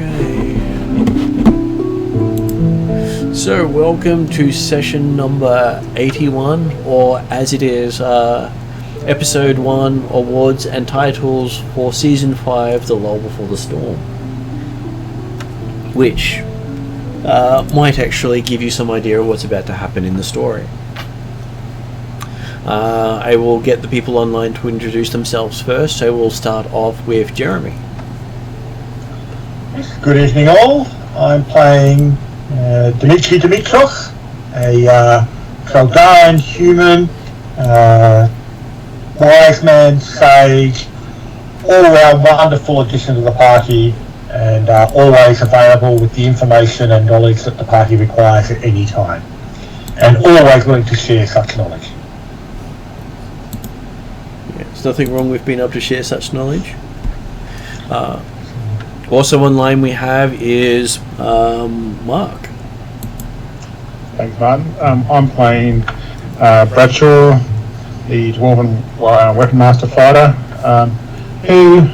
Okay. So, welcome to session number 81, or as it is, episode 1, awards and titles for season 5, The Lull Before the Storm. Which might actually give you some idea of what's about to happen in the story. I will get the people online to introduce themselves first, so we'll start off with Jeremy. Good evening all. I'm playing Dmitry Dimitrov, a Traldaran human, wise man, sage, all-round wonderful addition to the party, and always available with the information and knowledge that the party requires at any time, and always willing to share such knowledge. Yeah, there's nothing wrong with being able to share such knowledge. Also online we have is Mark. Thanks, Martin. I'm playing Bradshaw, the Dwarven Weapon Master Fighter, who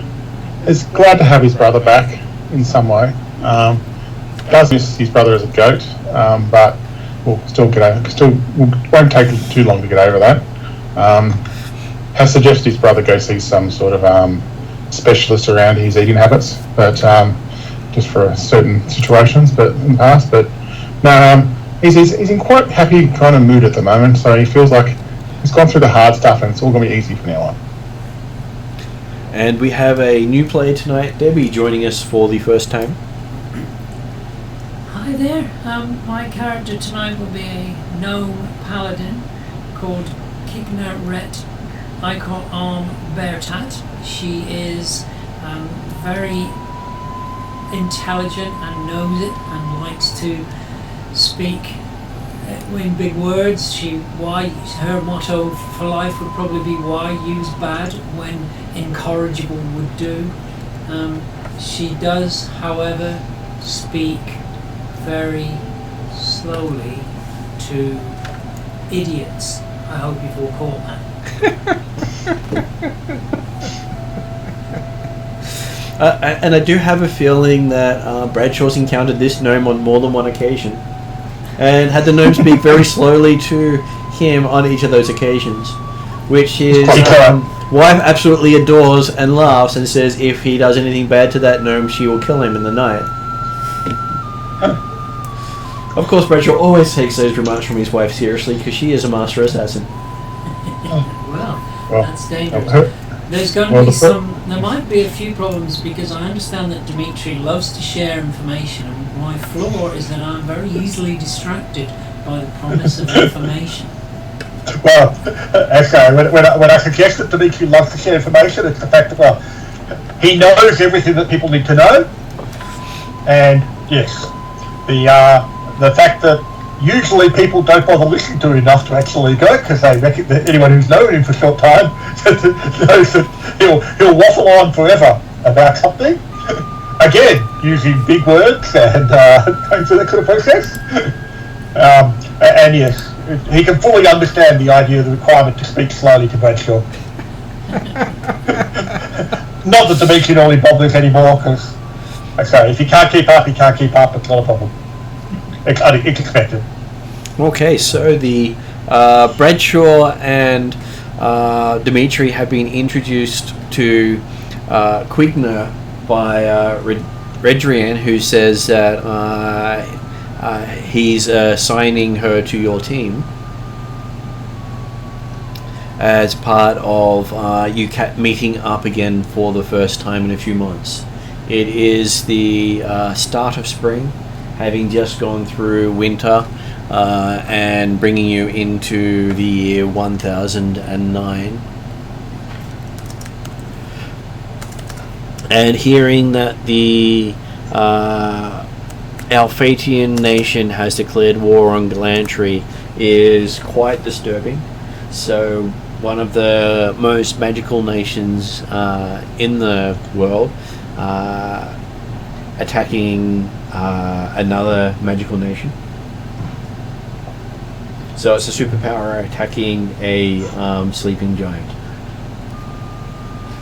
is glad to have his brother back in some way. Does miss his brother as a goat, but we'll still get over. Won't take too long to get over that. Has suggested his brother go see some sort of specialist around his eating habits, but just for certain situations, but in the past. But no, he's in quite happy kind of mood at the moment, so he feels like he's gone through the hard stuff and it's all going to be easy from now on. And we have a new player tonight, Debbie, joining us for the first time. Hi there. My character tonight will be a gnome paladin called Kigna Icon Arm Beartat. She is very intelligent and knows it and likes to speak in big words. Her motto for life would probably be "Why use bad when incorrigible would do." She does, however, speak very slowly to idiots. I hope you've all caught that. And I do have a feeling that Bradshaw's encountered this gnome on more than one occasion, and had the gnome speak very slowly to him on each of those occasions, which his wife absolutely adores and laughs and says if he does anything bad to that gnome, she will kill him in the night. Of course, Bradshaw always takes those remarks from his wife seriously because she is a master assassin. Well, that's dangerous. Okay. There's going to be there might be a few problems because I understand that Dmitry loves to share information, and my flaw is that I'm very easily distracted by the promise of information. Well, okay, when I suggest that Dmitry loves to share information, it's the fact that, he knows everything that people need to know, and yes, the fact that usually people don't bother listening to it enough to actually go because they reckon that anyone who's known him for a short time knows that he'll waffle on forever about something. Again, using big words and going through that sort of process. And yes, he can fully understand the idea of the requirement to speak slowly to Bradshaw. Not that Dimitri normally bothers anymore because, like I say, if he can't keep up, he can't keep up. It's not a problem. It's expected. Okay, so the Bradshaw and Dmitry have been introduced to Quigna by Rheddrian, who says that he's assigning her to your team as part of you meeting up again for the first time in a few months. It is the start of spring, having just gone through winter and bringing you into the year 1009. And hearing that the Alphatian nation has declared war on Galantry is quite disturbing. So one of the most magical nations in the world attacking another magical nation. So it's a superpower attacking a sleeping giant,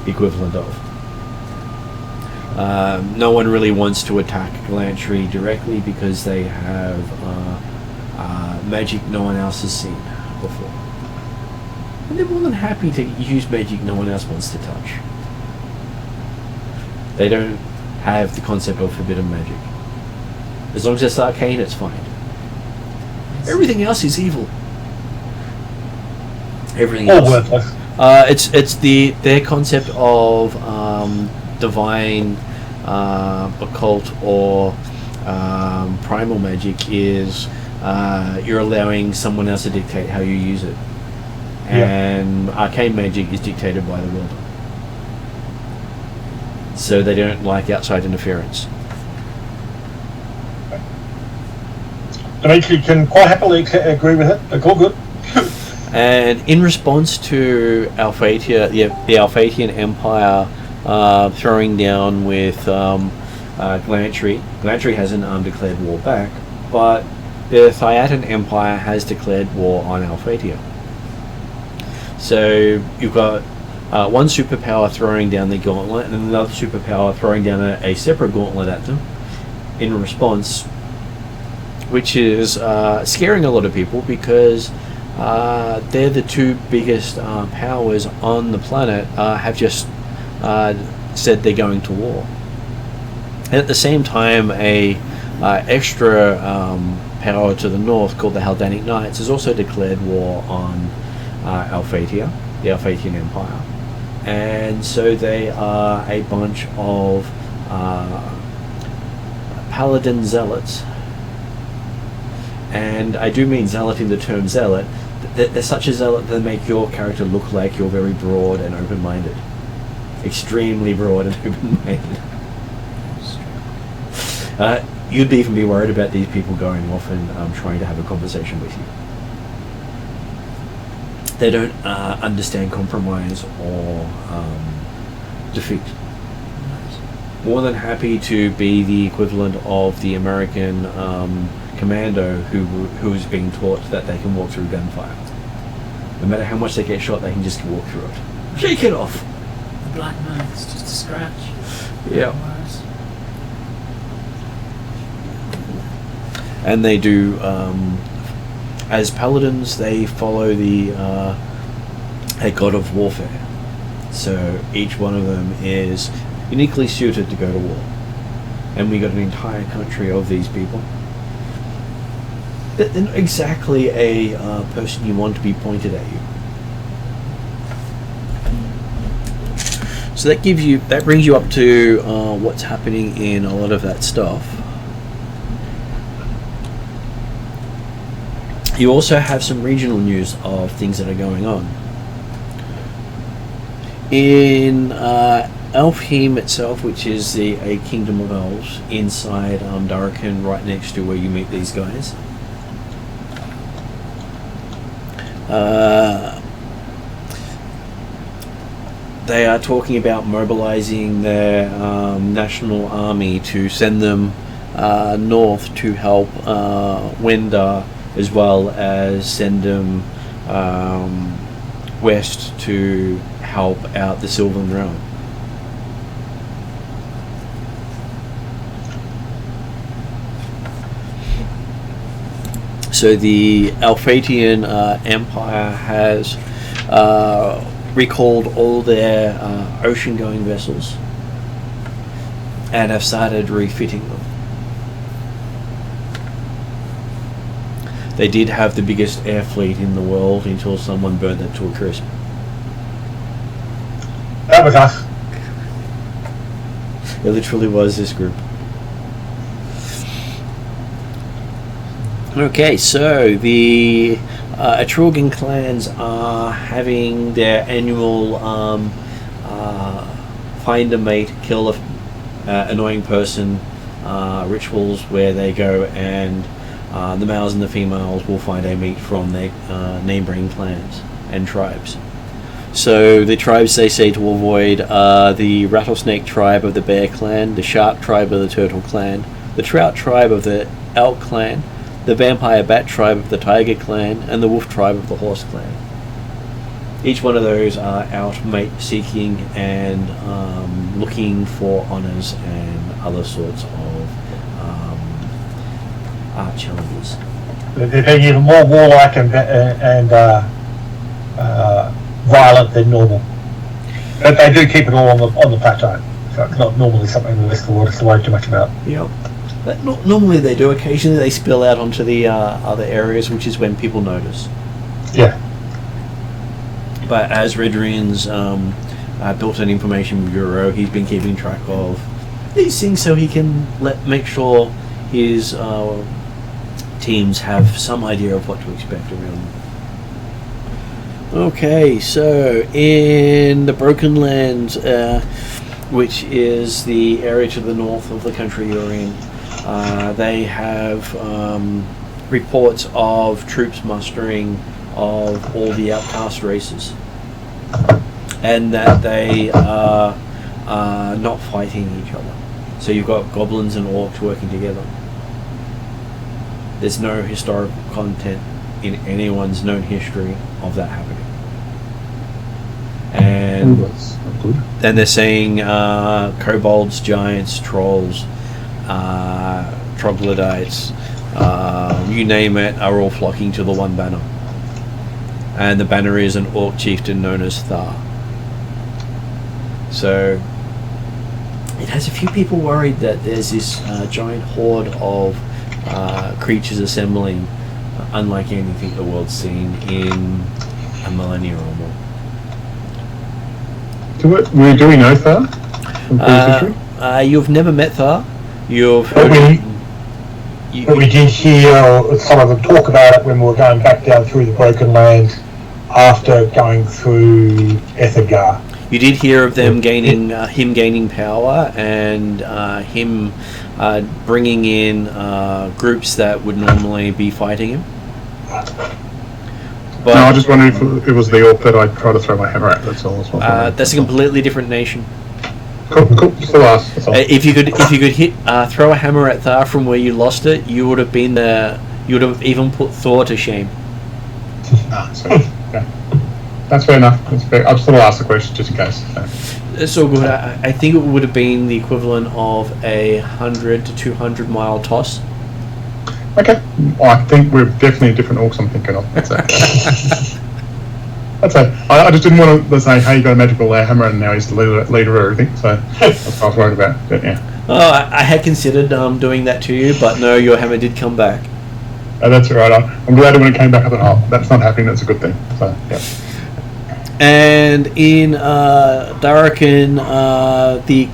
equivalent of. no one really wants to attack Glantry directly because they have magic no one else has seen before. And they're more than happy to use magic no one else wants to touch. They don't have the concept of forbidden magic. As long as it's arcane, it's fine. Everything else is evil. Everything All else. worthless. It's their concept of divine, occult, or primal magic is you're allowing someone else to dictate how you use it, and arcane magic is dictated by the world. So they don't like outside interference. Dimitri can quite happily agree with it. It's all good. And in response to Alphatia, the Alphatian Empire throwing down with Glantry, Glantry hasn't declared war back, but the Thiatan Empire has declared war on Alphatia. So you've got one superpower throwing down the gauntlet and another superpower throwing down a separate gauntlet at them in response, which is scaring a lot of people because they're the two biggest powers on the planet have just said they're going to war. And at the same time, a extra power to the north called the Haldanic Knights has also declared war on Alphatia, the Alphatian Empire. And so they are a bunch of paladin zealots. And I do mean zealot in the term zealot. They're such a zealot that they make your character look like you're very broad and open-minded. Extremely broad and open-minded. You'd even be worried about these people going off and trying to have a conversation with you. They don't understand compromise or defeat. More than happy to be the equivalent of the American commando who is being taught that they can walk through gunfire. No matter how much they get shot, they can just walk through it. Shake it off! The black man is just a scratch. Yeah. Worse. And they do, as paladins, they follow the a god of warfare. So each one of them is uniquely suited to go to war. And we got an entire country of these people. They're not exactly a person you want to be pointed at you. So that brings you up to what's happening in a lot of that stuff. You also have some regional news of things that are going on. In Elfheim itself, which is a kingdom of elves inside Darakan, right next to where you meet these guys. They are talking about mobilizing their national army to send them north to help Wendar, as well as send them west to help out the Sylvan Realm. So the Alphatian Empire has recalled all their ocean-going vessels and have started refitting them. They did have the biggest air fleet in the world until someone burned it to a crisp. That was us. It literally was this group. Okay, so the Etrurgan clans are having their annual find a mate, kill a annoying person rituals where they go and the males and the females will find a mate from their neighboring clans and tribes. So the tribes they say to avoid are the rattlesnake tribe of the bear clan, the shark tribe of the turtle clan, the trout tribe of the elk clan, the vampire bat tribe of the tiger clan, and the wolf tribe of the horse clan. each one of those are out mate seeking and looking for honours and other sorts of challenges. They're being even more warlike and violent than normal. But they do keep it all on the plateau. So it's not normally something the rest of the world has to worry too much about. Yep. Normally they do. Occasionally they spill out onto the other areas, which is when people notice. Yeah. But as Rheddrians built an information bureau, he's been keeping track of these things so he can make sure his teams have some idea of what to expect around them. Okay, so in the Broken Lands, which is the area to the north of the country you're in, they have reports of troops mustering of all the outcast races, and that they are not fighting each other. So you've got goblins and orcs working together. There's no historical content in anyone's known history of that happening. And That's not good. then they're saying kobolds, giants, trolls, troglodytes, you name it, are all flocking to the one banner. And the banner is an orc chieftain known as Thar. So it has a few people worried that there's this giant horde of creatures assembling, unlike anything the world's seen in a millennia or more. Do we know Thar? From previous history? You've never met Thar. You've But heard. we did hear some of them talk about it when we were going back down through the Broken Lands after going through Ethergar. You did hear of them gaining, him gaining power, and him bringing in groups that would normally be fighting him. But No, I just wondered if it was the orc that I tried to throw my hammer at. That's all. that's a completely different nation. Cool. Still ask. That's all. If you could hit throw a hammer at Thar from where you lost it, you would have been there. You would have even put Thor to shame. Sorry. Okay. That's fair enough. That's fair. I'll still ask the question just in case. So. It's all good. I think it would have been the equivalent of a 100 to 200 mile toss. Okay. Well, I think we're definitely different orcs I'm thinking of. That's it. That's it. I just didn't want to say, hey, you got a magical hammer and now he's the leader of everything. So that's what I was worried about. But yeah. Oh, I had considered doing that to you, but no, your hammer did come back. Oh, that's all right. I'm glad when it came back, I thought, oh, that's not happening. That's a good thing. So, yeah. And in Darakan, the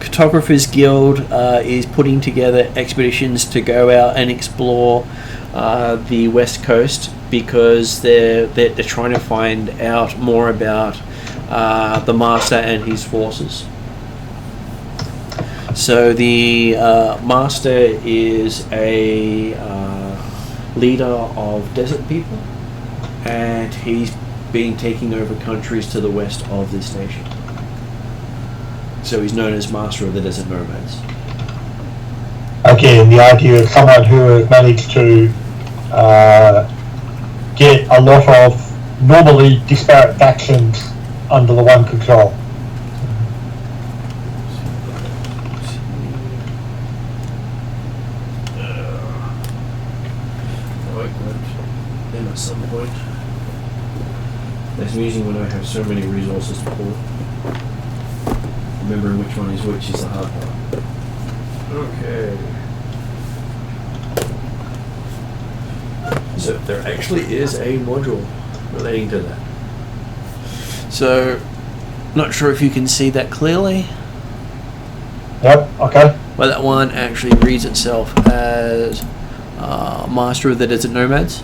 Cartographers Guild is putting together expeditions to go out and explore the west coast, because they're trying to find out more about the Master and his forces. So the Master is a leader of desert people, and he's been taking over countries to the west of this nation. So he's known as Master of the Desert Nomads. Again, the idea of someone who has managed to get a lot of normally disparate factions under the one control. Then at some point, that's amusing when I have so many resources to pull. Remembering which one is which is the hard part. Okay. So there actually is a module relating to that. So, not sure if you can see that clearly. Yep, okay. But that one actually reads itself as Master of the Desert Nomads.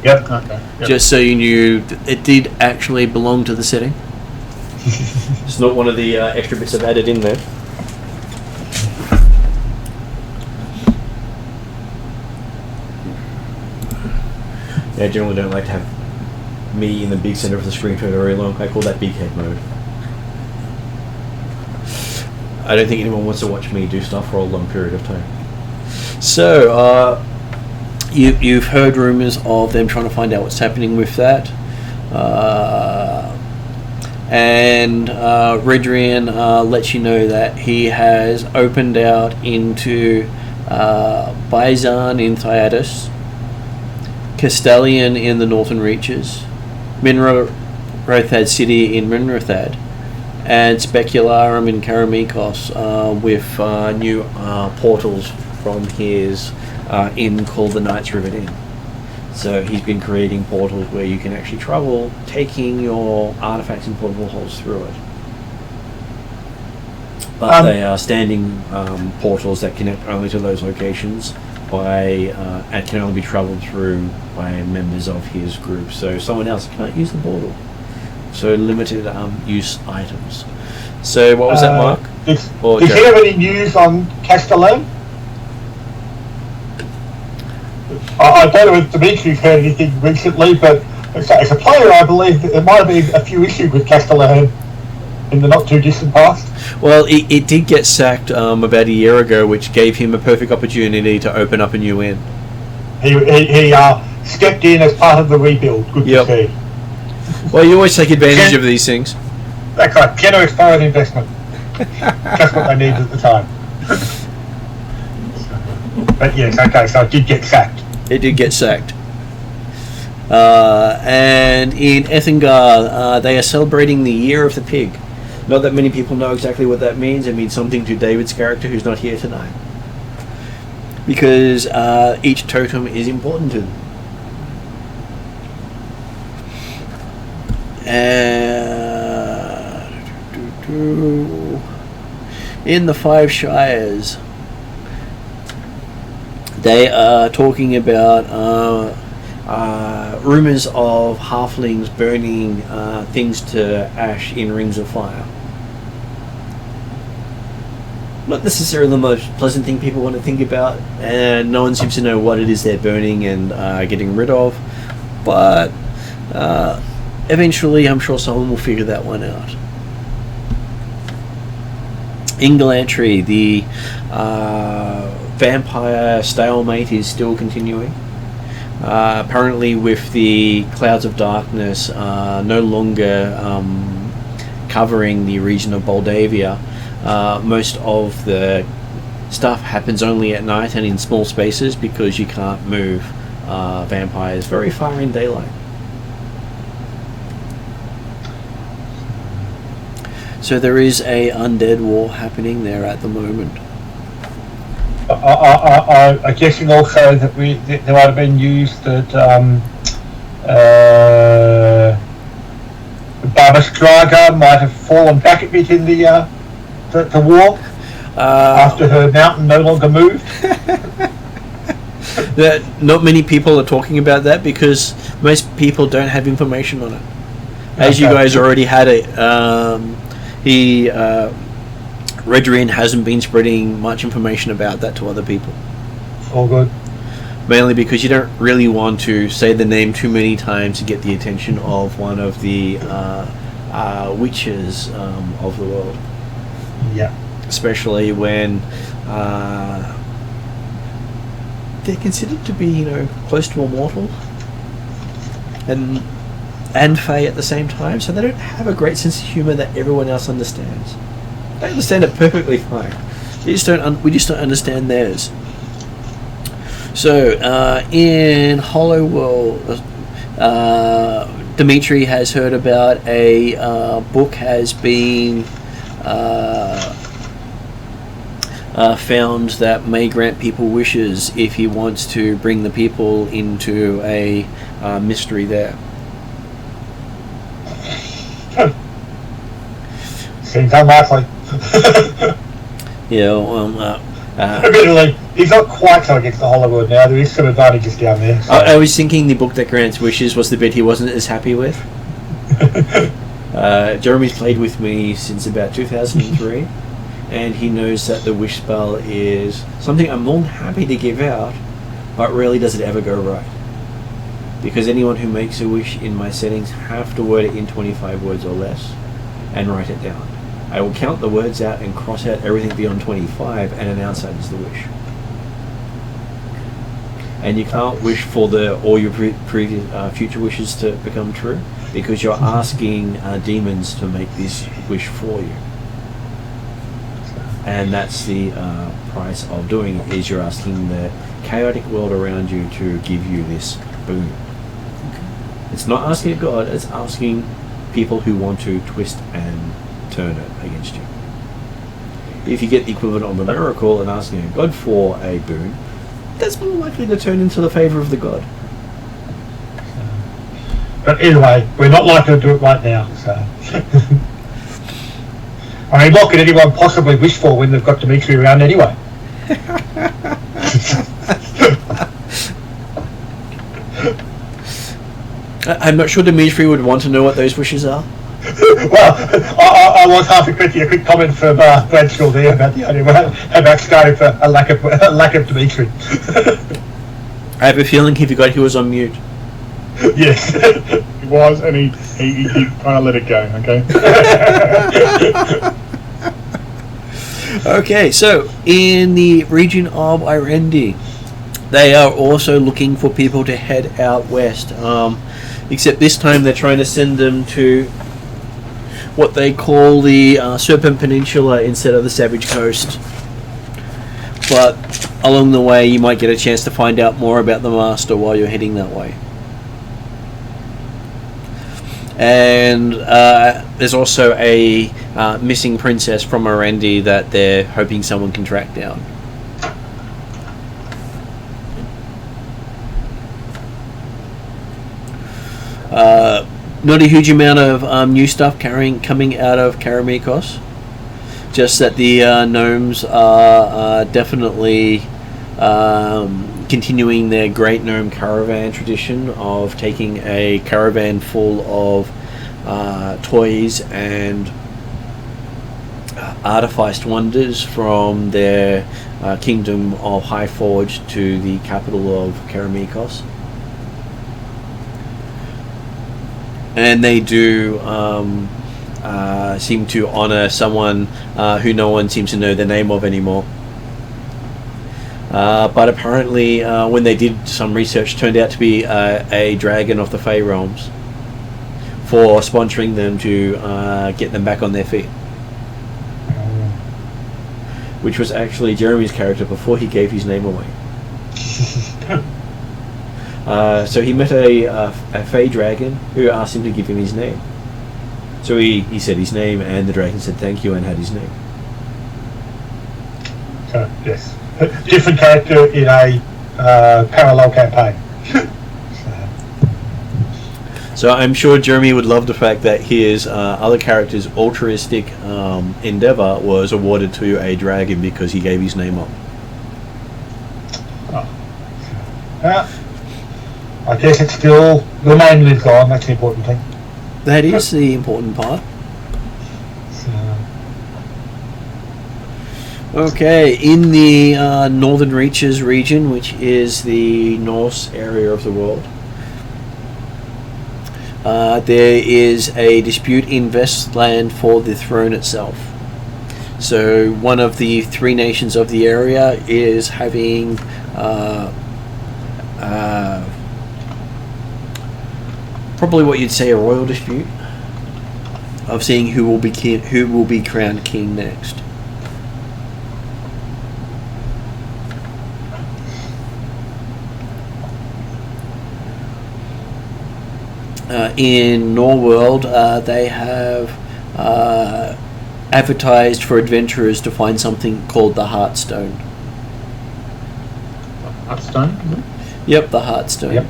Yep. Okay. Yep. Just so you knew, it did actually belong to the setting. It's not one of the extra bits I've added in there. Yeah, I generally don't like to have me in the big center of the screen for very long. I call that big head mode. I don't think anyone wants to watch me do stuff for a long period of time. So, you've heard rumours of them trying to find out what's happening with that. And Rheddrian lets you know that he has opened out into Bizarn in Thyatus, Castellian in the Northern Reaches, Minrothad City in Minrothad, and Specularum in Karameikos, with new portals from his inn called the Knights River Inn. So he's been creating portals where you can actually travel, taking your artifacts and portable holes through it. But they are standing portals that connect only to those locations and can only be travelled through by members of his group. So someone else can't use the portal. So limited use items. So what was that, Mark? Did you have any news on Castellane? I don't know if Dimitri's heard anything recently, but as a player, I believe that there might have been a few issues with Castellane in the not too distant past. Well, it did get sacked about a year ago, which gave him a perfect opportunity to open up a new inn. He stepped in as part of the rebuild. Good to see. Well, you always take advantage of these things. That's right, generous foreign investment. Just what they needed at the time. But yes, okay, so it did get sacked. It did get sacked. And in Ethengar, they are celebrating the Year of the Pig. Not that many people know exactly what that means. It means something to David's character, who's not here tonight. Because each totem is important to them. In the Five Shires, they are talking about rumours of halflings burning things to ash in rings of fire. Not necessarily the most pleasant thing people want to think about, and no one seems to know what it is they're burning and getting rid of, but eventually I'm sure someone will figure that one out. In Galantry, the vampire stalemate is still continuing. Apparently with the clouds of darkness no longer covering the region of Moldavia, most of the stuff happens only at night and in small spaces because you can't move vampires very far in daylight. So there is a undead war happening there at the moment. I'm guessing also that there might have been news that Baba Straga might have fallen back a bit in the war after her mountain no longer moved. Not many people are talking about that because most people don't have information on it. As you guys already had it, Rheddrian hasn't been spreading much information about that to other people. All good. Mainly because you don't really want to say the name too many times to get the attention of one of the witches of the world. Yeah. Especially when they're considered to be, close to immortal and Fae at the same time, so they don't have a great sense of humour that everyone else understands. They understand it perfectly fine. We just don't understand theirs. So in Hollow World, Dimitri has heard about a book has been found that may grant people wishes if he wants to bring the people into a mystery there. Seems unlikely. Admittedly, he's not quite so against the Hollow World now. There is some advantages down there. So. I was thinking the book that grants wishes was the bit he wasn't as happy with. Jeremy's played with me since about 2003, and he knows that the wish spell is something I'm more than happy to give out, but rarely does it ever go right. Because anyone who makes a wish in my settings have to word it in 25 words or less and write it down. I will count the words out and cross out everything beyond 25 and announce that as the wish. And you can't wish for all your previous future wishes to become true. because you're asking demons to make this wish for you. And that's the price of doing it, is you're asking the chaotic world around you to give you this boon. It's not asking God, it's asking people who want to twist and turn it against you. If you get the equivalent of a miracle and asking a god for a boon, that's more likely to turn into the favour of the god. But anyway, we're not likely to do it right now, so. I mean, what could anyone possibly wish for when they've got Dimitri around anyway? I'm not sure Dimitri would want to know what those wishes are. Well, I was half expecting a quick comment from Bradshaw there about about starting for a lack of Dimitri. I have a feeling he forgot he was on mute. Yes. He was, and he kind of let it go, okay? Okay, so in the region of Irendi, they are also looking for people to head out west. Except this time they're trying to send them to what they call the Serpent Peninsula instead of the Savage Coast. But along the way you might get a chance to find out more about the Master while you're heading that way. And there's also a missing princess from Irendi that they're hoping someone can track down. Not a huge amount of new stuff coming out of Karameikos. Just that the gnomes are definitely continuing their great gnome caravan tradition of taking a caravan full of toys and artificed wonders from their kingdom of Highforge to the capital of Karameikos. And they do seem to honour someone who no one seems to know the name of anymore. But apparently when they did some research, turned out to be a dragon of the Fey realms for sponsoring them to get them back on their feet. Which was actually Jeremy's character before he gave his name away. So he met a Fey dragon who asked him to give him his name. So he said his name, and the dragon said thank you and had his name. Yes. Different character in a parallel campaign. So I'm sure Jeremy would love the fact that his other character's altruistic endeavour was awarded to a dragon because he gave his name up. I guess it's still the name lives on. That's the important thing. That is the important part. Okay, in the Northern Reaches region, which is the Norse area of the world, there is a dispute in Vestland for the throne itself. So one of the three nations of the area is having probably what you'd say a royal dispute of seeing who will be crowned king next. In Norworld, they have advertised for adventurers to find something called the Heartstone. Heartstone? Yep, the Heartstone. Yep.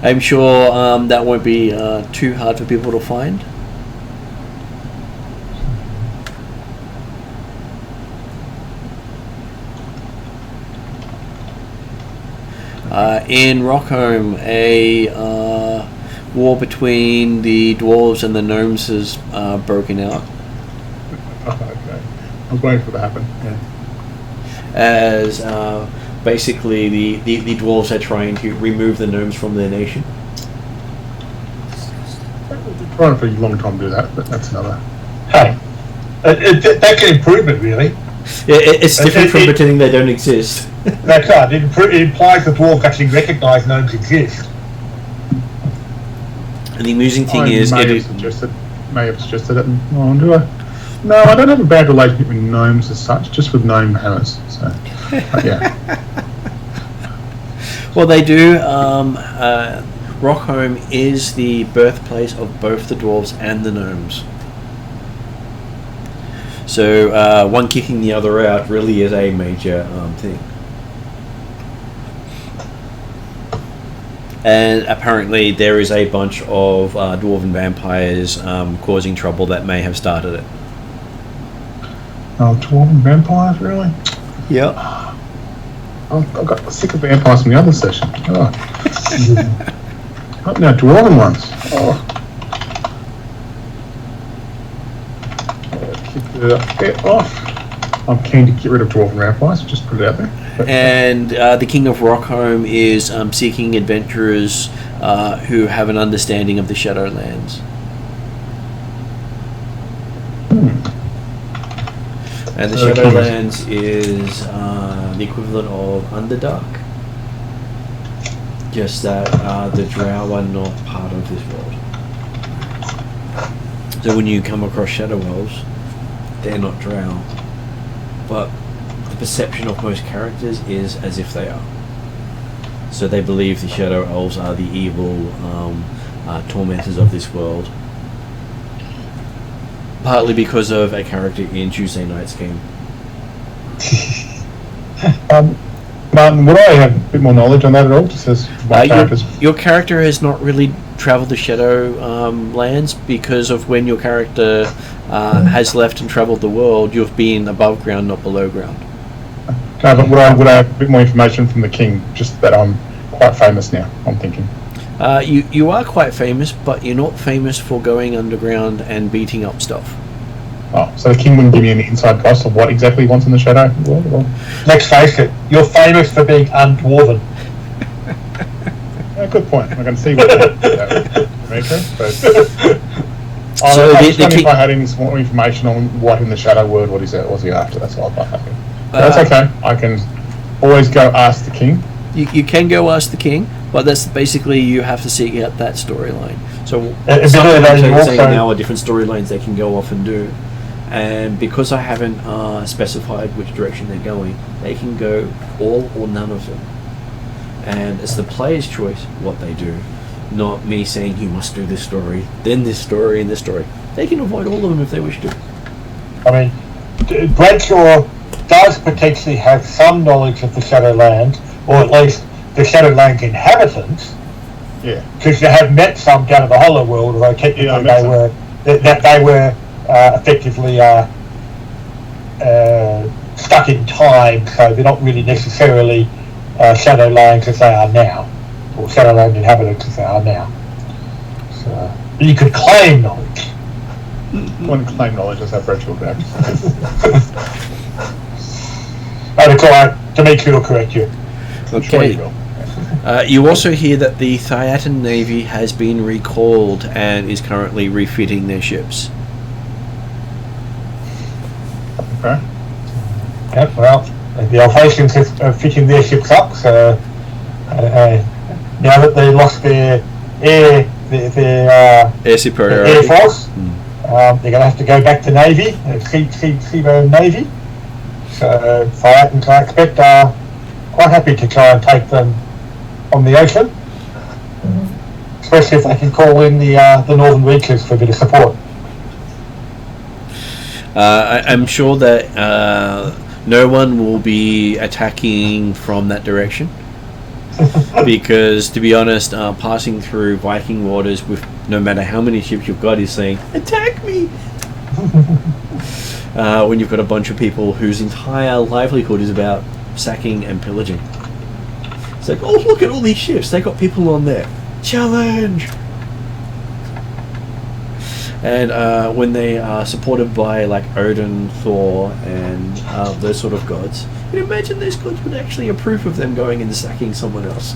I'm sure that won't be too hard for people to find. In Rockholm, a war between the dwarves and the gnomes has broken out. Oh, okay. I was waiting for that to happen. Yeah. As basically the dwarves are trying to remove the gnomes from their nation. I've tried for a long time to do that, but that's another. Hey, that's an improvement, really. It's different from pretending they don't exist. That's right. It implies the dwarves actually recognise gnomes exist. And the amusing thing I is, may have suggested it. Oh, do I? No, I don't have a bad relationship with gnomes as such, just with gnome hammers. So, yeah. well, they do. Rockholm is the birthplace of both the dwarves and the gnomes. So one kicking the other out really is a major thing. And apparently there is a bunch of dwarven vampires causing trouble that may have started it. Oh, dwarven vampires, really? Yep. I got sick of vampires from the other session. Oh. Not now, dwarven ones. Oh. Get off. I'm keen to get rid of dwarven vampires, just put it out there. And the King of Rockholm is seeking adventurers who have an understanding of the Shadowlands. And the Shadowlands is the equivalent of Underdark. Just that the Drow are not part of this world. So when you come across Shadow Elves, they're not Drow. But the perception of most characters is as if they are. So they believe the Shadow Elves are the evil tormentors of this world. Partly because of a character in Tuesday Night's game. Martin, would I have a bit more knowledge on that at all? Just as my characters. Your character has not really travelled the Shadow lands because of when your character has left and travelled the world. You've been above ground, not below ground. No, but would I have a bit more information from the king? Just that I'm quite famous now. I'm thinking. You are quite famous, but you're not famous for going underground and beating up stuff. Oh, so the king wouldn't give me any inside gossip of what exactly he wants in the Shadow world? Or? Let's face it, you're famous for being undwarven. Yeah, good point. I can see what that makes sense. But I was wondering if I had any more information on what in the Shadow world was he after. That's all I thought. That's okay. I can always go ask the king. You can go ask the king, but that's basically you have to seek out that storyline. So some now are different storylines they can go off and do. And because I haven't specified which direction they're going, they can go all or none of them. And it's the player's choice what they do, not me saying you must do this story, then this story, and this story. They can avoid all of them if they wish to. I mean, Bradshaw does potentially have some knowledge of the Shadowlands, or at least the Shadowlands inhabitants. Yeah. Because you have met some down in the Hollow World, although technically they were effectively stuck in time, so they're not really necessarily Shadowlands as they are now, or Shadowland inhabitants as they are now. So you could claim knowledge. One claim knowledge is how Bradshaw would have. And it's alright, Dimitri will correct you. Okay. You also hear that the Thiatan Navy has been recalled and is currently refitting their ships. Okay. Yep, well, the Alphatians are fitting their ships up, so now that they lost their air superiority, air force, they're going to have to go back to Navy, Seaboard Navy. So Thiatans, I expect, are quite happy to try and take them on the ocean, especially if they can call in the Northern Reaches for a bit of support. I'm sure that no one will be attacking from that direction because, to be honest, passing through Viking waters with no matter how many ships you've got is saying, attack me! When you've got a bunch of people whose entire livelihood is about sacking and pillaging. It's like, oh, look at all these ships, they got people on there. Challenge! And when they are supported by like Odin, Thor, and those sort of gods, you can imagine those gods would actually approve of them going and sacking someone else.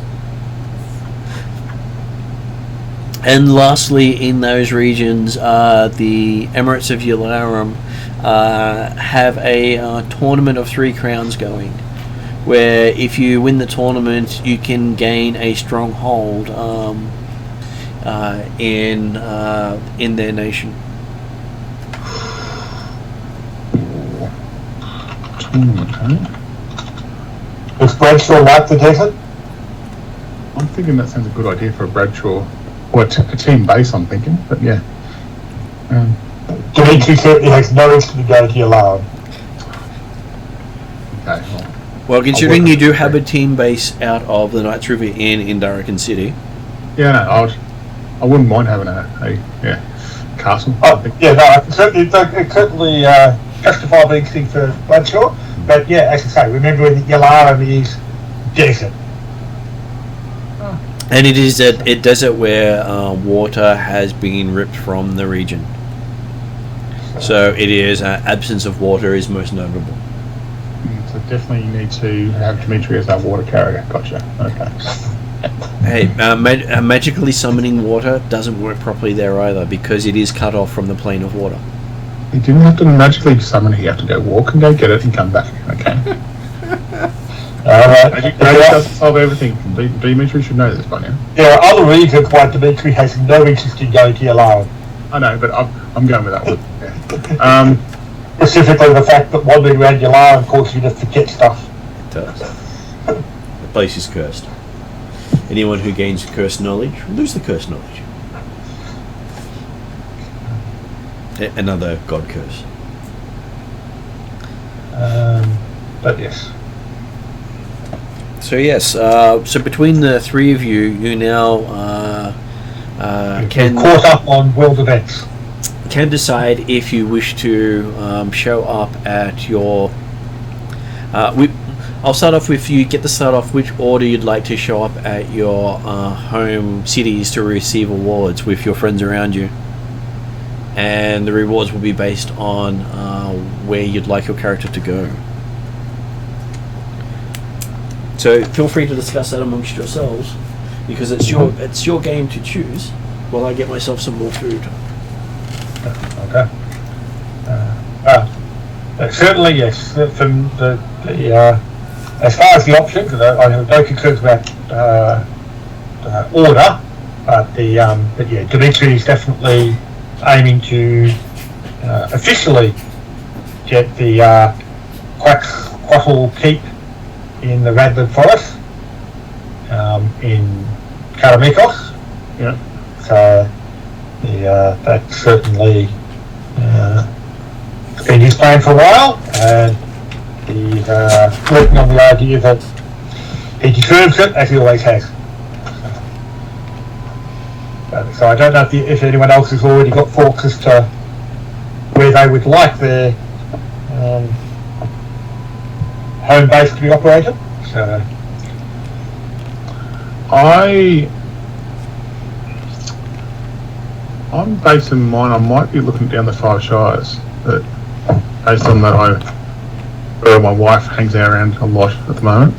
And lastly, in those regions, the Emirates of Yularum have a tournament of 3 crowns going, where if you win the tournament, you can gain a stronghold in their nation. Does Bradshaw like the desert? I'm thinking that sounds a good idea for a Bradshaw, or a team base. I'm thinking, but yeah. Dimitri certainly has no interest in going to Yalaran. Okay. Well, considering you do have a team base out of the Knights River Inn in Darrakan City. Yeah, no, I wouldn't mind having a castle. Yeah, no, it certainly justify being seen for Bradshaw. But yeah, as I say, remember that Yalaran is desert. And it is a desert where water has been ripped from the region. So it is absence of water is most notable. So definitely you need to have Dimitri as our water carrier. Gotcha. Okay. Hey, magically summoning water doesn't work properly there either because it is cut off from the plane of water. You didn't have to magically summon it. You have to go walk and go get it and come back. Okay. Magic doesn't solve everything. Dimitri should know this by now. There are other reasons why Dimitri has no interest in going to Yalaran. I know, but I'm going with that one. Yeah. Specifically the fact that wandering around Yalaran causes you to forget stuff. It does. The place is cursed. Anyone who gains cursed knowledge will lose the cursed knowledge. Another god curse. But yes. So yes, so between the three of you, you now can caught up on world events. Can decide if you wish to show up at your. I'll start off with you. Get to start off which order you'd like to show up at your home cities to receive awards with your friends around you, and the rewards will be based on where you'd like your character to go. So feel free to discuss that amongst yourselves, because it's your game to choose. While I get myself some more food. Okay. Certainly, yes. From the as far as the options, I have no concerns about order, but yeah, Dimitri is definitely aiming to officially get the Quackle Keep in the Radland Forest in Karameikos. Yeah. So that's certainly been his plan for a while, and he's working on the idea that he deserves it, as he always has. So I don't know if anyone else has already got thoughts as to where they would like their home base to be operated. So I'm based in mine. I might be looking down the Five Shires, but based on that, where my wife hangs out around a lot at the moment.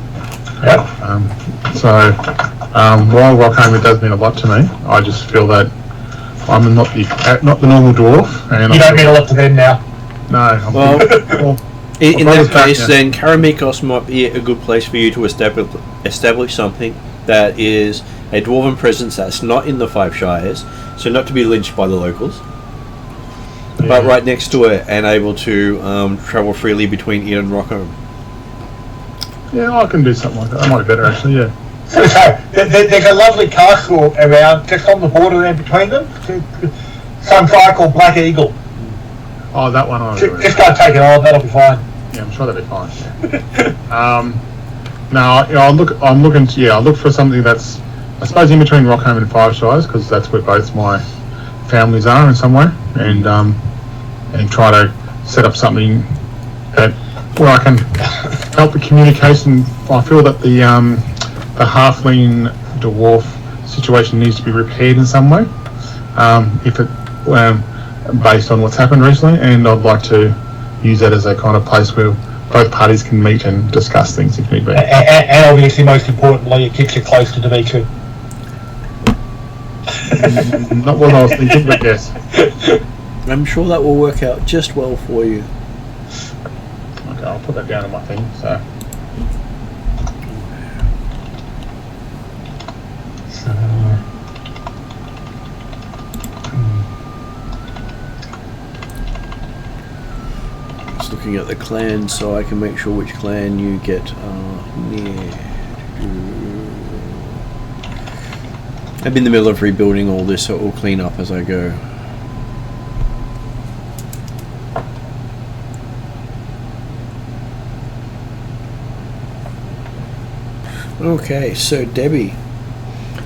yeah. While Rockham does mean a lot to me, I just feel that I'm not the normal dwarf, and You don't mean a lot to them now. No. In that case, then Karameikos might be a good place for you to establish something that is a dwarven presence that's not in the Five Shires, so not to be lynched by the locals, but right next to it and able to travel freely between it and Rockham. Yeah, I can do something like that. That might be better, actually. Yeah. So there's a lovely castle around just on the border there between them. Some guy called Black Eagle. Oh, that one. Just go take it on. That'll be fine. Yeah, I'm sure that'll be fine. Yeah. Now, I'll look for something that's, I suppose, in between Rockham and Five Shires, because that's where both my families are in some way, and try to set up something where I can help the communication. I feel that the halfling dwarf situation needs to be repaired in some way, based on what's happened recently, and I'd like to use that as a kind of place where both parties can meet and discuss things if need be. And obviously, most importantly, it keeps you close to Dimitri. Not what I was thinking, but yes. I'm sure that will work out just well for you. Okay, I'll put that down on my thing. So. looking at the clans so I can make sure which clan you get near. I'm in the middle of rebuilding all this, so it will clean up as I go. Okay, so Debbie,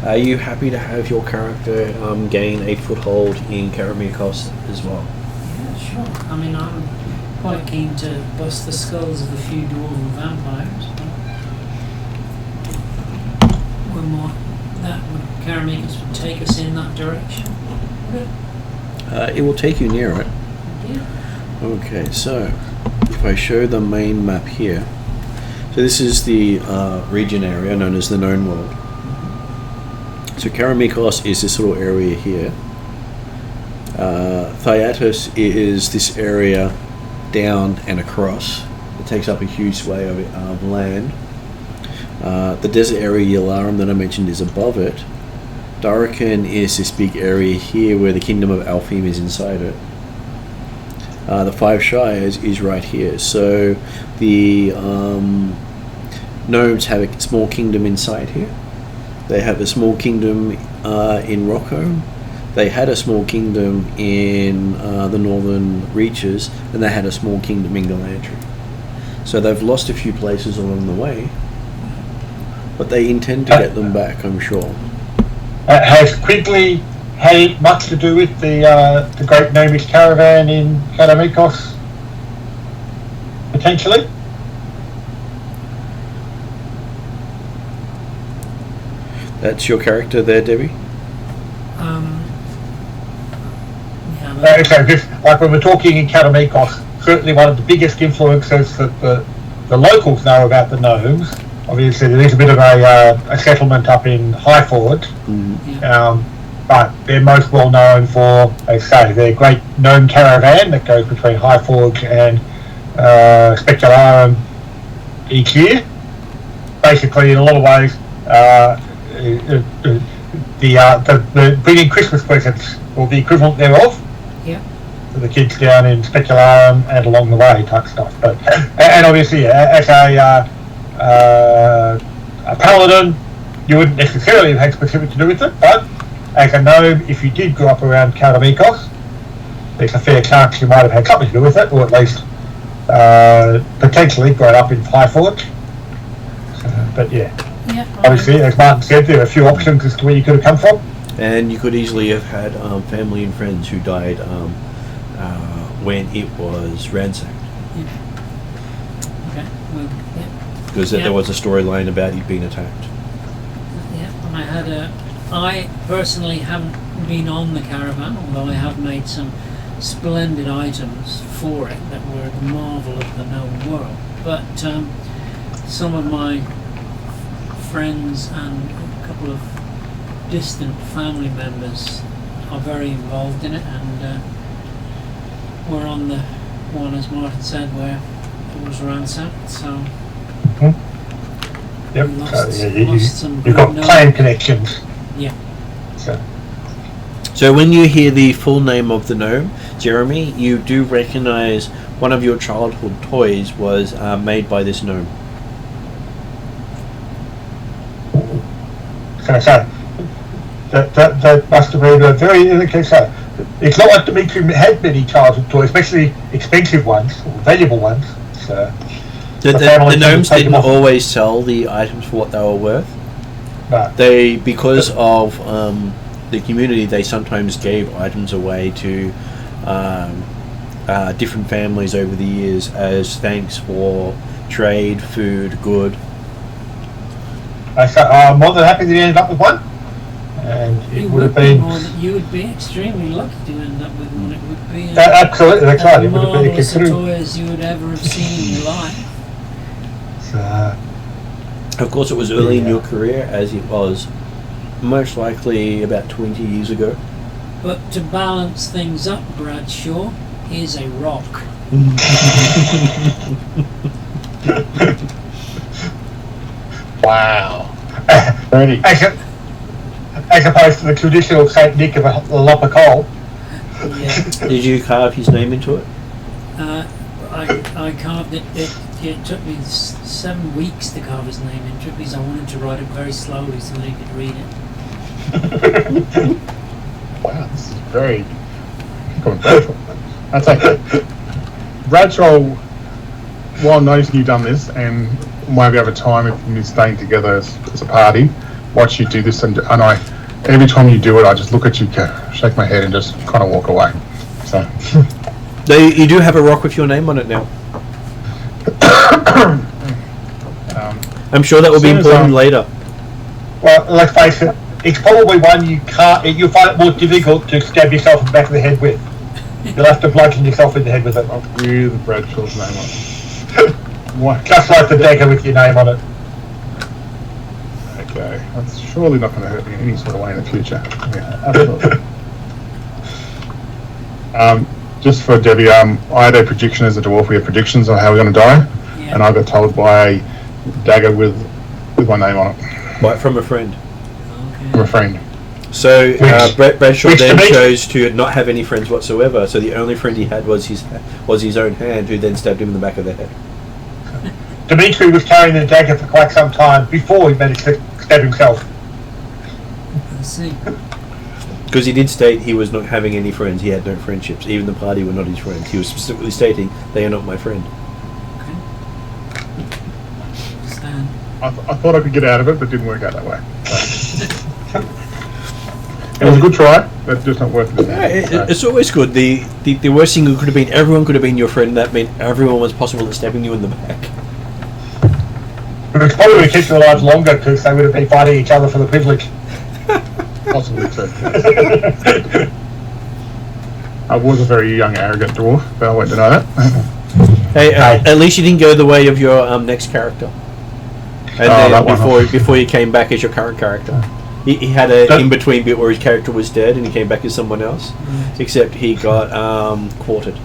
are you happy to have your character gain a foothold in Karameikos as well? Yeah, sure. I mean, I'm quite keen to bust the skulls of a few dwarven vampires. One more. That would Karameikos would take us in that direction. It will take you near it. Yeah. Okay, so if I show the main map here, so this is the region area known as the known world. So Karameikos is this little area here. Thyatos is this area down and across. It takes up a huge sway of land. The desert area Yalarum that I mentioned is above it. Darakan is this big area here where the kingdom of Alfheim is inside it. The Five Shires is right here. So the gnomes have a small kingdom inside here. They have a small kingdom in Rockholm. They had a small kingdom in the northern reaches, and they had a small kingdom in Galantry. So they've lost a few places along the way, but they intend to get them back, I'm sure. Has Quigley had much to do with the Great Gnomish Caravan in Karameikos? Potentially? That's your character there, Debbie? Yeah, Okay, just like when we're talking in Karameikos, certainly one of the biggest influences that the locals know about the gnomes. Obviously, there is a bit of a settlement up in Highforge, but they're most well known for, as I say, their great gnome caravan that goes between Highforge and Specularum each year. Basically, in a lot of ways, the bringing Christmas presents, or the equivalent thereof, for the kids down in Specularum and along the way type stuff. But and obviously, as a paladin, you wouldn't necessarily have had specific to do with it, but as a gnome, if you did grow up around Karameikos, there's a fair chance you might have had something to do with it, or at least potentially grown up in Highforge. But yeah, obviously, as Martin said, there are a few options as to where you could have come from. And you could easily have had family and friends who died when it was ransacked. Okay. Well, Because there was a storyline about you being attacked. Yeah, I personally haven't been on the caravan, although I have made some splendid items for it that were the marvel of the known world. But some of my friends and a couple of distant family members are very involved in it, and we're on the one, as Martin said, where it was ransacked, so Yep. lost some You've got good clan connections. Yeah. So when you hear the full name of the gnome, Jeremy, you do recognise one of your childhood toys was made by this gnome. So that must have been a very it's not like Dimitri had many childhood toys, especially expensive ones or valuable ones. So The gnomes didn't always sell the items for what they were worth. No. They, because of the community, they sometimes gave items away to different families over the years as thanks for trade, food, good. I'm more than happy that you ended up with one. And it would have been... You would be extremely lucky to end up with one. It would be absolutely, that's right. as It would have been a marvellous a considerable... toy as you would ever have seen in your life. Of course, it was early in your career, as it was most likely about 20 years ago. But to balance things up, Bradshaw, here's a rock. Wow. Ready. As opposed to the traditional Saint Nick of a lump of coal. Yeah. Did you carve his name into it? I I carved it. It took me 7 weeks to carve his name into it because I wanted to write it very slowly so that he could read it. Wow, this is very Bradshaw. That's okay. Bradshaw, while noticing you've done this, and maybe over time, if you're staying together as a party, watch you do this, and I, every time you do it, I just look at you, shake my head, and just kind of walk away. So, You do have a rock with your name on it now. I'm sure that will be important later. Well, let's face it, it's probably one you'll find it more difficult to stab yourself in the back of the head with. You'll have to bludgeon yourself in the head with it. with Bradshaw's name on it. What? Just like the dagger with your name on it. Okay, that's surely not going to hurt me in any sort of way in the future. Yeah, absolutely. Just for Debbie, I had a prediction as a dwarf. We had predictions on how we're going to die, Yeah. and I got told by a dagger with my name on it Right, from a friend. from a friend. So Bradshaw which then to me- chose to not have any friends whatsoever. So the only friend he had was his own hand, who then stabbed him in the back of the head. Dimitri was carrying the dagger for quite some time before he managed to stab himself. I see. Because he did state he was not having any friends. He had no friendships. Even the party were not his friends. He was specifically stating they are not my friend. Okay. Understand. I thought I could get out of it, but it didn't work out that way. It was a good try, but just not worth it. Yeah, it's always good. The worst thing could have been everyone could have been your friend. That meant everyone was possible at stabbing you in the back. But it's probably would have kept you alive longer because they would have been fighting each other for the privilege. Possibly too. I was a very young, arrogant dwarf, but I won't deny that. Hey, at least you didn't go the way of your next character. And then before you came back as your current character. He had an in-between bit where his character was dead and he came back as someone else. Right. Except he got quartered.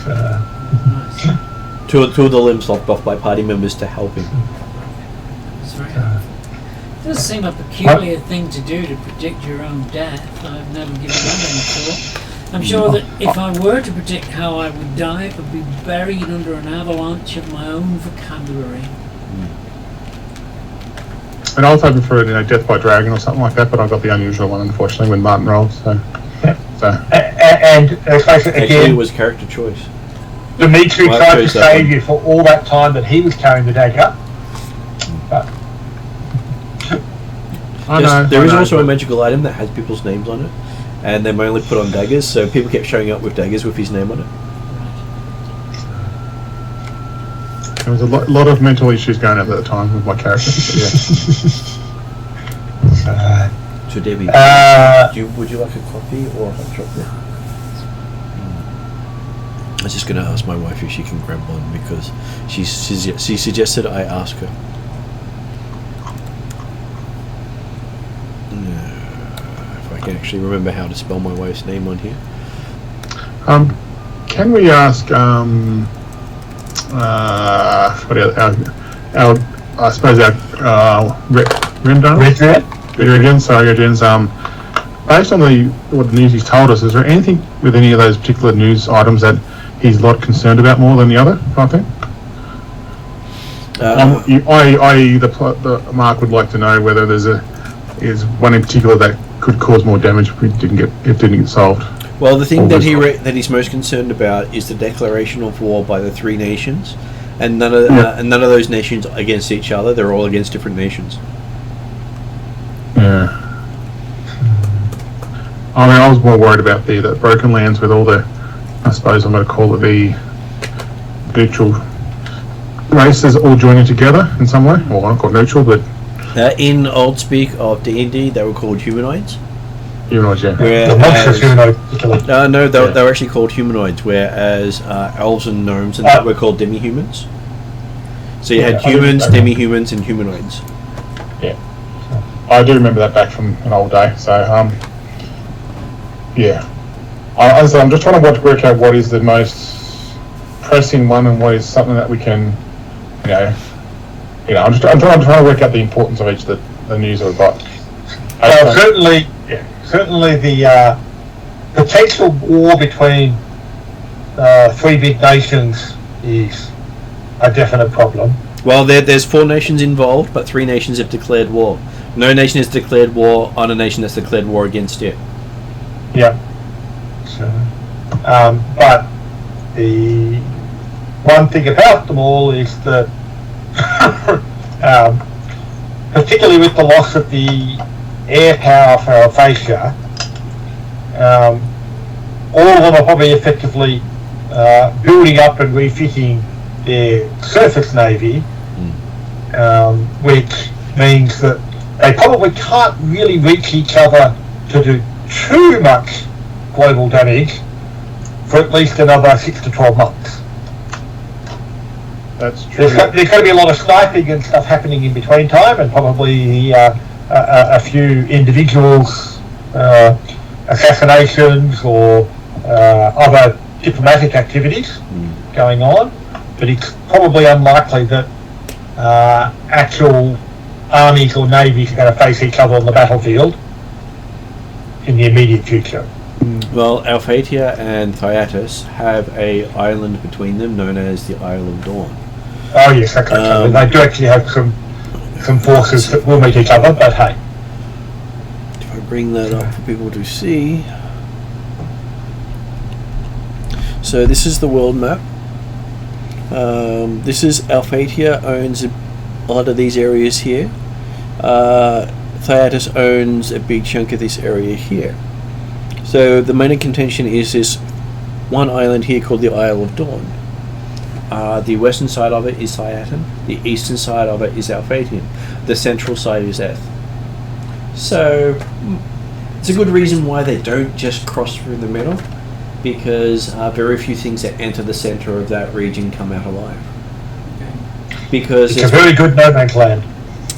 Nice. Two of the limbs lopped off by party members to help him. That's very helpful. It does seem a peculiar thing to do to predict your own death. I've never given that any thought. I'm sure that if I were to predict how I would die, it would be buried under an avalanche of my own vocabulary. And I was hoping for death by dragon or something like that, but I got the unusual one, unfortunately, when Martin rolled. So. And let's face it Actually, it again, was character choice. Dimitri Well, I tried to chose that save one. you for all that time that he was carrying the dagger. But There is also a magical item that has people's names on it, and they're mainly put on daggers, so people kept showing up with daggers with his name on it. There was a lot of mental issues going on at the time with my character. But yeah. So Debbie, would you like a coffee or a hot chocolate? I was just going to ask my wife if she can grab one because she suggested I ask her. If I can actually remember how to spell my wife's name on here. Can we ask Rheddrians, based on what news he's told us, is there anything with any of those particular news items that he's a lot concerned about more than the other, I think? I.e. the Mark would like to know whether is one in particular that could cause more damage if it didn't get solved. Well, the thing that he's most concerned about is the declaration of war by the three nations, and none of those nations against each other. They're all against different nations. Yeah. I mean, I was more worried about the Broken Lands with all the, I suppose I'm going to call it the neutral races all joining together in some way. Well, I don't call it neutral, but In old speak of D&D, they were called humanoids. humanoids, yeah. the monsters humanoid, particularly. No, they were actually called humanoids, whereas elves and gnomes and that were called demi-humans. So you had humans, demi-humans, and humanoids. Yeah. I do remember that back from an old day, so, yeah. I'm just trying to work out what is the most pressing one and what is something that we can, I'm trying to work out the importance of each of the news that we've got. Certainly the potential war between three big nations is a definite problem. Well, there's 4 nations involved, but 3 nations have declared war. No nation has declared war on a nation that's declared war against it. Yeah. So, but the one thing about them all is that, particularly with the loss of the air power for Alphatia, all of them are probably effectively building up and refitting their surface navy, which means that they probably can't really reach each other to do too much global damage for at least another 6 to 12 months. That's true. There's going to be a lot of sniping and stuff happening in between time, and probably a few individuals, assassinations or other diplomatic activities going on, but it's probably unlikely that actual armies or navies are going to face each other on the battlefield in the immediate future. Well, Alphatia and Thyatis have a island between them known as the Isle of Dawn. Oh yes, okay. They do actually have some forces that will meet each other, but hey. If I bring that up for people to see. So this is the world map. This is Alphatia owns a lot of these areas here. Thyatis owns a big chunk of this area here. So the main contention is this one island here called the Isle of Dawn. The western side of it is Thyatin. The eastern side of it is Alphatian. The central side is Eth. So it's a good reason why they don't just cross through the middle, because very few things that enter the center of that region come out alive. Because it's a very good no man's land.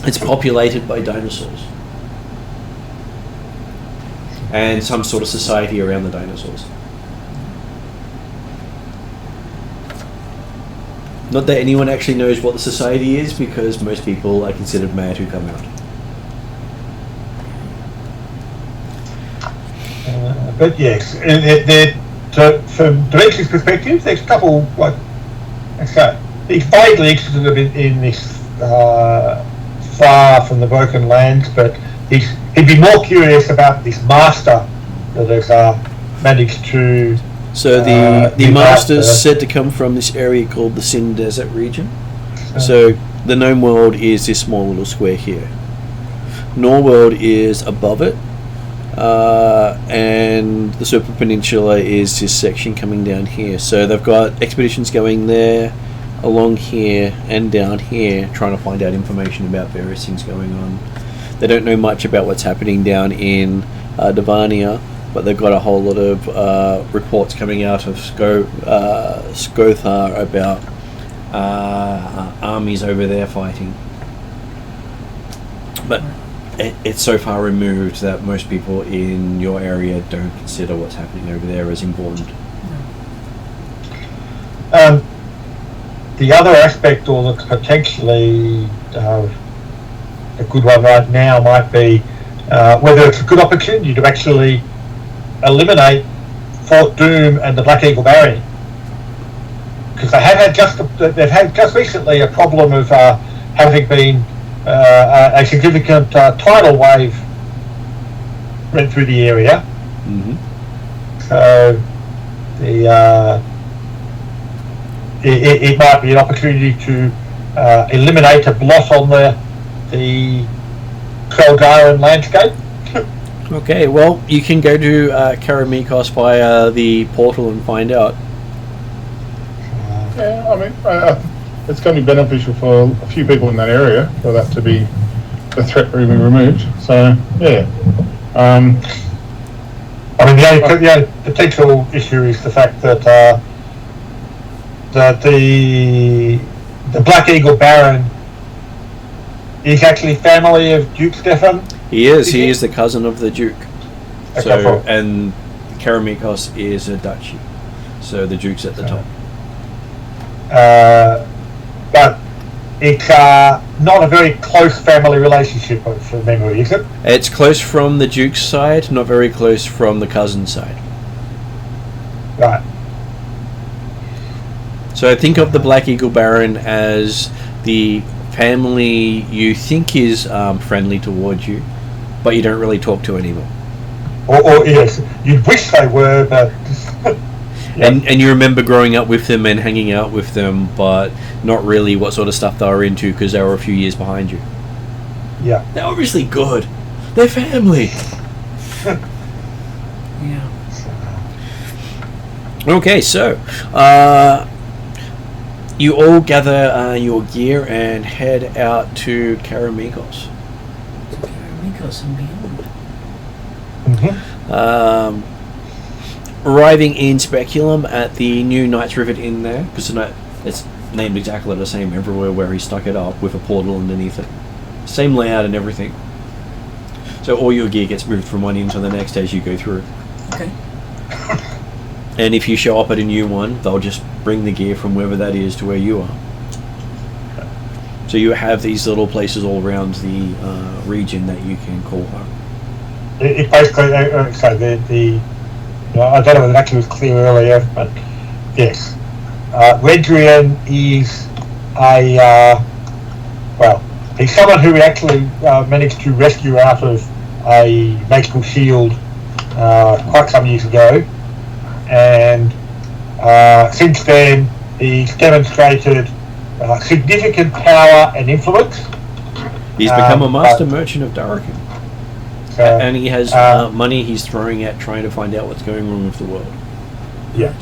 It's populated by dinosaurs and some sort of society around the dinosaurs. Not that anyone actually knows what the society is, because most people are considered mad who come out. But yes, so from Dimitри's perspective, there's a couple, he's vaguely interested in this far from the broken lands, but he'd be more curious about this master that has managed to. So the master's said to come from this area called the Sin Desert region. So the known world is this small little square here. Nor world is above it, and the Super Peninsula is this section coming down here. So they've got expeditions going there, along here, and down here, trying to find out information about various things going on. They don't know much about what's happening down in Devania, but they've got a whole lot of reports coming out of Skothar about armies over there fighting. But it's so far removed that most people in your area don't consider what's happening over there as important. The other aspect, or that's potentially a good one right now, might be whether it's a good opportunity to actually eliminate Fort Doom and the Black Eagle Barony, because they've had just recently a problem of having been a significant tidal wave went through the area. So it might be an opportunity to eliminate a blot on the Kreldaran landscape. Okay, well, you can go to Karameikos via the portal and find out. Yeah, I mean, it's going to be beneficial for a few people in that area for that to be the threat being removed. So, yeah. I mean, the only potential issue is the fact that the Black Eagle Baron is actually family of Duke Stefan. He is. He is the cousin of the Duke. Okay, So, cool. and Karameikos is a duchy. So the Duke's at the top. But it's not a very close family relationship from memory, is it? It's close from the Duke's side, not very close from the cousin's side. Right. So think of the Black Eagle Baron as the family you think is friendly towards you, but you don't really talk to anymore. Or yes, you'd wish they were, but... And you remember growing up with them and hanging out with them, but not really what sort of stuff they were into because they were a few years behind you. Yeah. They're obviously good. They're family. Yeah. Okay, so you all gather your gear and head out to Karameikos. Karameikos and beyond. Mm-hmm. Arriving in Speculum at the new Knights Rivet Inn there, because it's named exactly the same everywhere where he stuck it up with a portal underneath it. Same layout and everything. So all your gear gets moved from one inn to the next as you go through. Okay. And if you show up at a new one, they'll just bring the gear from wherever that is to where you are. So you have these little places all around the region that you can call home. It basically, so I don't know whether that was clear earlier, but yes. Rheddrian is he's someone who we actually managed to rescue out of a magical shield quite some years ago. And since then, he's demonstrated significant power and influence. He's become a master merchant of Darkin. And he has money he's throwing at trying to find out what's going wrong with the world. Yeah.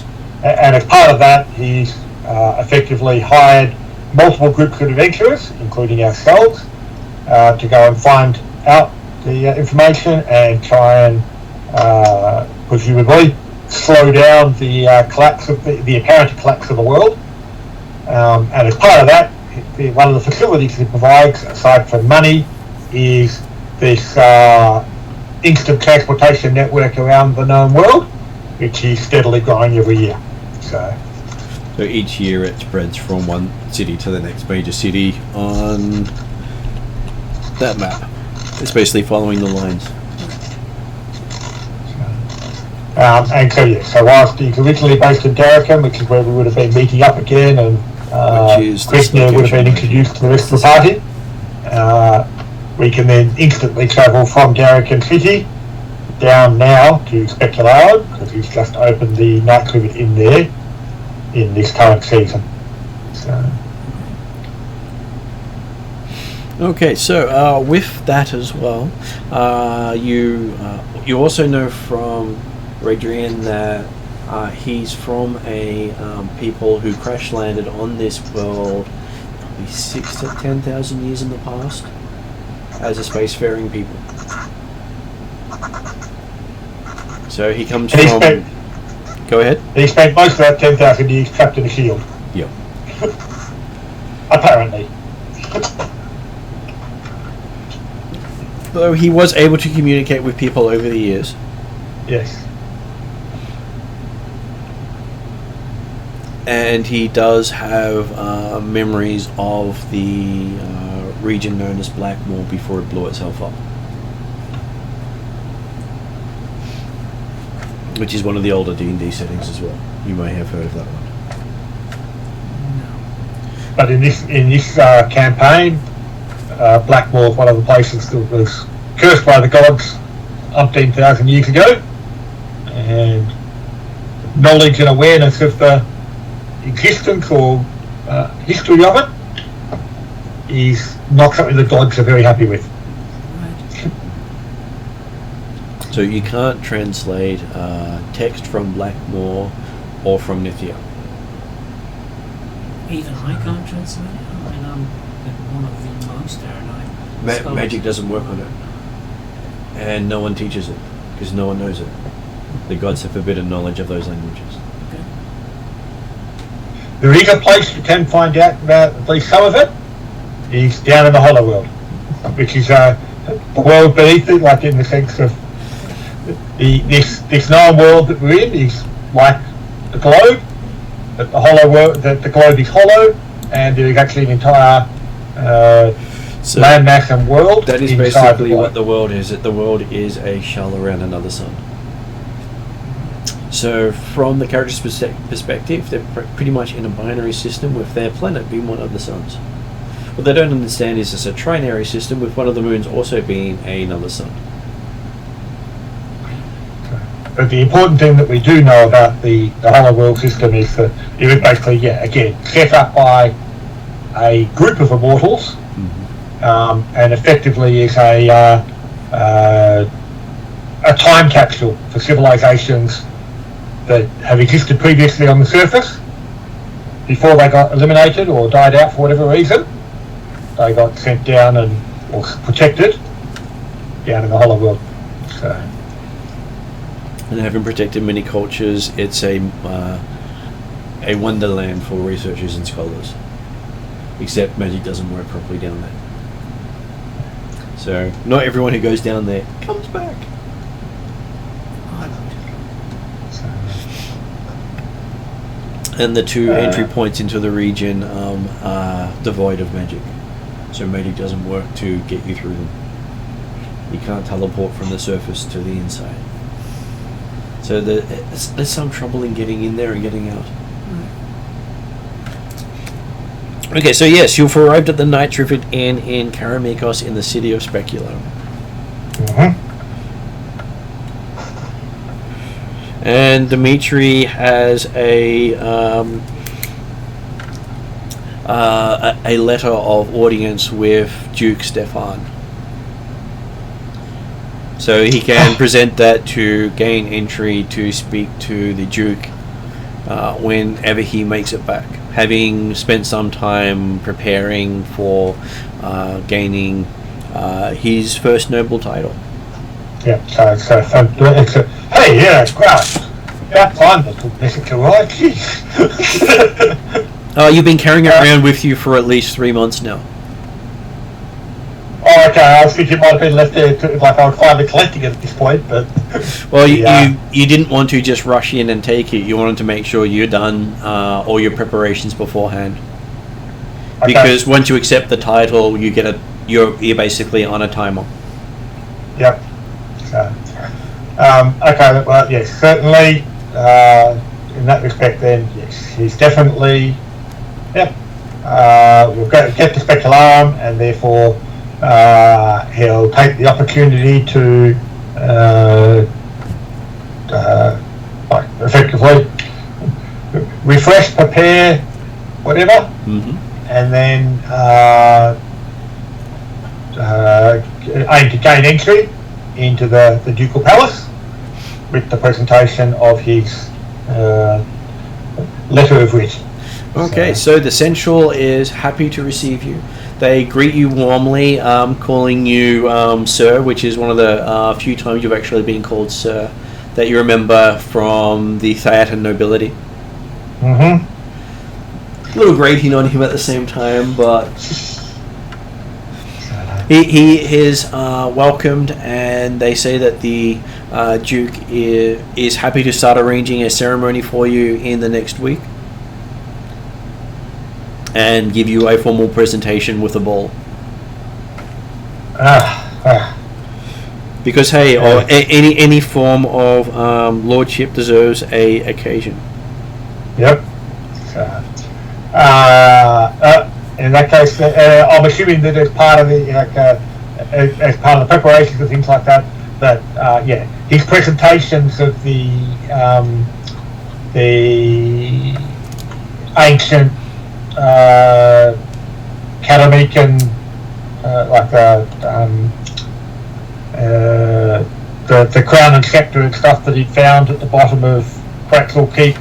And as part of that, he's effectively hired multiple groups of adventurers, including ourselves, to go and find out the information and try and presumably slow down the collapse of the apparent collapse of the world. And as part of that, one of the facilities he provides, aside from money, is this instant transportation network around the known world, which is steadily growing every year. So each year it spreads from one city to the next major city on that map. It's basically following the lines. And so whilst he's originally based in Darkin, which is where we would have been meeting up again, and Krishna would have been introduced to the rest of the party, we can then instantly travel from Darkin City down now to Speculum, because he's just opened the Knights Rivet Inn there in this current season. So. Okay, so with that as well, you also know from Rheddrian that he's from a people who crash landed on this world probably 6,000 to 10,000 years in the past as a spacefaring people. So he comes from. Go ahead. He spent most of that 10,000 years trapped in a shield. Yep. Apparently. Though he was able to communicate with people over the years. Yes. And he does have memories of the region known as Blackmoor before it blew itself up. Which is one of the older D&D settings as well. You may have heard of that one. But in this campaign, Blackmoor is one of the places that was cursed by the gods umpteen thousand years ago, and knowledge and awareness of the existence or history of it is not something the gods are very happy with. So you can't translate text from Blackmoor or from Nithya. Even I can't translate it. I mean, I'm one of the most erudite. Magic doesn't work on it. And no one teaches it, because no one knows it. The gods have forbidden knowledge of those languages. Okay. There is a place you can find out about at least some of it. Is down in the Hollow World, which is the world beneath it, like in the sense of this known world that we're in is like the globe, but the hollow world, that the globe is hollow, and there is actually an entire landmass and world. That is basically what the world is. The world is a shell around another sun. So from the character's perspective, they're pretty much in a binary system with their planet being one of the suns. What they don't understand is it's a trinary system with one of the moons also being another sun. But the important thing that we do know about the Hollow World system is that it was basically, again, set up by a group of immortals, and effectively is a time capsule for civilizations that have existed previously on the surface before they got eliminated or died out for whatever reason. They got sent down or protected down in the Hollow World. So. And having protected many cultures, it's a wonderland for researchers and scholars. Except magic doesn't work properly down there. So not everyone who goes down there comes back. And the two entry points into the region are devoid of magic. So magic doesn't work to get you through them. You can't teleport from the surface to the inside. So there's some trouble in getting in there and getting out. Okay, so yes, you've arrived at the Knights Rivet Inn in Karameikos in the city of Speculo. And Dimitri has a letter of audience with Duke Stefan. So he can present that to gain entry to speak to the Duke whenever he makes it back, having spent some time preparing for gaining his first noble title. Yeah, so hey, yeah, it's great. About time that took basically right. You've been carrying it around with you for at least 3 months now. Oh, okay. I was thinking it might have been left there, like I was finally collecting it at this point, but... Well, you didn't want to just rush in and take it. You wanted to make sure you're done all your preparations beforehand. Okay. Because once you accept the title, you're basically on a timer. Yep. So, okay, well, yes, certainly, in that respect then, yes, he's definitely, we'll get to Specularum, and therefore he'll take the opportunity to effectively refresh, prepare, whatever, and then aim to gain entry into the Ducal Palace with the presentation of his letter of writ. Okay, so the Central is happy to receive you. They greet you warmly, calling you Sir, which is one of the few times you've actually been called Sir that you remember from the Theatan nobility. A little grating on him at the same time, but he is welcomed, and they say that the Duke is happy to start arranging a ceremony for you in the next week and give you a formal presentation with a ball. Because hey, any form of lordship deserves a occasion. Yep. In that case, I'm assuming that as part of the as part of the preparations and things like that, his presentations of the ancient Karameikan, the crown and scepter and stuff that he'd found at the bottom of Craxall Keep.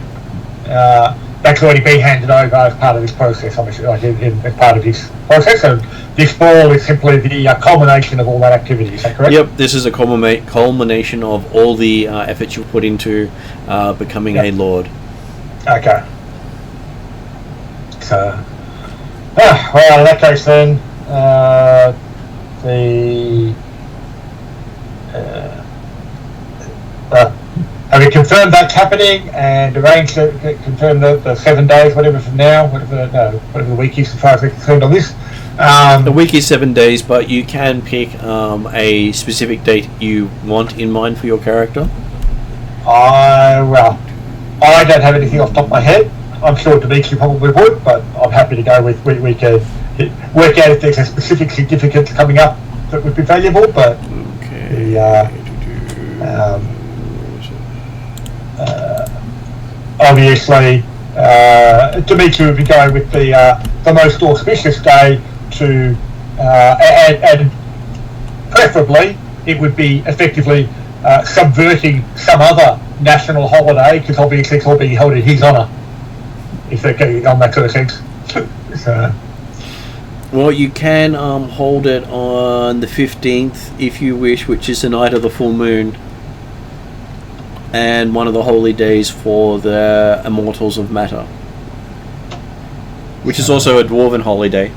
That's already been handed over as part of this process, obviously, as part of this process. And this ball is simply the culmination of all that activity. Is that correct? Yep, this is a culmination of all the efforts you've put into becoming a lord. Okay. So, well, in that case then, have you confirmed that's happening and arranged to confirm the 7 days, whatever from now, whatever the week is as far as we're concerned on this? The week is 7 days, but you can pick a specific date you want in mind for your character. Well, I don't have anything off the top of my head. I'm sure Dimitri probably would, but I'm happy to go with we can work out if there's a specific significance coming up that would be valuable. But obviously, Dimitri would be going with the most auspicious day to, and preferably it would be effectively subverting some other national holiday, because obviously it's all being held in his honour, if they're getting on that sort of things. So, well, you can hold it on the 15th if you wish, which is the night of the full moon, and one of the holy days for the Immortals of Matter, which is also a dwarven holiday.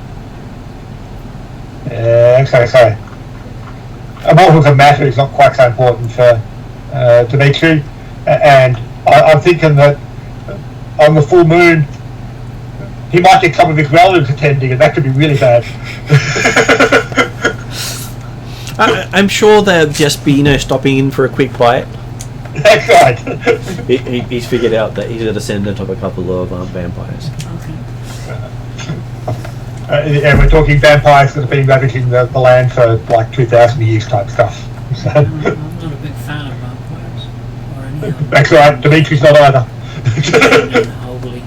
so Immortals of Matter is not quite so important for Dimitri, and I'm thinking that on the full moon he might get some of his relatives attending, and that could be really bad. I'm sure they'll just be, stopping in for a quick bite. That's right. He's figured out that he's a descendant of a couple of vampires. And we're talking vampires that have been ravaging the land for like 2,000 years type stuff. So. I'm not a big fan of vampires. Or any other. That's right, Dimitri's not either. Holy.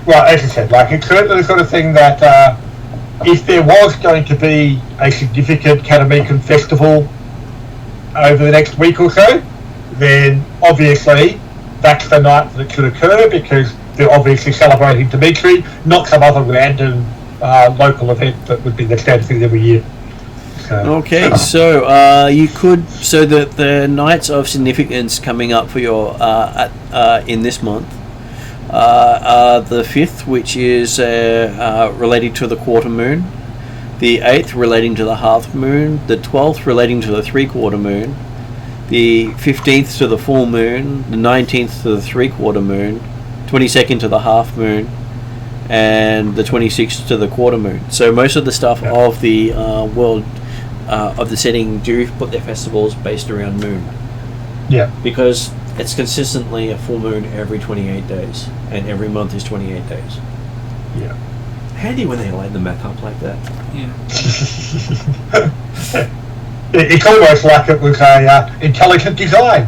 Well, as I said, like, it's certainly the sort of thing that if there was going to be a significant Karameikos festival over the next week or so, then obviously that's the night that it should occur, because they're obviously celebrating Dimitri, not some other random local event that would be the standard thing every year. So, okay, so you could, so the nights of significance coming up for your in this month are the 5th, which is relating to the quarter moon, the 8th relating to the half moon, the 12th relating to the 3/4 moon, the 15th to the full moon, the 19th to the 3/4 moon, 22nd to the half moon, and the 26th to the quarter moon. So most of the stuff of the world of the setting do put their festivals based around moon. Yeah. Because it's consistently a full moon every 28 days, and every month is 28 days. Yeah. Handy when they line the map up like that. Yeah. It's almost like it was a intelligent design.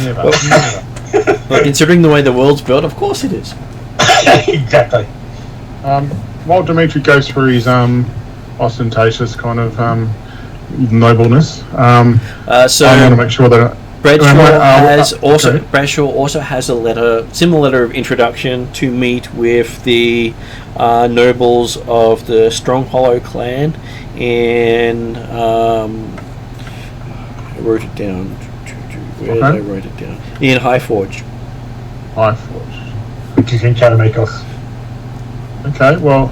Never. But considering the way the world's built, of course it is. Exactly. While Dimitri goes through his ostentatious kind of nobleness, So I want to make sure that Bradshaw also has a letter, similar letter of introduction to meet with the nobles of the Strong Hollow clan, and I wrote it down. Where did I write it down? In Highforge. Which is in Karameikos. Okay, well,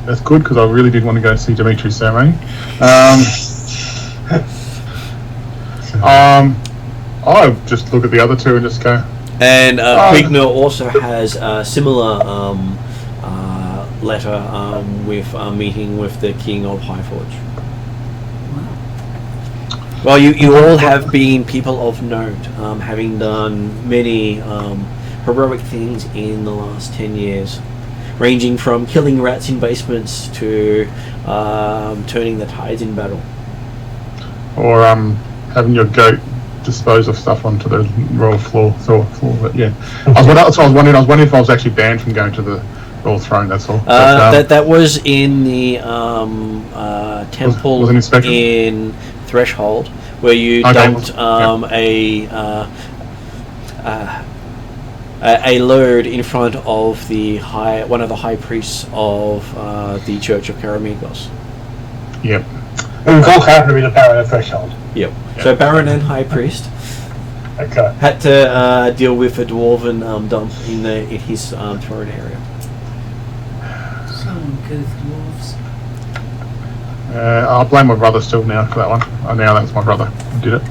that's good, because I really did want to go see Dimitri's ceremony. I'll just look at the other two and just go. And Quigner also has a similar letter with meeting with the King of Highforge. Well, you all have been people of note, having done many heroic things in the last 10 years, ranging from killing rats in basements to turning the tides in battle. Or having your goat dispose of stuff onto the royal floor. But yeah, I was wondering if I was actually banned from going to the royal throne. That's all. That was in the temple was in Threshold, where you dumped a load in front of one of the high priests of the Church of Karameikos. Yep. It was all happened to be the Baron of Threshold. Yep. So Baron and High Priest Okay. had to deal with a dwarven dump in his throne area. Some uncouth dwarves. I'll blame my brother still now for that one. Now that's my brother who did it.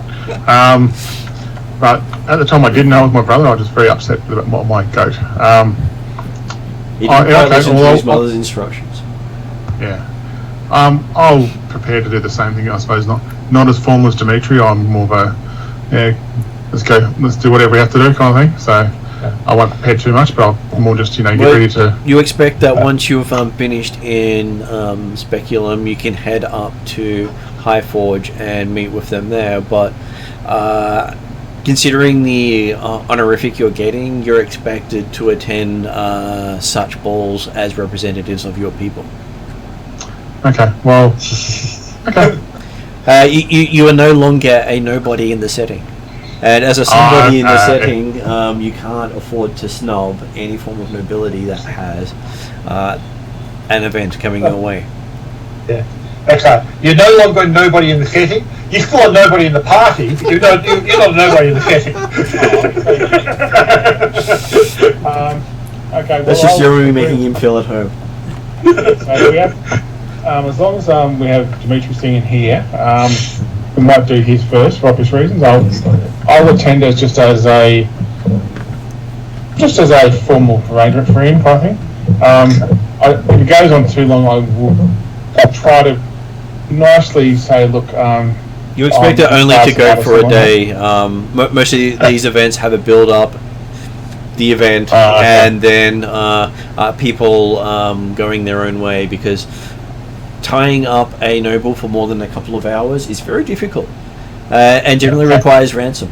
But at the time I didn't know it was my brother. I was just very upset about my goat. He didn't quite listen to his mother's instructions. Yeah. I'll prepared to do the same thing. I suppose not as formal as Dimitri. I'm more of a let's do whatever we have to do kind of thing. So I won't prepare too much, but I'll more just get ready to. You expect that once you've finished in Speculum, you can head up to High Forge and meet with them there, but. Considering the honorific you're getting, you're expected to attend such balls as representatives of your people. Okay, well, okay. You are no longer a nobody in the setting. And as a somebody in the setting, you can't afford to snub any form of nobility that has an event coming your way. Yeah. That's right. You're no longer a nobody in the setting. You're still a nobody in the party, but you're not a nobody in the setting. Okay. That's just Jeremy making him feel at home. So we have, as long as we have Dimitri singing here, we might do his first for obvious reasons. I'll attend as just as a formal arrangement for him, I think. If it goes on too long, I'll try to nicely say, look. You expect it only to go for a day. Most of these events have a build-up, the event, and then people going their own way, because tying up a noble for more than a couple of hours is very difficult and generally requires ransom.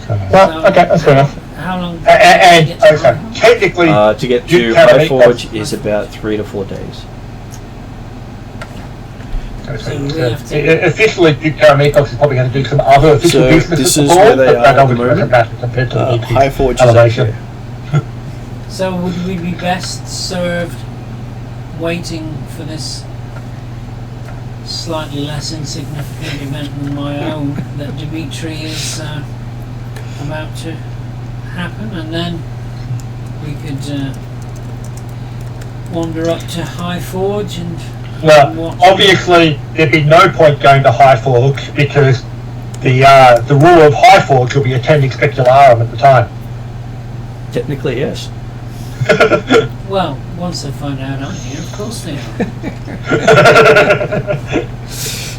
Well, okay, that's fair enough. How long? Technically, to get to High Forge is about 3 to 4 days. Officially, Duke Karameikos is probably going to do some other official business. This at is the where ball, they but are that at the obviously doesn't moment. matter compared to the High Forge is elevation. okay. So would we be best served waiting for this slightly less insignificant event than my own that Dimitri is about to happen, and then we could wander up to High Forge and Well, obviously there'd be no point going to High Forge because the ruler of High Forge will be attending Specularum at the time. Technically, yes. well, once they find out I'm here, of course they are.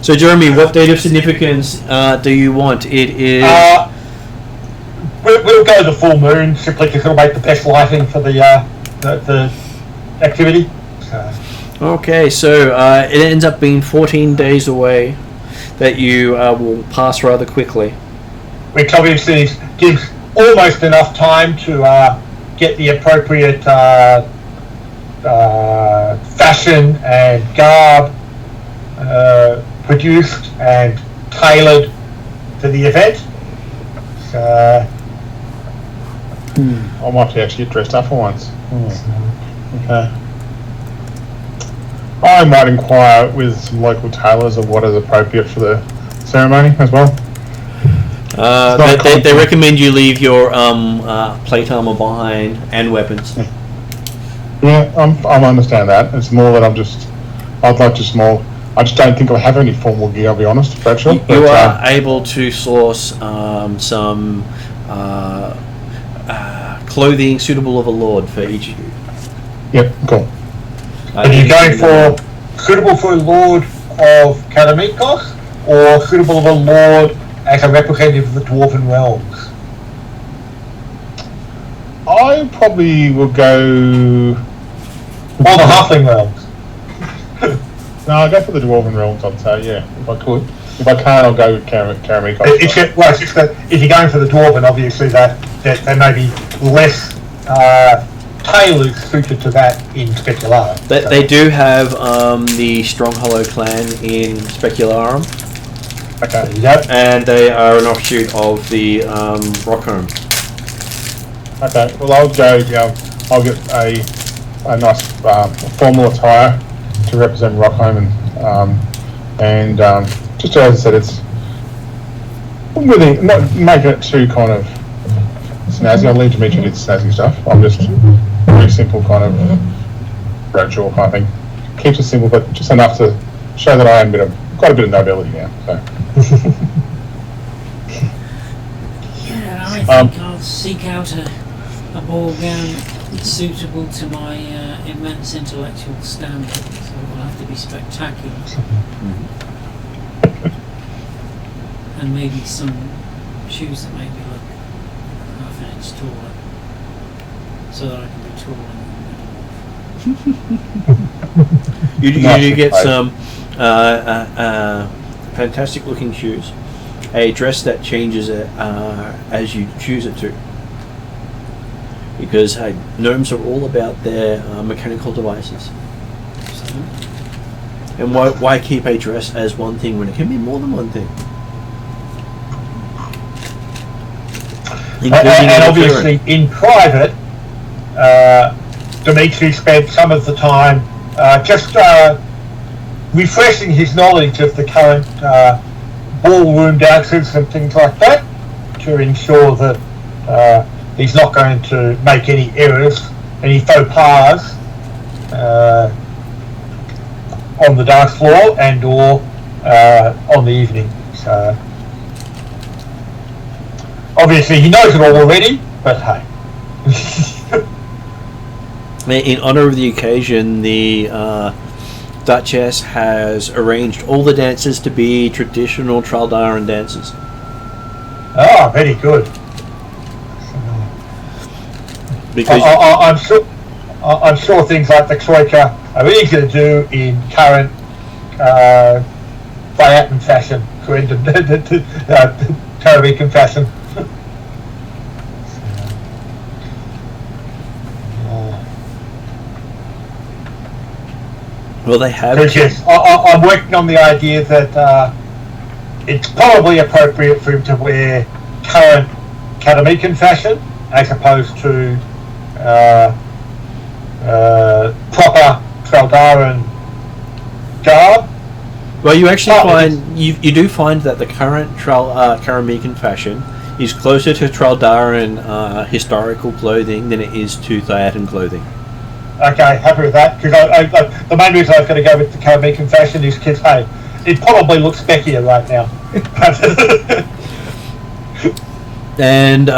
So, Jeremy, what date of significance do you want? It is. We'll go the full moon simply because it'll make the best lighting for the activity. Okay, so it ends up being 14 days away that you will pass rather quickly. Which obviously gives almost enough time to get the appropriate fashion and garb produced and tailored to the event. So, I might actually get dressed up for once. Okay. I might inquire with some local tailors of what is appropriate for the ceremony as well. They recommend you leave your plate armor behind and weapons. Yeah, I understand that. It's more that I just don't think I have any formal gear, I'll be honest, actually. You are able to source some clothing suitable of a lord for each of you. Yep, cool. are you going for suitable for a lord of Karameikos or suitable of a lord as a representative of the Dwarven realms? I probably will go... Or the Halfling realms? No, I'll go for the Dwarven realms, I'd say, yeah, if I could. If I can't, I'll go with Karameikos. It's just that if you're going for the Dwarven, obviously that there may be less tailors suited to that in Specularum. They do have the Strong Hollow clan in Specularum. Okay. Yep. And they are an offshoot of the Rockholm. Okay, well I'll get a nice formal attire to represent Rockholm and just as I said, it's really not making it too kind of snazzy. I'll leave Dimitri to do the snazzy stuff. I'm just very simple kind of brochure kind of thing. Keeps it simple, but just enough to show that I am quite a bit of nobility now. So. Yeah, I think I'll seek out a ball gown suitable to my immense intellectual standard, so it will have to be spectacular. And maybe some shoes that make me look half an inch taller, so that I can be taller. You do get some fantastic looking shoes, a dress that changes as you choose it to, because gnomes are all about their mechanical devices. And why keep a dress as one thing when it can be more than one thing? And obviously in private, Dimitri spent some of the time just refreshing his knowledge of the current ballroom dances and things like that, to ensure that he's not going to make any errors, any faux pas on the dance floor and or on the evening. So obviously he knows it all already, but hey. In honor of the occasion, the Duchess has arranged all the dances to be traditional Traldaran dances. Oh, very good. Because I'm sure things like the troika are easy to do in current Bayatan fashion, Karameikos fashion. well, they have. Yes, I'm working on the idea that it's probably appropriate for him to wear current Karameikos fashion as opposed to proper Traldaran garb. Well, you actually find you do find that the current Karameikos fashion is closer to Traldaran historical clothing than it is to Thayatan clothing. Okay, happy with that, because the main reason I was going to go with the Karameikos fashion is because, hey, it probably looks speckier right now. And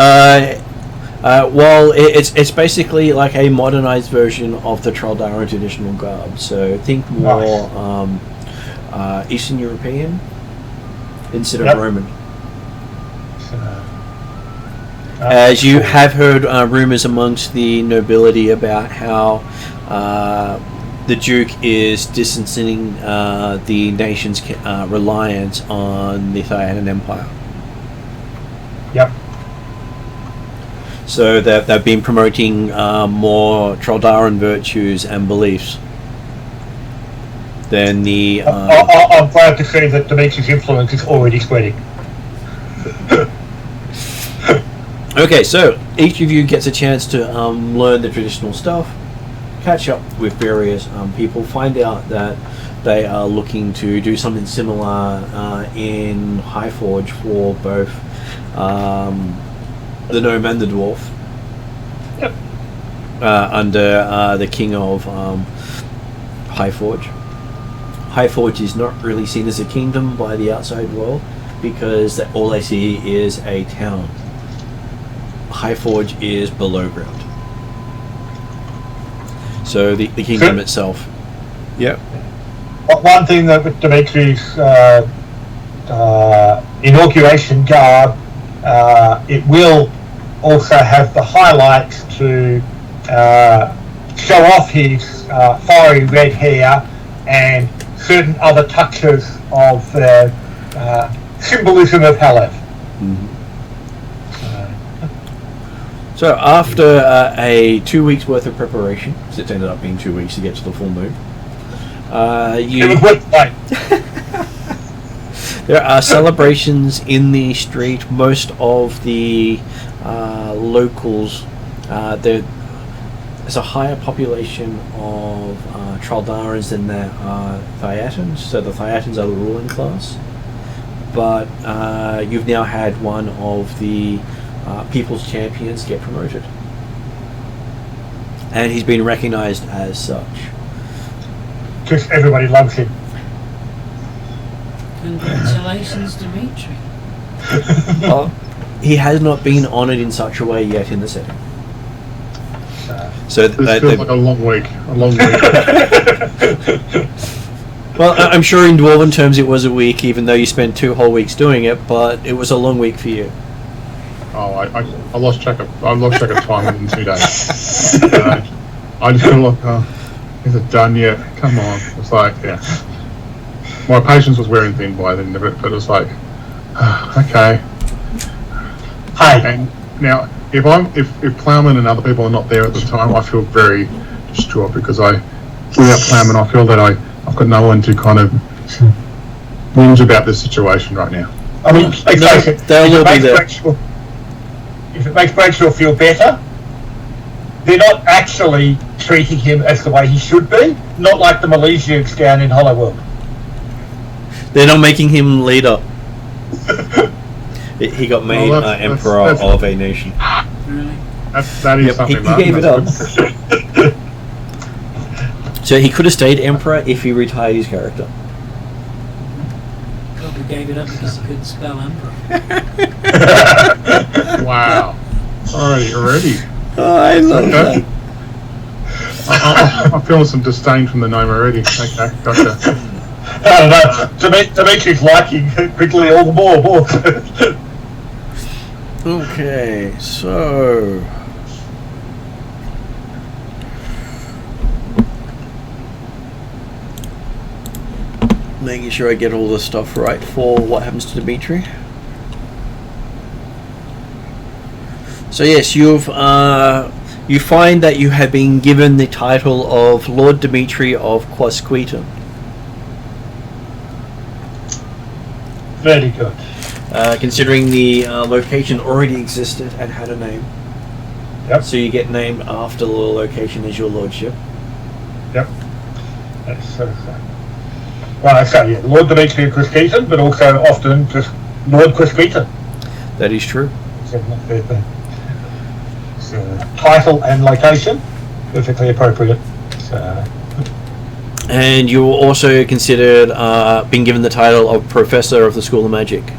well, it's basically like a modernized version of the Traldaran traditional garb. So think more Eastern European instead of Roman. As you have heard rumours amongst the nobility about how the Duke is distancing the nation's reliance on the Thayatan Empire. Yep. So they've been promoting more Traldaran virtues and beliefs than the... I'm glad to see that Dimitri's influence is already spreading. Okay, so each of you gets a chance to learn the traditional stuff, catch up with various people, find out that they are looking to do something similar in Highforge for both the gnome and the dwarf. Yep. Under the king of Highforge. Highforge is not really seen as a kingdom by the outside world because all they see is a town. Highforge is below ground. So the kingdom itself. Yep. One thing that with Dimitri's inauguration garb, it will also have the highlights to show off his fiery red hair and certain other touches of symbolism of Haleth. Mm-hmm. So after a 2 weeks worth of preparation, because it ended up being 2 weeks to get to the full moon, there are celebrations in the street. Most of the locals, there's a higher population of Traldarans than there are Thayatans, so the Thayatans are the ruling class. But you've now had one of the People's Champions get promoted. And he's been recognised as such. Because everybody loves him. Congratulations, Dimitri. Well, he has not been honoured in such a way yet in the setting. So This feels like a long week. well, I'm sure in Dwarven terms it was a week, even though you spent 2 whole weeks doing it. But it was a long week for you. Oh, I lost track of time within 2 days. I just feel like, is it done yet? Come on. It's like, yeah. My patience was wearing thin by the end of it, but it was like, okay. Hey, And now, if Plowman and other people are not there at the time, I feel very distraught because without Plowman, I feel that I've got no one to kind of whinge about this situation right now. I mean, they'll all be there. If it makes Bradshaw feel better, they're not actually treating him as the way he should be. Not like the Milesians down in Hollowworld. They're not making him leader. He got made emperor of a nation. Really? That is something. He gave it up. So he could have stayed emperor if he retired his character. Probably gave it up because he couldn't spell emperor. Wow. Already. Oh, I love Okay. that. I'm feeling some disdain from the gnome already. Okay, gotcha. No. Dimitri's liking quickly all the more. Okay, so making sure I get all the stuff right for what happens to Dimitri. So yes, you find that you have been given the title of Lord Dimitri of Quasquetum. Very good. Considering the location already existed and had a name. Yep. So you get named after the location as your lordship. Yep. That's well, I say, yeah, Lord Dimitri of Quasquetum, but also often just Lord Quasquetum. That is true. So, title and location, perfectly appropriate. So, And you were also considered being given the title of Professor of the School of Magic.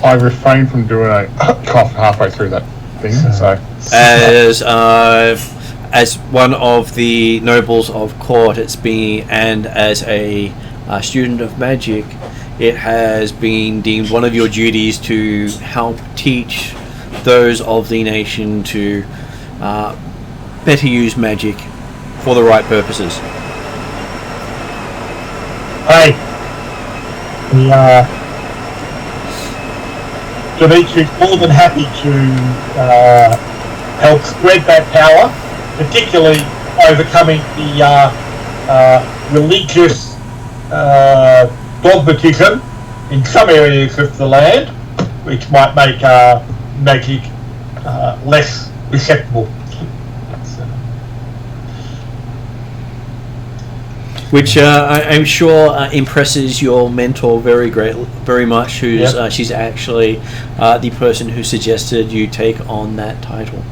I refrained from doing a cough halfway through that thing, so. As one of the nobles of court, and as a student of magic, it has been deemed one of your duties to help teach those of the nation to better use magic for the right purposes. hey, Dimitri's more than happy to help spread that power, particularly overcoming the religious dogmatism in some areas of the land, which might make magic less acceptable. Which I'm sure impresses your mentor very much. She's actually the person who suggested you take on that title.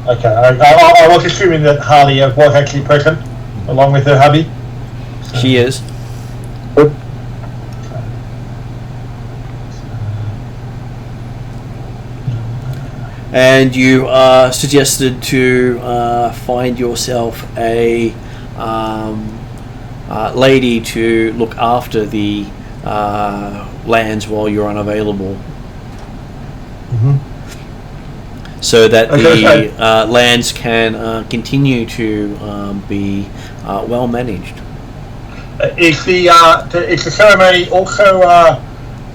Okay, I was assuming that Harley was actually present, along with her hubby. She is. And you suggested to find yourself a lady to look after the lands while you're unavailable. Mm-hmm. So that the lands can continue to be well managed. Is the ceremony also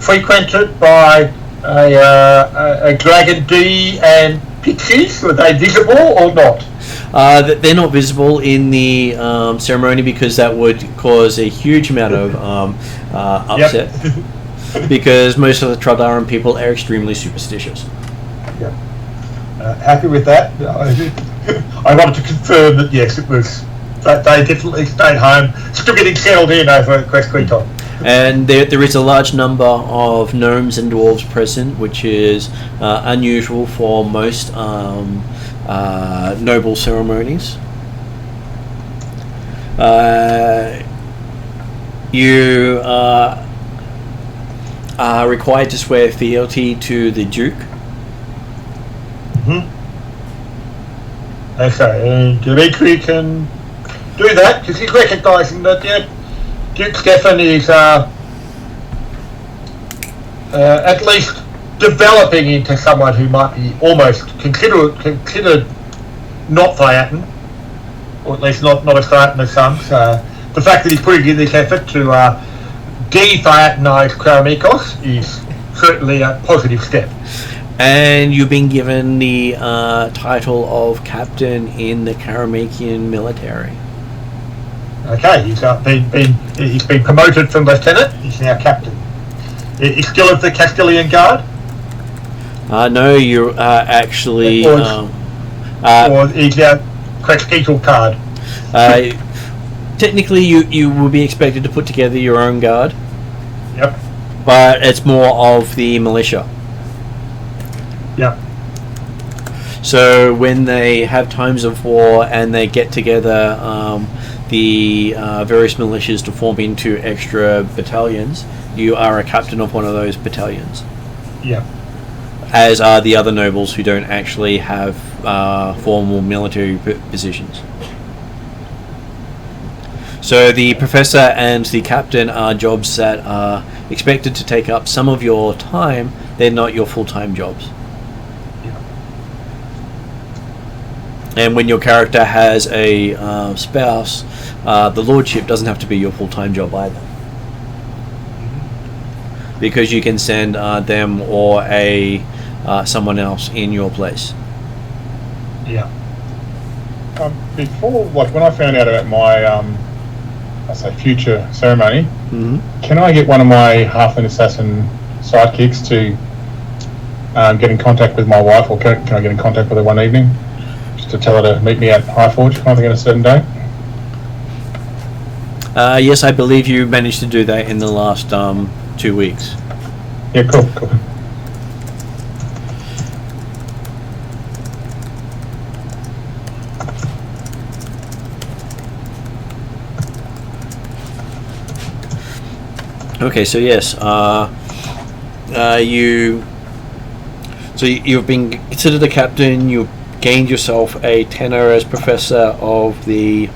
frequented by a dragon D and pixies? Were they visible or not? They're not visible in the ceremony because that would cause a huge amount of upset. Because most of the Tradaran people are extremely superstitious. Yeah. Happy with that. I wanted to confirm that yes, it was. That they definitely stayed home, still getting settled in over at Quasquetum. And there is a large number of gnomes and dwarves present, which is unusual for most noble ceremonies. You are required to swear fealty to the Duke, Okay, and Dimitri can do that because he's recognising that Duke Stefan is at least developing into someone who might be almost considered not Phaeton, or at least not as Phaeton as some. So the fact that he's putting in this effort to de-Phaetonise Karameikos is certainly a positive step. And you've been given the title of captain in the Karameikian military. Okay, he's been promoted from lieutenant. He's now captain. He's still of the Castilian Guard. No, you're actually. Or he's now Cresquital card. Technically, you will be expected to put together your own guard. Yep. But it's more of the militia. Yep. So when they have times of war and they get together the various militias to form into extra battalions, you are a captain of one of those battalions. Yep. As are the other nobles who don't actually have formal military positions. So the professor and the captain are jobs that are expected to take up some of your time. They're not your full-time jobs. And when your character has a spouse, the lordship doesn't have to be your full-time job either. Because you can send them or someone else in your place. Yeah. Before, like when I found out about my, future ceremony, can I get one of my halfling assassin sidekicks to get in contact with my wife, or can I get in contact with her one evening? To tell her to meet me at Highforge, kind of on a certain day. Yes, I believe you managed to do that in the last 2 weeks. Yeah, cool. Okay, so yes, you've been considered a captain. You've gained yourself a tenor as professor of the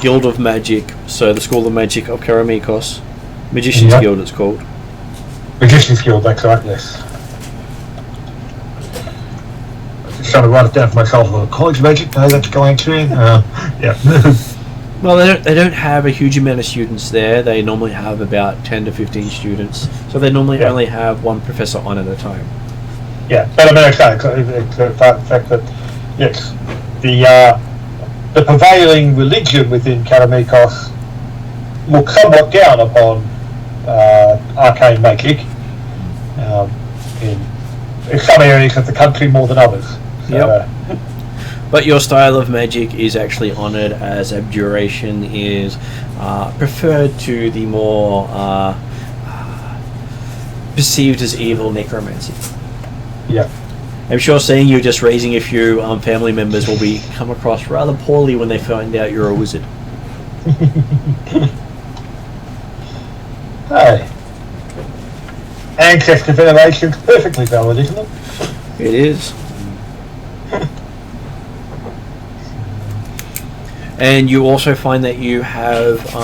Guild of Magic, so the School of Magic of Karameikos. Magician's Guild it's called. Magician's Guild, that's right, yes. I'm just trying to write it down for myself. College of Magic, no, that's going to. Yeah. Well, they don't have a huge amount of students there. They normally have about 10 to 15 students, so they normally only have one professor on at a time. Yeah, but I mean, it's the fact that, yes, the prevailing religion within Karameikos looks somewhat down upon arcane magic in some areas of the country more than others. So, But your style of magic is actually honoured, as abjuration is preferred to the more perceived as evil necromancy. Yeah. I'm sure seeing you just raising a few family members will be come across rather poorly when they find out you're a wizard. Hey. Ancestor veneration's perfectly valid, isn't it? It is. And you also find that you have,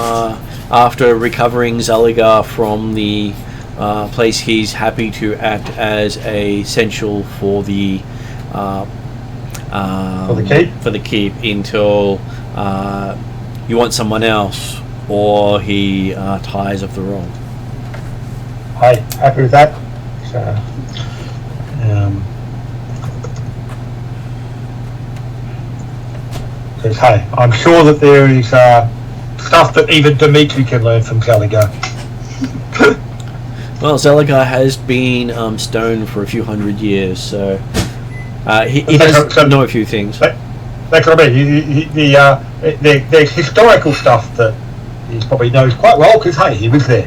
after recovering Zaligar from the place, he's happy to act as a essential for the keep until you want someone else, or he tires of the role. Hi, happy with that. So, because, hey, I'm sure that there is stuff that even Dimitri can learn from Zaligar. Well, Zaligar has been stoned for a few hundred years, so he does know a few things. That's what I mean. There's historical stuff that he probably knows quite well, because, hey, he was there.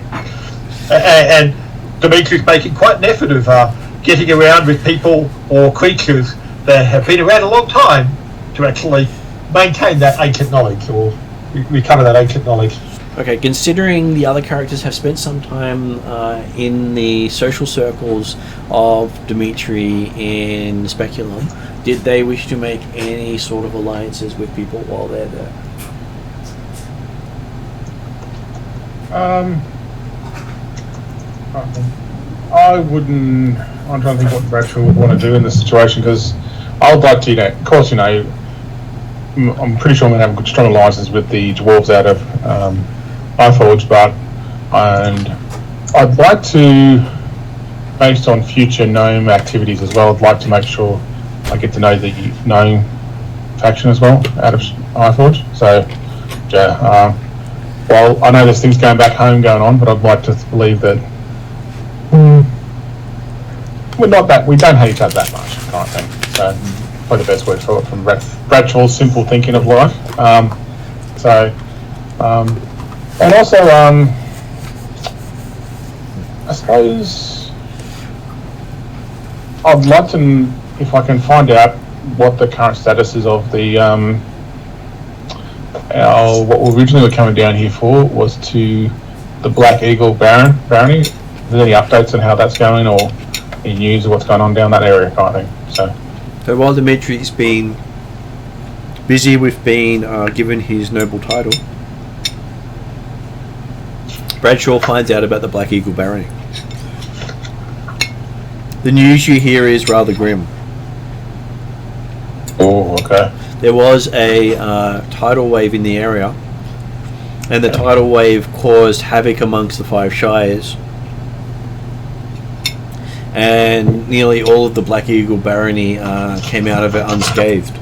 And Dimitri's making quite an effort of getting around with people or creatures that have been around a long time to actually maintain that ancient knowledge, or recover that ancient knowledge. Okay, considering the other characters have spent some time in the social circles of Dimitri in Speculum, did they wish to make any sort of alliances with people while they're there? I wouldn't. I'm trying to think what Bradshaw would want to do in this situation, because I would like to, of course, I'm pretty sure I'm going to have good, strong alliances with the dwarves out of Iforge, and I'd like to, based on future gnome activities as well, I'd like to make sure I get to know the gnome faction as well out of Iforge. So, yeah. Well, I know there's things going back home going on, but I'd like to believe that we don't hate each other that much, kind of thing. So, probably the best word for it from Bradshaw's simple thinking of life. And also, I suppose I'd like to, if I can find out what the current status is of the what we originally were coming down here for was to the Black Eagle Barony. Is there any updates on how that's going, or any news of what's going on down that area, kind of thing? So while Dimitri's been busy with being given his noble title, Bradshaw finds out about the Black Eagle Barony. The news you hear is rather grim. Oh, okay. There was a tidal wave in the area, and the tidal wave caused havoc amongst the 5 Shires, and nearly all of the Black Eagle Barony came out of it unscathed.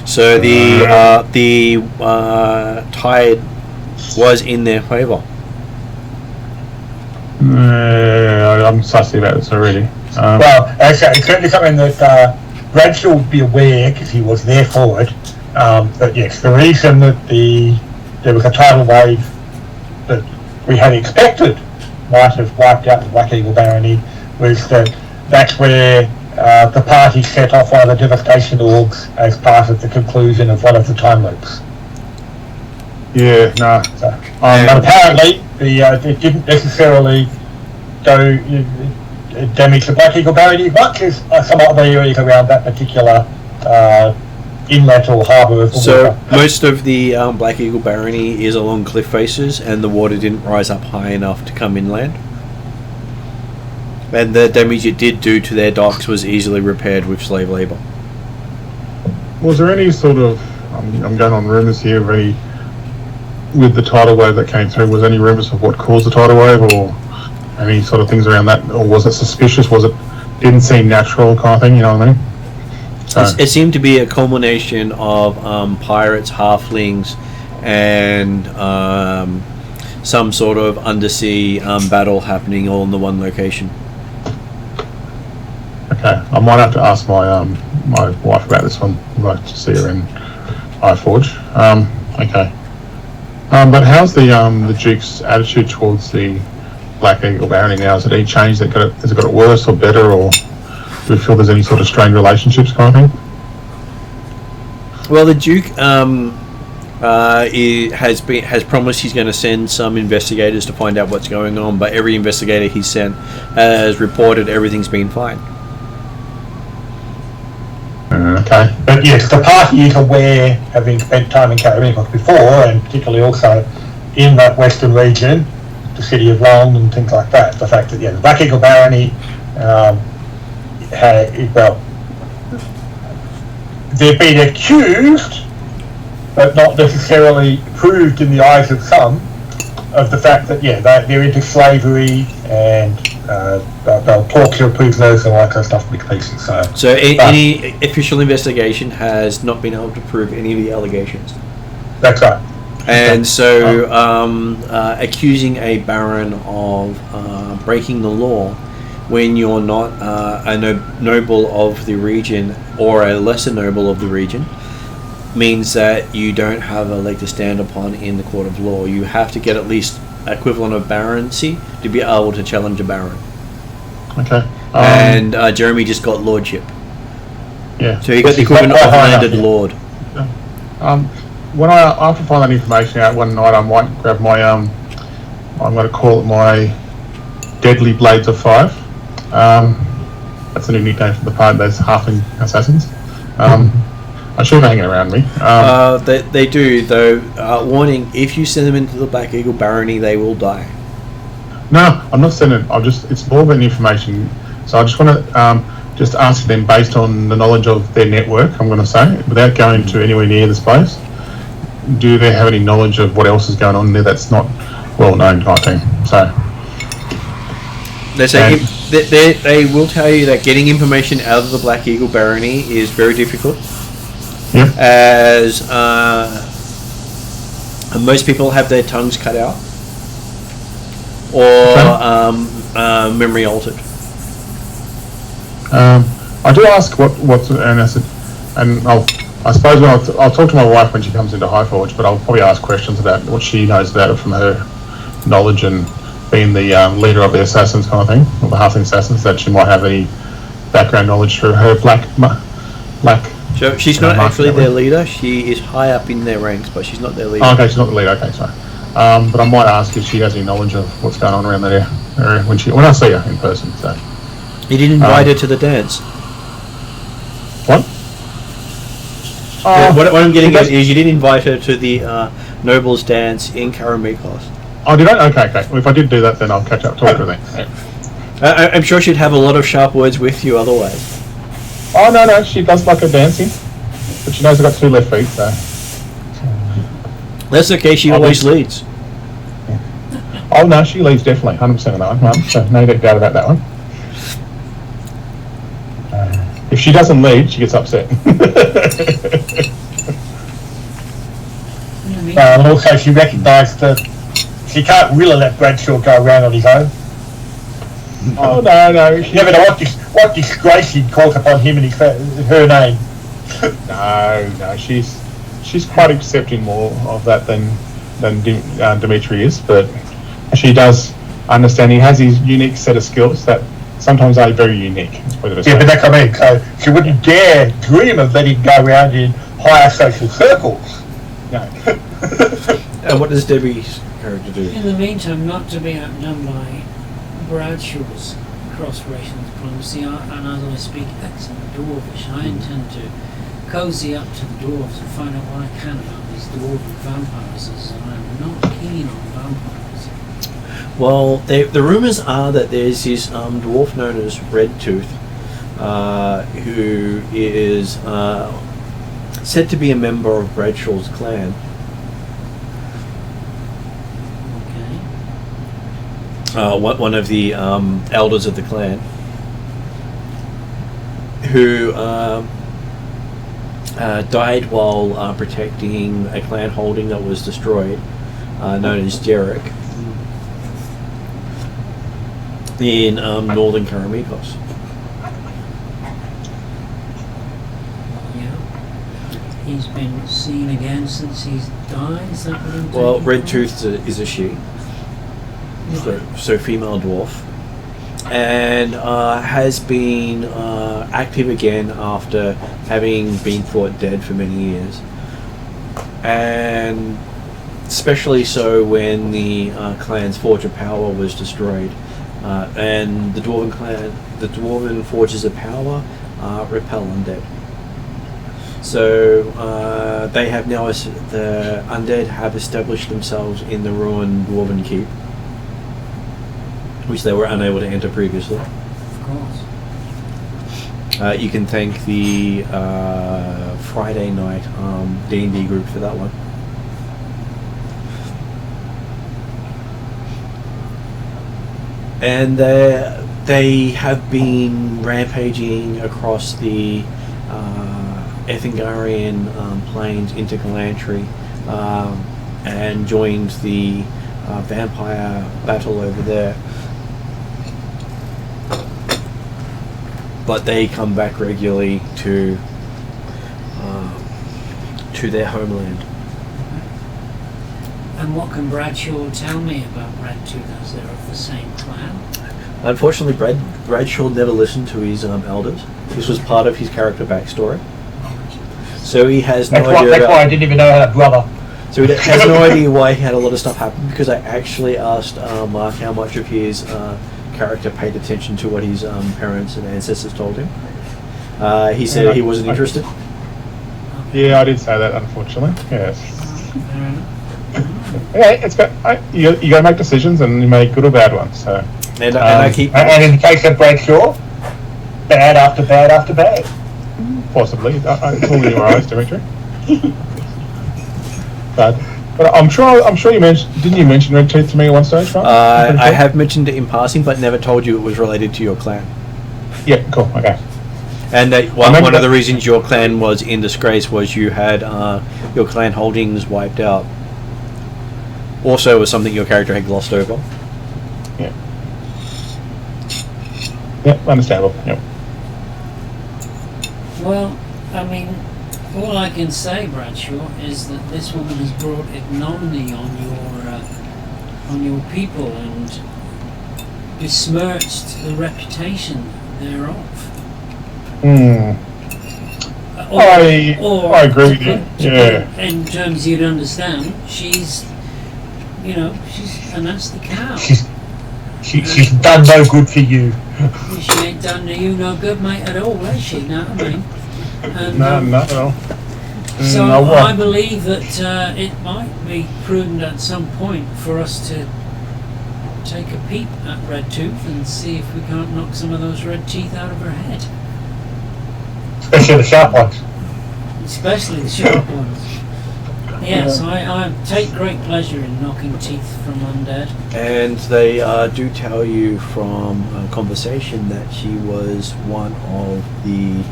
So the tide was in their favour. I'm sussy about this already. Well, actually, it's certainly something that Bradshaw would be aware, because he was there for it. But yes, the reason that there was a tidal wave that we had expected might have wiped out the Black Eagle Barony was that's where the party set off one of the devastation orgs as part of the conclusion of one of the time loops. Yeah, no. But apparently, it didn't necessarily go damage the Black Eagle Barony as much as some other areas around that particular inlet or harbour of the water. Most of the Black Eagle Barony is along cliff faces, and the water didn't rise up high enough to come inland. And the damage it did do to their docks was easily repaired with slave labour. Was there any sort of, I'm going on rumours here, of any, with the tidal wave that came through, was any rumours of what caused the tidal wave, or any sort of things around that, or was it suspicious, didn't seem natural kind of thing, you know what I mean? It seemed to be a culmination of pirates, halflings, and some sort of undersea battle happening all in the one location. Okay, I might have to ask my my wife about this one. I'd like to see her in Iforge. Okay. But how's the Duke's attitude towards the Black Eagle Barony now? Has it any changed? Has it got it worse or better, or do we feel there's any sort of strained relationships kind of thing? Well, the Duke has promised he's going to send some investigators to find out what's going on, but every investigator he's sent has reported everything's been fine. Okay, but yes, the party is aware, having spent time in Karameikos before, and particularly also in that western region, the city of Lull and things like that, the fact that the Black Eagle Barony they've been accused, but not necessarily proved in the eyes of some, of the fact that they're into slavery and they'll torture prisoners and all that kind of stuff with pieces. So any official investigation has not been able to prove any of the allegations. That's right. And so accusing a baron of breaking the law when you're not a noble of the region or a lesser noble of the region means that you don't have a leg to stand upon in the court of law. You have to get at least equivalent of baroncy to be able to challenge a baron. Okay. And Jeremy just got lordship. Yeah. So he got the equivalent of landed lord. When after I find that information out one night, I might grab my I'm going to call it my Deadly Blades of Five. That's a new nickname for the part. Those halfling assassins. I should have hanging around me. They do though. Warning: if you send them into the Black Eagle Barony, they will die. No, I'm not sending. It's more than information. So I just want to just ask them based on the knowledge of their network. I'm going to say, without going to anywhere near this place, do they have any knowledge of what else is going on there that's not well known type thing? So they will tell you that getting information out of the Black Eagle Barony is very difficult. Yep. As most people have their tongues cut out or memory altered. I do ask what's and I said, and I suppose I'll talk to my wife when she comes into Highforge, but I'll probably ask questions about what she knows about it from her knowledge and being the leader of the assassins kind of thing, or the halfling assassins, that she might have any background knowledge through her black. So she's not actually their leader. She is high up in their ranks, but she's not their leader. Oh, okay, she's not the leader. Okay, sorry. But I might ask if she has any knowledge of what's going on around that area when I see her in person. So you didn't invite her to the dance. What? What I'm getting at is you didn't invite her to the nobles dance in Karameikos. Oh, did I? Okay. Well, if I did do that, then I'll catch up, talk to her then. Yeah. I'm sure she'd have a lot of sharp words with you otherwise. Oh, no, she does like her dancing. But she knows I've got 2 left feet, so... That's okay, she always leads. Yeah. Oh, no, she leads definitely, 100% on that one, so no doubt about that one. If she doesn't lead, she gets upset. And also she recognised that she can't really let Bradshaw go around on his own. Oh, no. You never know what disgrace he'd called upon him and her name. No, she's quite accepting more of that than Dimitri is, but she does understand he has his unique set of skills that sometimes are very unique. Yeah, but that's what I mean. So she wouldn't dare dream of letting him go around in higher social circles. No. And what does Debbie's character do? In the meantime, not to be outdone by Bradshaw's cross-racial diplomacy, and as I speak accent Dwarvish, I intend to cozy up to the dwarves and find out what I can about these dwarven vampires, as I'm not keen on vampires. Well, the rumours are that there's this dwarf known as Redtooth, who is said to be a member of Bradshaw's clan. One of the elders of the clan, who died while protecting a clan holding that was destroyed, known as Derek, in northern Karameikos. Yeah. He's been seen again since he's died, is that what I'm Well, taking Redtooth is a she. So female dwarf, and has been active again after having been thought dead for many years, and especially so when the clan's Forge of Power was destroyed, and the dwarven forges of power repel undead. So they have now the undead have established themselves in the ruined dwarven keep, which they were unable to enter previously. Of You can thank the Friday night D&D group for that one. And they have been rampaging across the Ethingarian plains into Galantry, and joined the vampire battle over there. But they come back regularly to their homeland. And what can Bradshaw tell me about Redtooth, as they're of the same clan? Unfortunately, Bradshaw never listened to his elders. This was part of his character backstory. So he has no That's idea. why I didn't even know I had a brother. So he has no idea why he had a lot of stuff happen, because I actually asked Mark how much of his character paid attention to what his parents and ancestors told him. He said he wasn't interested. Yeah, I did say that, unfortunately. Yes. Yeah, it's got you got to make decisions, and you make good or bad ones. So. And I keep. And in the case of Bradshaw, bad after bad after bad. Possibly. It's all in your eyes, Dimitri. But I'm sure you mentioned. Didn't you mention Red Teeth to me at one stage, right? I have mentioned it in passing, but never told you it was related to your clan. Yeah. Cool. Okay. And one of the reasons your clan was in disgrace was you had your clan holdings wiped out. Also, it was something your character had glossed over. Yeah. Yep. Understandable. Yep. Well, I mean, all I can say, Bradshaw, is that this woman has brought ignominy on your people and besmirched the reputation thereof. I agree with you. Yeah. In terms you'd understand, she's a nasty cow. She's done no good for you. She ain't done you no good, mate, at all, has she? Know what I mean? And, No, not at all. So No, well. I believe that it might be prudent at some point for us to take a peep at Red Tooth and see if we can't knock some of those red teeth out of her head. Especially the sharp ones. Especially the sharp ones. Yes, I take great pleasure in knocking teeth from undead. And they do tell you from conversation that she was one of the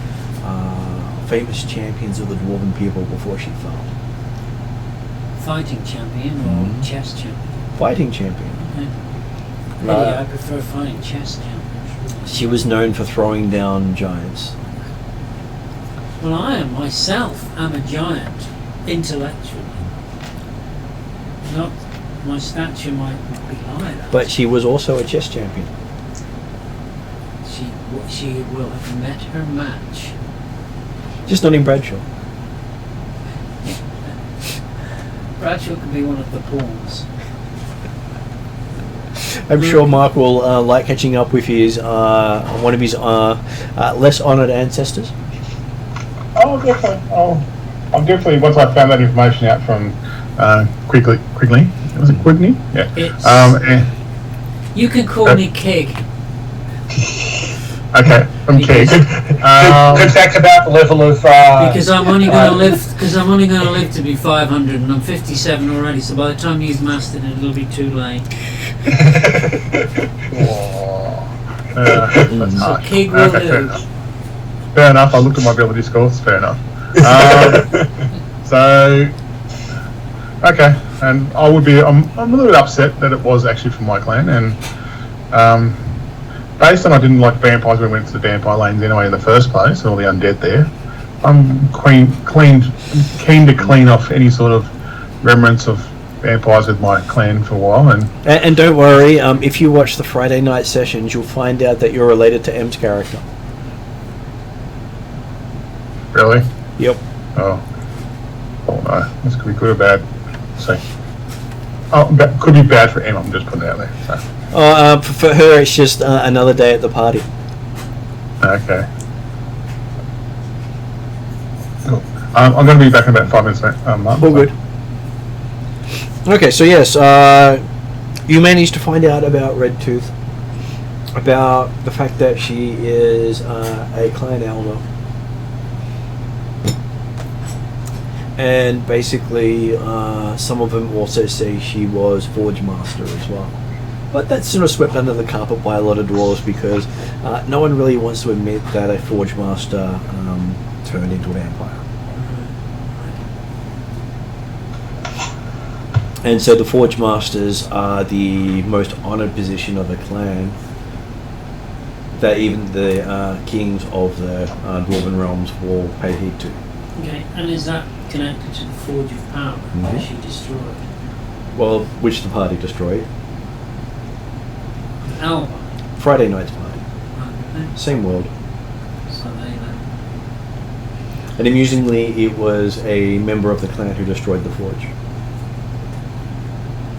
famous champions of the dwarven people before she fell. Fighting champion or chess champion? Fighting champion. Really, I prefer fighting chess champions. She was known for throwing down giants. Well, I am myself. I'm a giant, intellectually. Not my stature might be higher. But she was also a chess champion. She will have met her match. Just not in Bradshaw. Bradshaw could be one of the pawns. I'm sure Mark will like catching up with his one of his less honoured ancestors. Oh, definitely. I'm definitely, once I found that information out from Quigley. Was it Quigley? Yeah. You can call me Kig. Okay, from Kig. Good fact about the level of... because I'm only going to live. Because I'm only going to live to be 500, and I'm 57 already. So by the time you've mastered it, it'll be too late. That's So harsh. Kig will do. Fair enough. I looked at my ability scores. Fair enough. So, okay, and I'm a little bit upset that it was actually from my clan, and based on I didn't like vampires when we went to the vampire lanes anyway in the first place, and all the undead there. I'm keen to clean off any sort of remnants of vampires with my clan for a while, And don't worry, if you watch the Friday night sessions, you'll find out that you're related to M's character. really. Yep. Oh no, this could be good or bad. So, could be bad for Emma. I'm just putting it out there. So. For her, it's just another day at the party. Okay. Cool. I'm going to be back in about 5 minutes, mate. Martin, All good. Okay, so yes, you managed to find out about Red Tooth, about the fact that she is a clan elder. And basically, some of them also say she was Forge Master as well. But that's sort of swept under the carpet by a lot of dwarves because no one really wants to admit that a Forge Master turned into a vampire. And so the Forge Masters are the most honoured position of the clan that even the kings of the Dwarven realms will pay heed to. Okay, and is that connected to the Forge of Power that she destroyed? Well, which the party destroyed. Alba. Friday night's party. Okay. Same world. So they And amusingly, it was a member of the clan who destroyed the forge.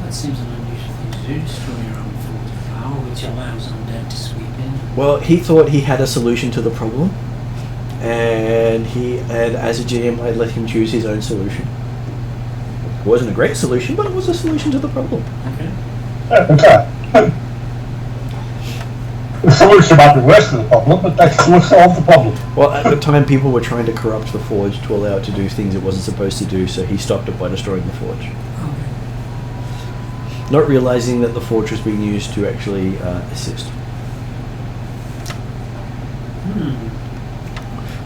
That seems an unusual thing to do, destroy your own forge of power, which allows undead to sweep in. Well, he thought he had a solution to the problem, and as a GM, I let him choose his own solution. It wasn't a great solution, but it was a solution to the problem. Okay. Okay. The solution might be worse than the problem, but that's what solved the problem. Well, at the time, people were trying to corrupt the forge to allow it to do things it wasn't supposed to do, so he stopped it by destroying the forge. Okay. Not realizing that the forge was being used to actually assist.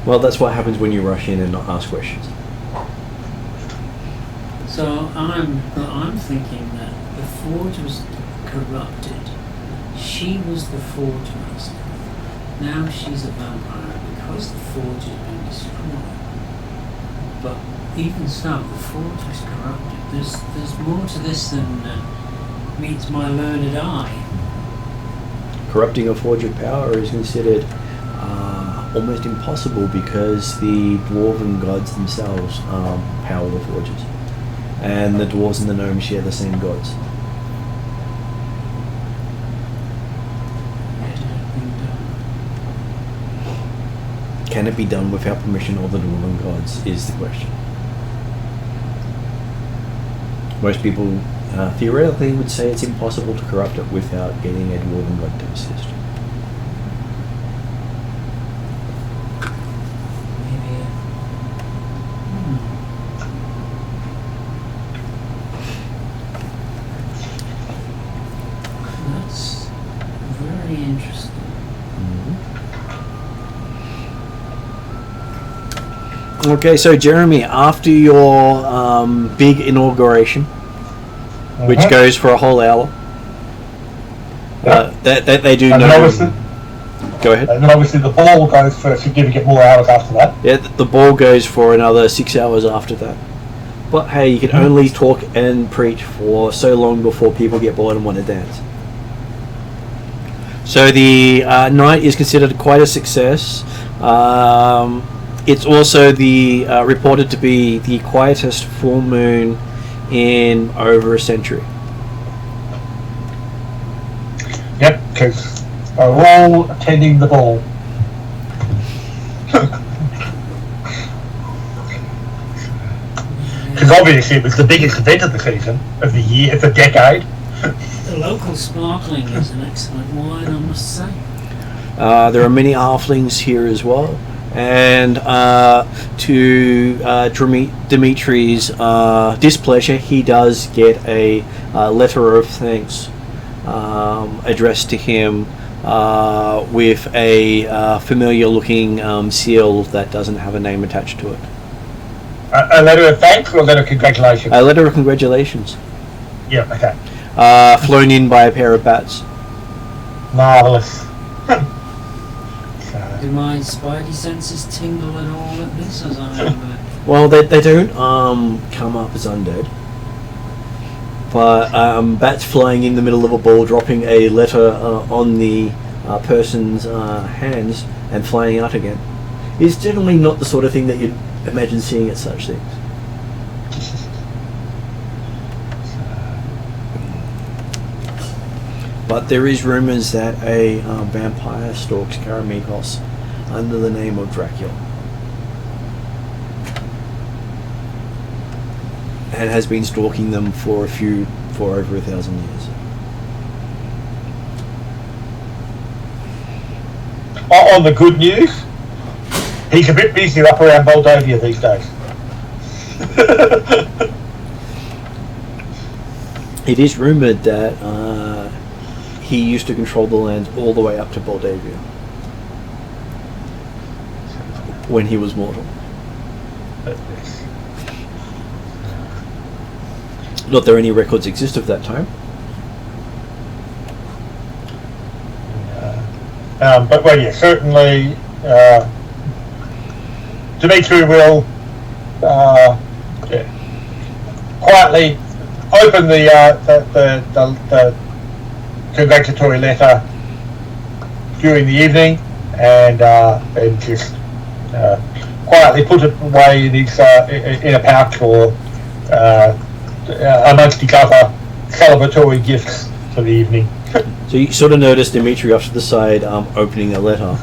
Well, that's what happens when you rush in and not ask questions. So I'm thinking that the forge was corrupted. She was the forge master. Now she's a vampire because the forge has been destroyed. But even so, the forge was corrupted. There's more to this than meets my learned eye. Corrupting a forge of power is considered almost impossible because the dwarven gods themselves power the forges. And the dwarves and the gnomes share the same gods. Can it be done without permission of the dwarven gods is the question. Most people theoretically would say it's impossible to corrupt it without getting a dwarven god to assist. That's very interesting. Okay, so Jeremy, after your big inauguration, which goes for a whole hour, they do And know. Go ahead. And then obviously the ball goes for significant more hours after that. Yeah, the ball goes for another 6 hours after that. But hey, you can only talk and preach for so long before people get bored and want to dance. So the night is considered quite a success. It's also reported to be the quietest full moon in over a century. Yep, because we're all attending the ball. Because obviously it was the biggest event of the season, of the year, of the decade. The local sparkling is an excellent wine, I must say. There are many halflings here as well. And to Dimitri's displeasure, he does get a letter of thanks addressed to him with a familiar-looking seal that doesn't have a name attached to it. A letter of thanks or a letter of congratulations? A letter of congratulations. Yeah, okay. Flown in by a pair of bats. Marvellous. Do my spidey senses tingle at all at this as I'm... Well, they don't come up as undead. But bats flying in the middle of a ball, dropping a letter on the person's hands and flying out again is generally not the sort of thing that you'd imagine seeing at such things. But there is rumours that a vampire stalks Karameikos under the name of Dracula. And has been stalking them for over 1,000 years. On the good news, he's a bit busy up around Moldavia these days. It is rumoured that he used to control the lands all the way up to Moldavia when he was mortal. Not that any records exist of that time. But well, yeah, certainly Dimitri will quietly open the congratulatory letter during the evening and then just quietly put it away in his in a pouch or amongst his other celebratory gifts for the evening. So you sort of notice Dimitri off to the side opening a letter.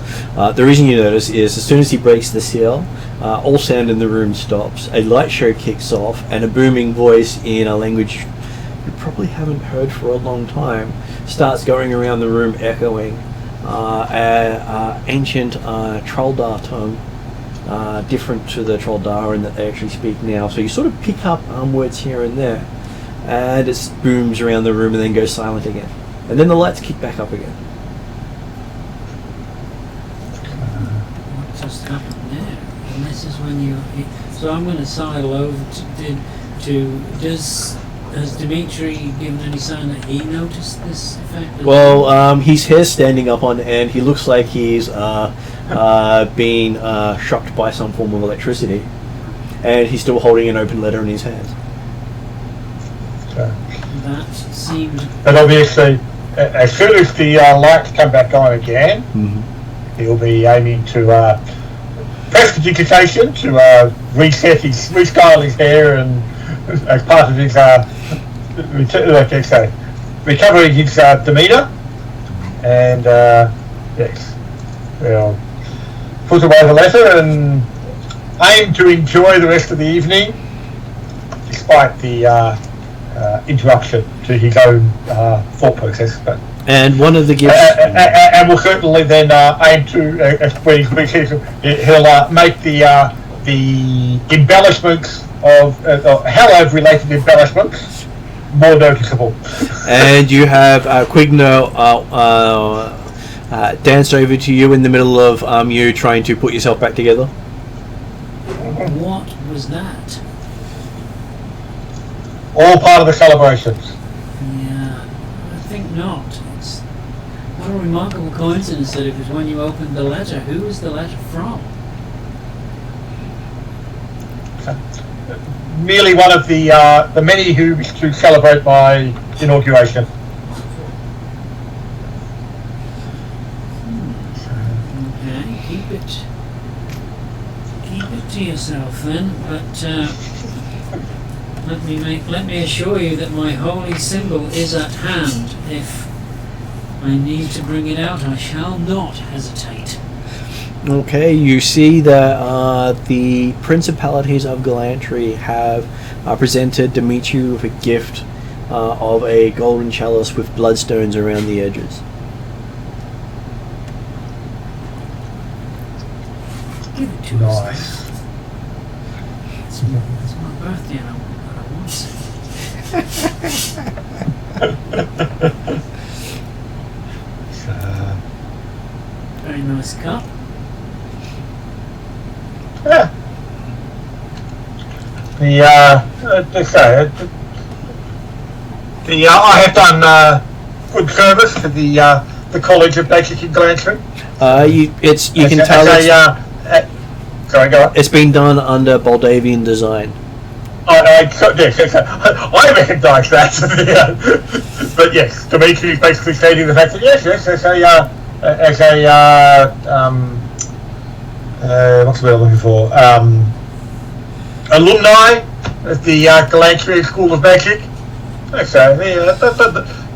The reason you notice is as soon as he breaks the seal, all sound in the room stops, a light show kicks off, and a booming voice in a language you probably haven't heard for a long time starts going around the room echoing ancient Troldar tongue, different to the Troldar in that they actually speak now. So you sort of pick up words here and there, and it booms around the room and then goes silent again. And then the lights kick back up again. What just happened there? And this is when you. So I'm going to sidle over has Dimitri given any sign that he noticed this effect? Well, his hair's standing up on end. He looks like he's been shocked by some form of electricity, and he's still holding an open letter in his hands. That seemed. But obviously, as soon as the lights come back on again, he'll be aiming to prestidigitation to restyle his hair, and as part of his recovering his demeanour, and yes, we'll put away the letter and aim to enjoy the rest of the evening, despite the interruption to his own thought process. But And one of the gifts, and we'll certainly then aim to he'll make the embellishments of Hello-related embellishments more noticeable. and you have Quigno dance over to you in the middle of you trying to put yourself back together. What was that? All part of the celebrations. Yeah, I think not. It's what a remarkable coincidence that it was when you opened the letter. Who was the letter from? Merely one of the many who wish to celebrate my inauguration. Okay, keep it to yourself then. But let me assure you that my holy symbol is at hand. If I need to bring it out, I shall not hesitate. Okay, you see that the principalities of Galantry have presented Dimitri with a gift of a golden chalice with bloodstones around the edges. Give it to us. It's my birthday and I want it. Very nice cup. Yeah. I have done good service to the College of Basic and Galantry. You can tell sorry, go on. it's been done under Moldavian design. I recognise that. But yes, Dimitri is basically stating the fact that yes, as a what's the word I'm looking for? Alumni at the Galantry School of Magic. So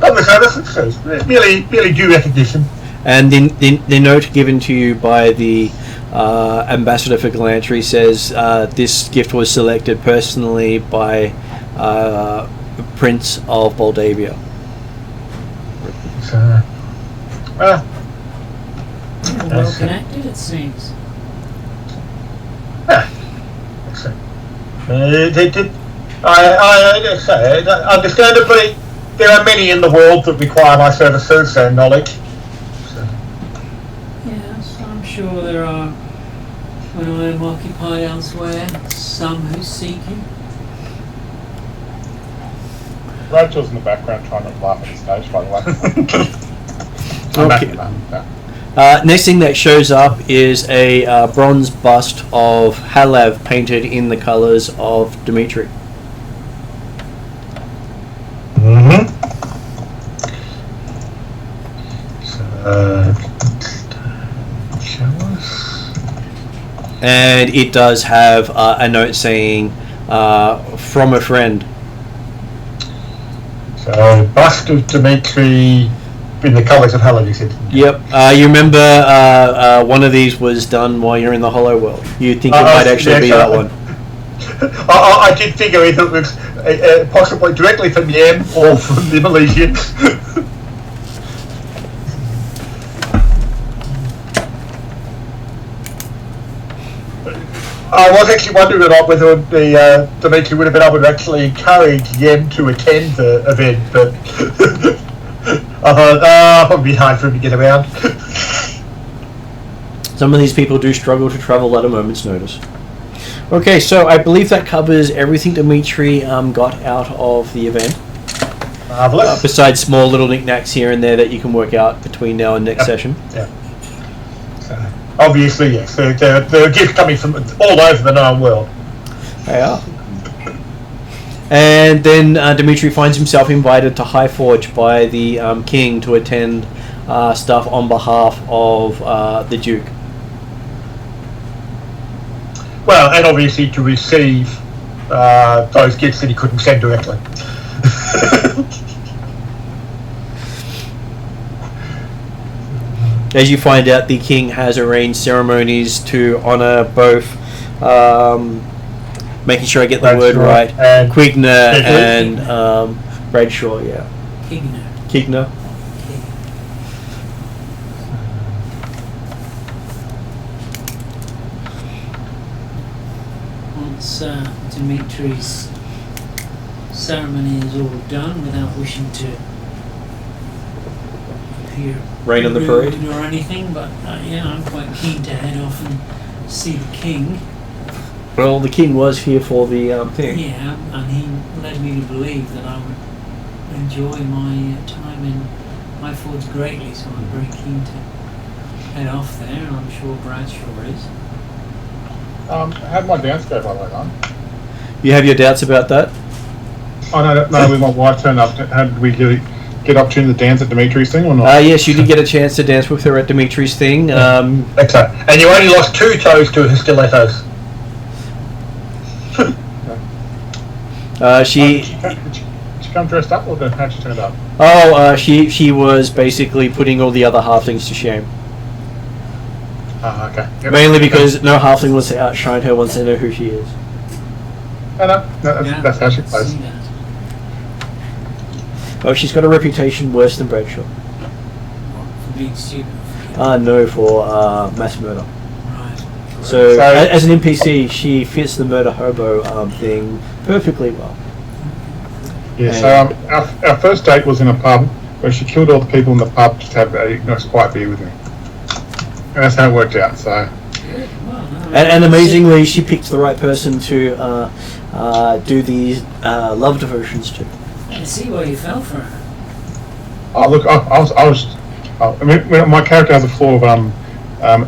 done the service. So merely due recognition. And the note given to you by the ambassador for Galantry says this gift was selected personally by Prince of Moldavia. So, Well connected, it seems. Understandably, there are many in the world that require my services and knowledge. So. Yes, I'm sure there are, when I am occupied elsewhere, some who seek him. Rachel's in the background trying to laugh at the stage, by the way. Okay. Next thing that shows up is a bronze bust of Halev painted in the colours of Dimitri. and it does have a note saying from a friend. So, bust of Dimitri in the colours of Helen, you said. Yep. You remember one of these was done while you're in the Hollow World. You think it might actually be that one? I did figure either it was possibly directly from Yam or from the Malaysians. I was actually wondering about whether the Dimitri would have been able to actually encourage Yem to attend the event, but I thought, it would be hard for him to get around. Some of these people do struggle to travel at a moment's notice. Okay, so I believe that covers everything Dimitri got out of the event. Marvellous. Besides small little knickknacks here and there that you can work out between now and next session. Yeah. So, obviously, yes. There are gifts coming from all over the known world. They are. And then Dimitri finds himself invited to Highforge by the king to attend stuff on behalf of the Duke. Well, and obviously to receive those gifts that he couldn't send directly. As you find out, the king has arranged ceremonies to honour both, making sure I get the word right, Quigner and Bradshaw, yeah. Kigner. Once Dimitri's ceremony is all done, without wishing to appear Rain on the rude parade? or anything, but yeah, I'm quite keen to head off and see the king. Well, the king was here for the thing. Yeah, and he led me to believe that I would enjoy my time in Highforge greatly, so I'm very keen to head off there, and I'm sure Bradshaw is. How'd my dance go, by the way, man? You have your doubts about that? Oh, no, with my wife turned up, how did we get opportunity to dance at Dimitri's thing or not? Yes, you did get a chance to dance with her at Dimitri's thing. Okay. And you only lost 2 toes to her stilettos. She Did she come dressed up, or how'd she turn up? she was basically putting all the other halflings to shame. Oh, okay. Yep. Mainly because no halfling wants to outshine her once they know who she is. No, that's how she plays. See that. Oh, she's got a reputation worse than Bradshaw. For being stupid. No, for mass murder. Right. So, as an NPC, she fits the murder hobo thing perfectly well. Yeah, so our first date was in a pub where she killed all the people in the pub just to have a nice quiet beer with me. And that's how it worked out, so... Good. Well, no, And amazingly, she picked the right person to do these love devotions to. I see why you fell for her. Oh, look, I mean, my character has a flaw of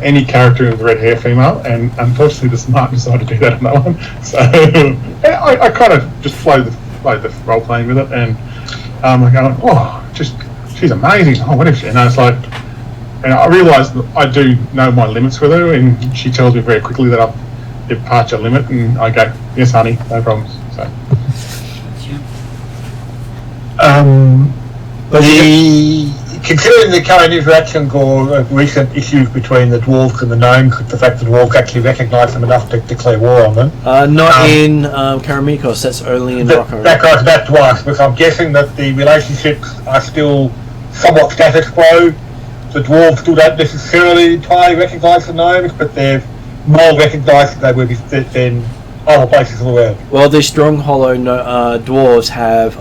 any character with red hair female, and unfortunately the smart decided to do that on that one. So I kind of just flowed the role playing with it, and I go, oh, she's amazing. Oh, what if she? And it's like, and I realised that I do know my limits with her, and she tells me very quickly that I've departure limit, and I go, yes, honey, no problems. So. Considering the current interaction or recent issues between the dwarves and the gnomes, the fact that the dwarves actually recognise them enough to declare war on them. Not in Karameikos, that's only in Rocco. That goes back to us, because I'm guessing that the relationships are still somewhat status quo. The dwarves still don't necessarily entirely recognise the gnomes, but they're more recognised than they would be than other places in the world. Well, the strong hollow dwarves have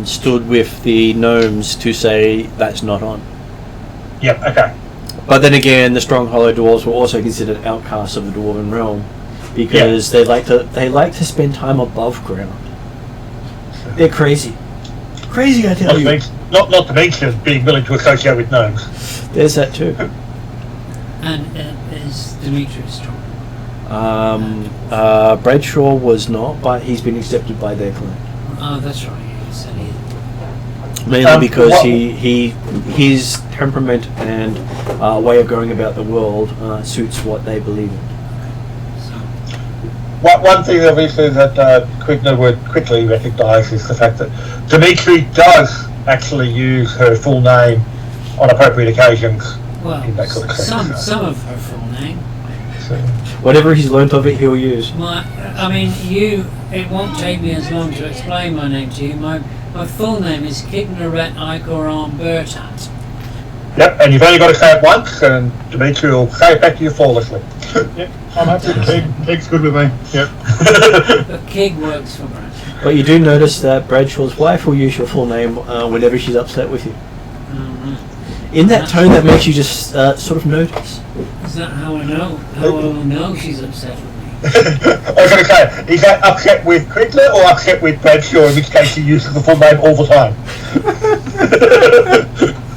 stood with the gnomes to say that's not on. Yep, okay. But then again, the strong hollow dwarves were also considered outcasts of the dwarven realm because they like to spend time above ground. They're crazy. Crazy, I tell you. Not to mention being willing to associate with gnomes. There's that too. And is Dimitri strong? Bradshaw was not, but he's been accepted by their clan. Oh, that's right. You said he. Mainly because his temperament and way of going about the world suits what they believe in. one thing obviously that Quigner would quickly recognise is the fact that Dimitri does actually use her full name on appropriate occasions. Well, in that sort of sense, some of her full name. So, Whatever he's learnt of it, he'll use. It won't take me as long to explain my name to you. My full name is Kigneret Ikoram Bertat. yep, and you've only got to say it once, and Dimitri will say it back to you flawlessly. Yep, I'm happy with Keg. Keg's good with me. Yep. But Kig works for Brad. But you do notice that Bradshaw's wife will use your full name whenever she's upset with you. In that tone that makes you just sort of notice. Is that how I know? How I will know she's upset with me? I was going to say, is that upset with Quigner or upset with Bradshaw, in which case he uses the full name all the time?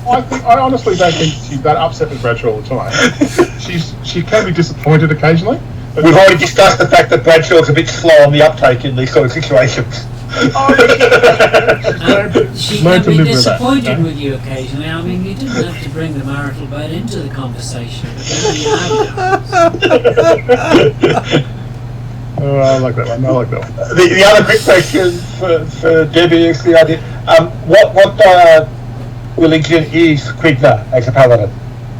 I honestly don't think she's that upset with Bradshaw all the time. She can be disappointed occasionally. But We've already discussed the fact that Bradshaw's a bit slow on the uptake in these sort of situations. She Learn can to be live with that, disappointed no? with you occasionally. I mean, you didn't have to bring the marital bed into the conversation, but now you have. Oh, I like that one. The other quick question for Debbie is the idea, what religion is Quigner as a paladin?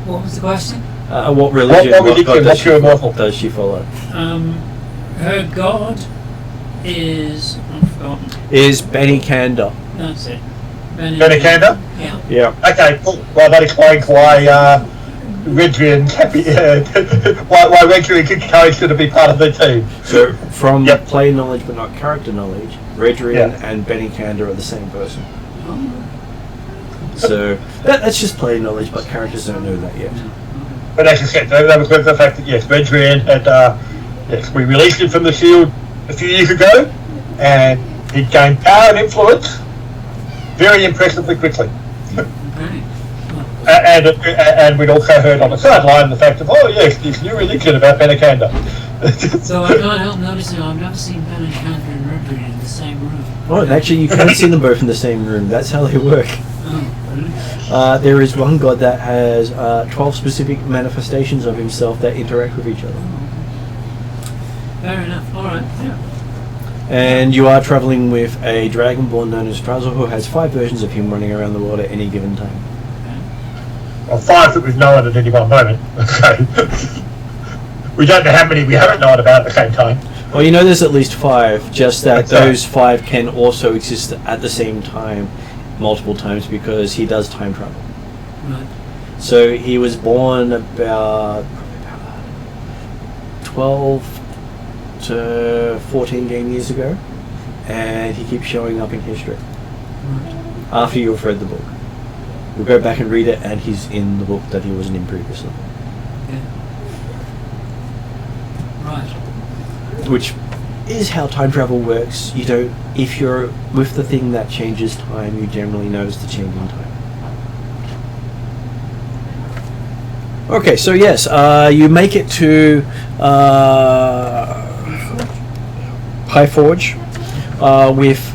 What was the question? What religion? What What religion? god What's your immortal? does she follow? Her god is... I've forgotten. Is Benny Kanda. That's it. Benikander? Yeah. Yeah. Okay, cool. Well, that explains why Rheddrians why Rheddrians encouraged her to be part of the team. So from Yep. play knowledge but not character knowledge, Rheddrian Yeah. and Benny Kanda are the same person. Oh, So that's just play knowledge, but characters don't know that yet. But as I said, that was the fact that, yes, Rheddrian had, yes, we released him from the shield a few years ago, and he gained power and influence very impressively quickly. okay. And we'd also heard on the sideline the fact of, oh yes, this new religion about Benikander. So I can't help noticing I've never seen Ben and Cantor and Rheddrian in the same room. Oh, and actually you can see them both in the same room. That's how they work. Oh, really? There is one god that has 12 specific manifestations of himself that interact with each other. Fair enough. Alright, yeah. And you are travelling with a dragonborn known as Strazzle, who has 5 versions of him running around the world at any given time. Well, 5 that we've known at any one moment. So we don't know how many we haven't known about at the same time. Well, you know there's at least 5, just that That's those 5 can also exist at the same time multiple times because he does time travel. Right. So he was born about 12 to 14 game years ago, and he keeps showing up in history Right. after you've read the book. We'll go back and read it, and he's in the book that he wasn't in previously, Yeah. Right. which is how time travel works. You don't, if you're with the thing that changes time, you generally notice the change in time. Okay, so yes, you make it to High Forge with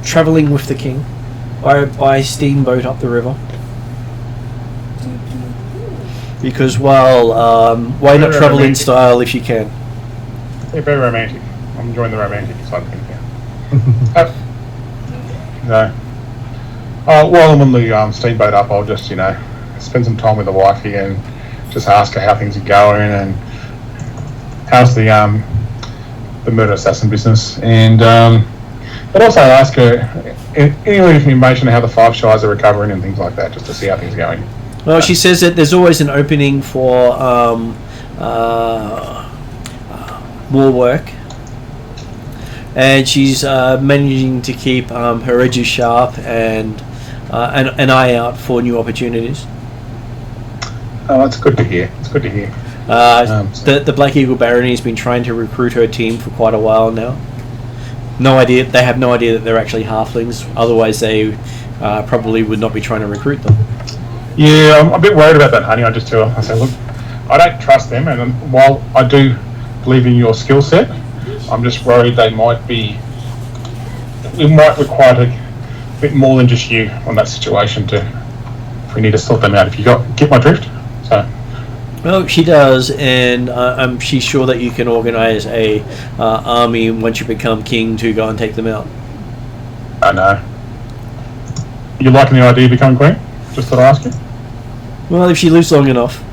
traveling with the king by steamboat up the river. Because why not travel in style if you can? Yeah, very romantic. I'm enjoying the romantic side of things now. No. While I'm on the steamboat up, I'll just, spend some time with the wifey and just ask her how things are going and how's the murder assassin business. And but also ask her any information on how the 5 Shires are recovering and things like that, just to see how things are going. Well, she says that there's always an opening for more work, and she's managing to keep her edges sharp and an eye out for new opportunities. Oh, that's good to hear. It's good to hear. The Black Eagle Barony has been trying to recruit her team for quite a while now. They have no idea that they're actually halflings, otherwise they probably would not be trying to recruit them. Yeah, I'm a bit worried about that, honey. I just tell her, I say, look, I don't trust them, and while I do believe in your skill set, I'm just worried it might require a bit more than just you on that situation if we need to sort them out. If you get my drift? So, Well, she does, and she's sure that you can organise a army once you become king to go and take them out. I know. You liking the idea of becoming queen? Just thought I'd ask you. Well, if she lives long enough.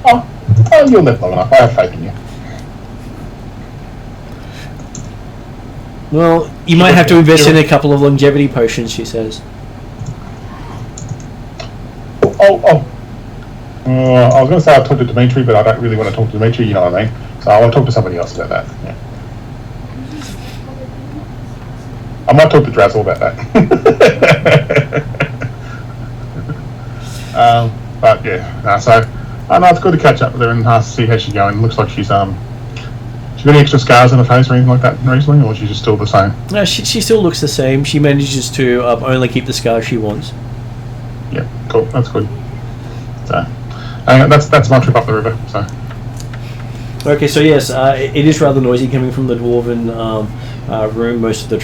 Oh, you'll live long enough. I have faith in you. Well, you might have to invest in a couple of longevity potions, she says. I was going to say I'll talk to Dimitri, but I don't really want to talk to Dimitri, you know what I mean? So I want to talk to somebody else about that. Yeah. I might talk to Drazzle about that. But yeah, so I know it's good to catch up with her and see how she's going. Looks like she's got any extra scars on her face or anything like that recently, or she's just still the same? No, she still looks the same. She manages to only keep the scars she wants. Yeah, cool. That's good. So, that's my trip up the river. So. Okay, so yes, it is rather noisy coming from the dwarven room most of the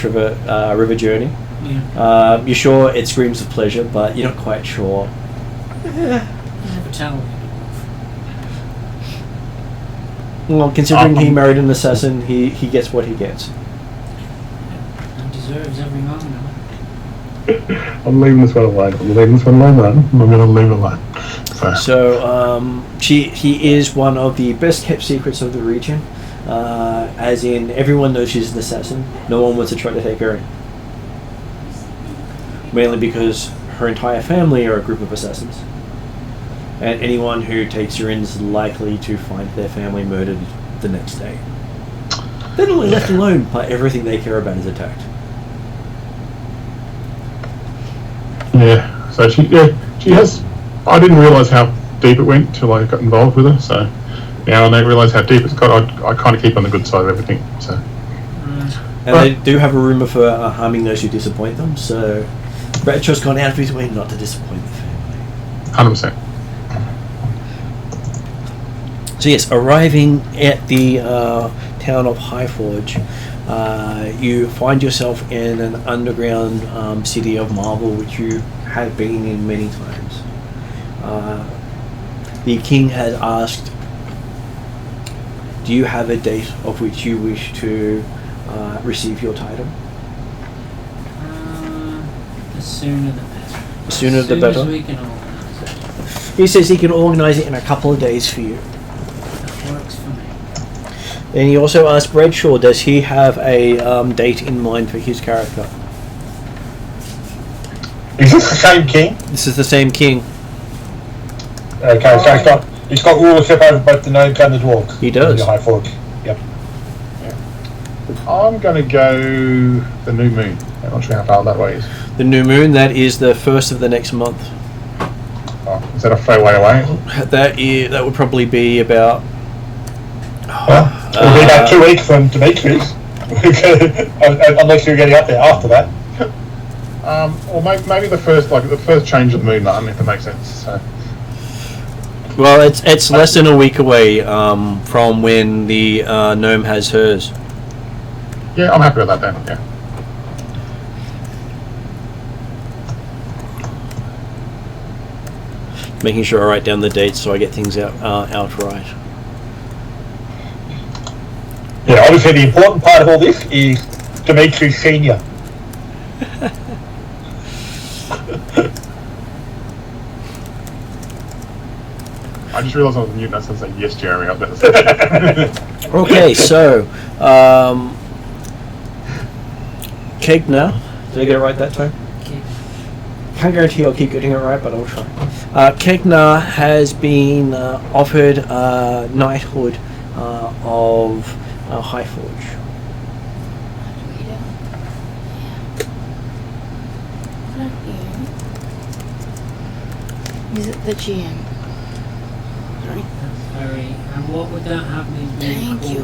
river journey. Yeah. You're sure it screams of pleasure, but you're not quite sure. Never tell. Well, considering he married an assassin, he gets what he gets. And deserves every moment of it. I'm leaving this one alone. I'm going to leave it alone. So he is one of the best kept secrets of the region. As in, everyone knows she's an assassin. No one wants to try to take her in. Mainly because her entire family are a group of assassins. And anyone who takes her in is likely to find their family murdered the next day. They're not left alone, but everything they care about is attacked. Yeah, so she has. I didn't realise how deep it went till I got involved with her. So now I realise how deep it's got. I kind of keep on the good side of everything. So. And they do have a rumour for harming those who disappoint them. So Bradshaw's gone out of his way not to disappoint the family. 100%. So yes, arriving at the town of Highforge, you find yourself in an underground city of marble, which you have been in many times. The king has asked, do you have a date of which you wish to receive your title? The sooner the better. The sooner the better? As we can organise it. He says he can organise it in a couple of days for you. That works for me. And he also asked Bradshaw, does he have a date in mind for his character? Is this the same king? This is the same king. Okay, so he's got rulership over both the gnomes and the dwarves. He does. The High Forge. Yep. I'm going to go the new moon. I'm not sure how far that way is. The new moon, that is the first of the next month. Oh, is that a fair way away? That would probably be about... It'll be about 2 weeks from Dimitri's. Unless you're getting up there after that. Or maybe the first change of the moon, if that makes sense. So. Well, it's less than a week away from when the gnome has hers. Yeah, I'm happy with that then. Yeah. Making sure I write down the dates so I get things out right. Yeah, obviously the important part of all this is Dimitri Senior. I just realised I was mute. I was going to say yes, Jeremy. I was about to say. Okay, so Kegna, did I get it right that time? Can't guarantee I'll keep getting it right, but I'll try. Kegna has been offered knighthood of Highforge. Is it the GM? Sorry. And what would that have me be Thank called? you.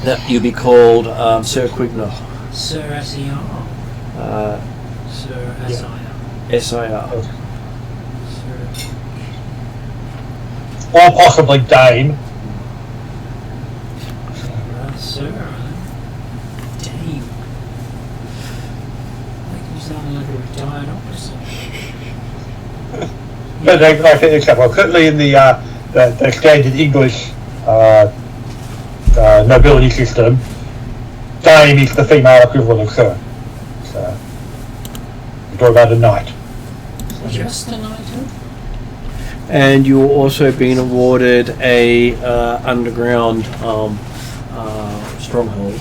That you'll be called Sir Quigna. Sir S-E-R. Sir S-I-R. S-I-R. Sir. Or possibly Dame. Sir. Dame. Like you sound like a retired officer. But like I said, well, certainly in the standard English nobility system, Dame is the female equivalent of Sir. So, we talk about a knight. Just a knighthood? And you're also being awarded a underground stronghold.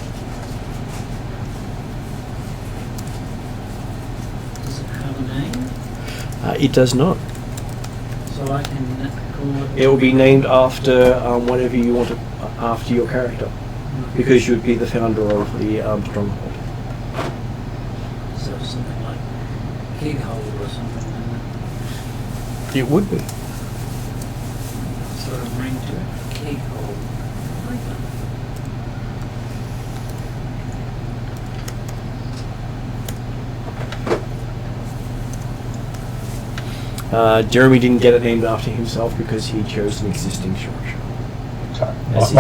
Does it have a name? It does not. So I can call it... It will be named after whatever you want to, after your character, because you'd be the founder of the stronghold. So something like Keyhole or something like that. It would be. Sort of ring to it. Keyhole. Like Jeremy didn't get it named after himself because he chose an existing structure. So, Yes,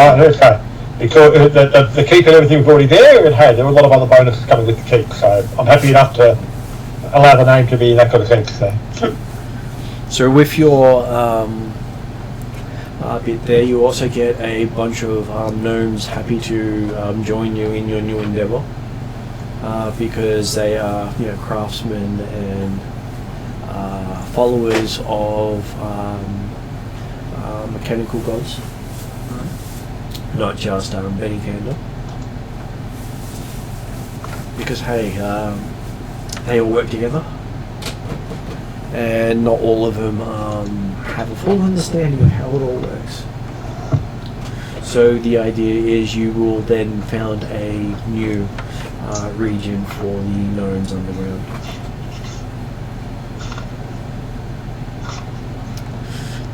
because the keep and everything was already there, and hey, there were a lot of other bonuses coming with the keep, so I'm happy enough to allow the name to be in that kind of sense. So with your bit there, you also get a bunch of gnomes happy to join you in your new endeavor, because they are, craftsmen and followers of mechanical gods, not just Benny Candle. Because hey, they all work together, and not all of them have a full understanding of how it all works. So the idea is you will then found a new region for the gnomes underground.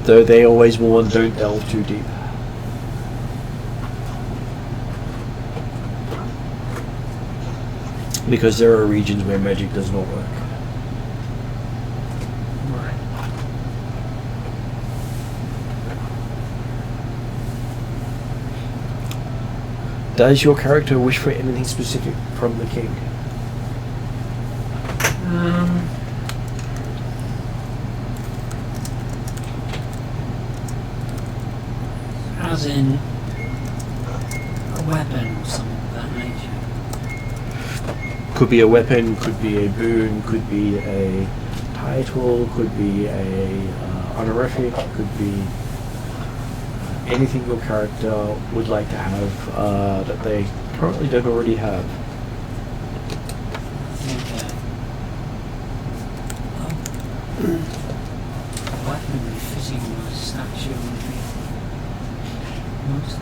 Though they always warn, don't delve too deep. Because there are regions where magic does not work. Does your character wish for anything specific from the king? As in a weapon or something of that nature. Could be a weapon, could be a boon, could be a title, could be a honorific, could be anything your character would like to have that they currently don't already have. Okay. Weapon fitting my statue would be most.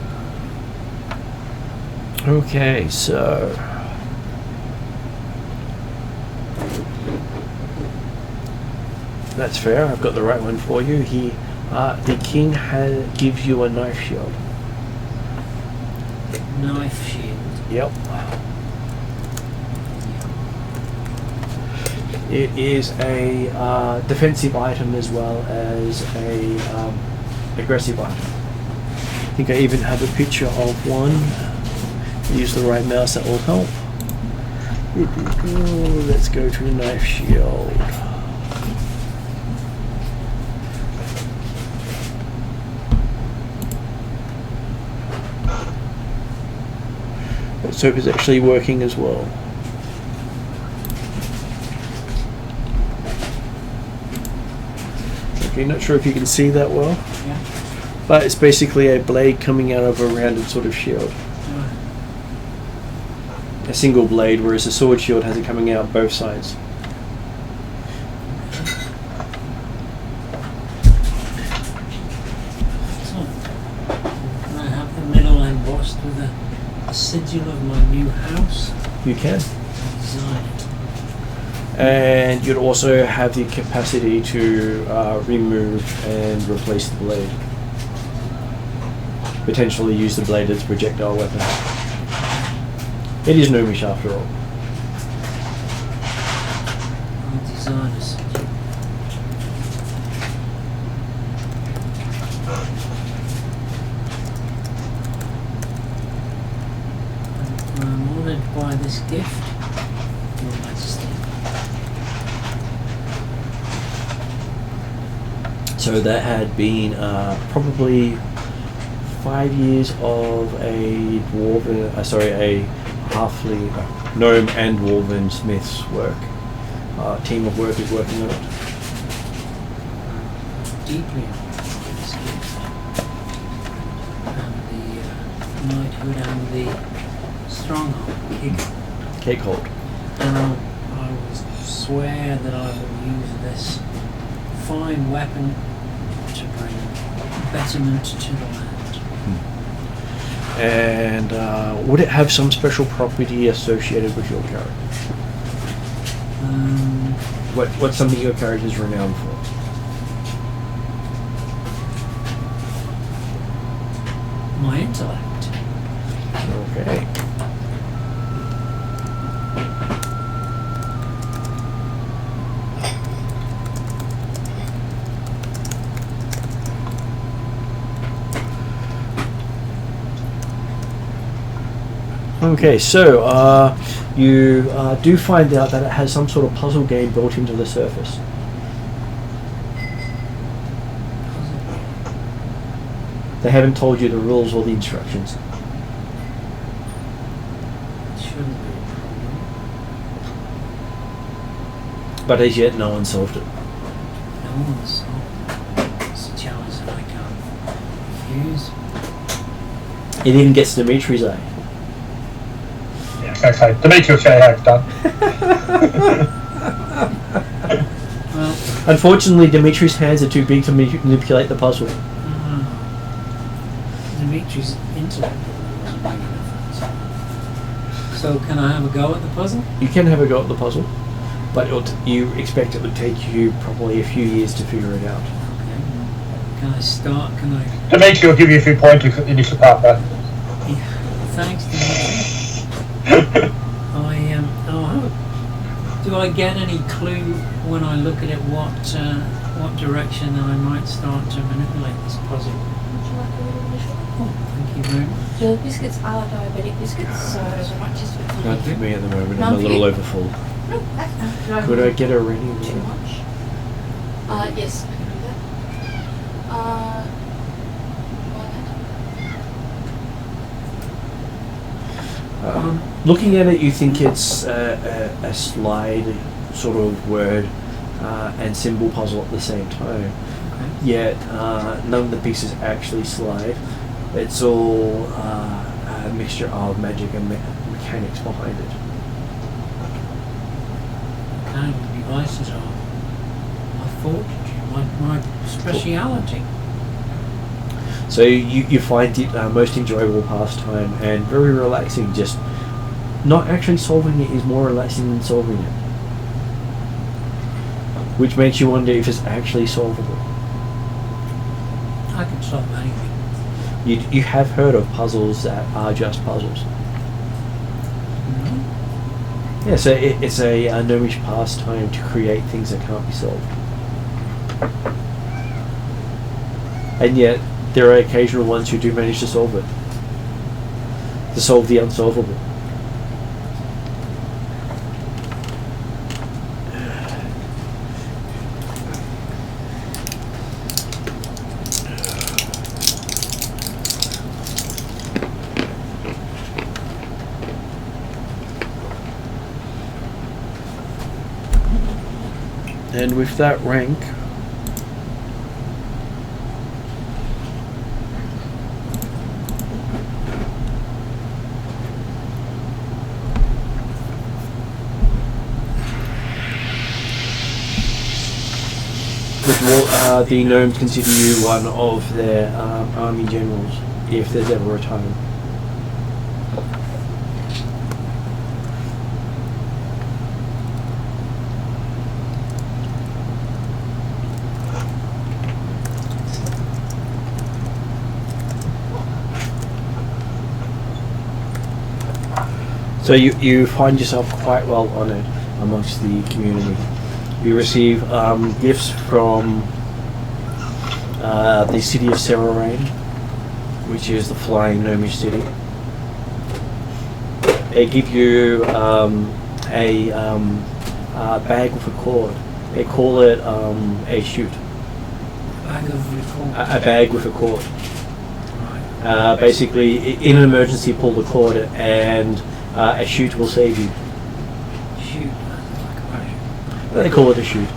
Okay, so that's fair. I've got the right one for you. The king gives you a knife shield. Knife shield. Yep. It is a defensive item as well as a aggressive item. I think I even have a picture of one. Use the right mouse, that will help. Let's go to knife shield. Let's hope it's actually working as well. Okay, not sure if you can see that well. Yeah. But it's basically a blade coming out of a rounded sort of shield. A single blade, whereas a sword shield has it coming out both sides. So, can I have the middle embossed with a sigil of my new house? You can. Design it. And you'd also have the capacity to remove and replace the blade. Potentially use the blade as a projectile weapon. It is gnomish after all. I'll design a sigil. I'm honoured by this gift, Your Majesty. So that had been probably 5 years of a dwarven, a halfling gnome and dwarven smith's work. Team of workers working on it. Deeply skilled. And the knighthood and the stronghold, Cakehold. and I will swear that I will use this fine weapon to bring betterment to the land. And would it have some special property associated with your character? What's something your character is renowned for? My intellect. Okay. Okay, so you do find out that it has some sort of puzzle game built into the surface. They haven't told you the rules or the instructions. Shouldn't be a problem. But as yet, no one solved it. No one's solved. It's a challenge that I can't refuse. It even gets Dimitri's eye. Yeah, okay. Demetrius has done. Well, Unfortunately, Dimitri's hands are too big to manipulate the puzzle. Dimitri's intellect wasn't big enough. So can I have a go at the puzzle? You can have a go at the puzzle, but you expect it would take you probably a few years to figure it out. Okay. Can I start? Can I? Demetrius will give you a few pointers in this department. Yeah. Thanks, Dimitri. Do I get any clue when I look at it what direction I might start to manipulate this puzzle? Would you like a little visual? Oh, thank you very much. The biscuits are diabetic biscuits, so as much as we can. Not for me at the moment. None I'm a for little you? overfull. No, that's no. Could I get a ready? Too much? Yes, I can do that. Looking at it, you think it's a slide sort of word and symbol puzzle at the same time. Okay. Yet none of the pieces actually slide. It's all a mixture of magic and mechanics behind it. What kind of devices are my fortitude, my speciality? So you find it most enjoyable pastime and very relaxing. Just not actually solving it is more relaxing than solving it. Which makes you wonder if it's actually solvable. I can solve anything. You have heard of puzzles that are just puzzles. No? Yeah, so it's a gnomish pastime to create things that can't be solved. And yet, there are occasional ones who do manage to solve it. To solve the unsolvable. And with that rank, the gnomes consider you one of their army generals, if there's ever a time. So you find yourself quite well honoured amongst the community. You receive gifts from the city of Serarain, which is the flying gnomish city. They give you a bag with a cord. They call it a chute. A bag of record. A bag with a cord. Right. Basically, in an emergency, pull the cord and a chute will save you. Shoot. Like a parachute. They call it a chute.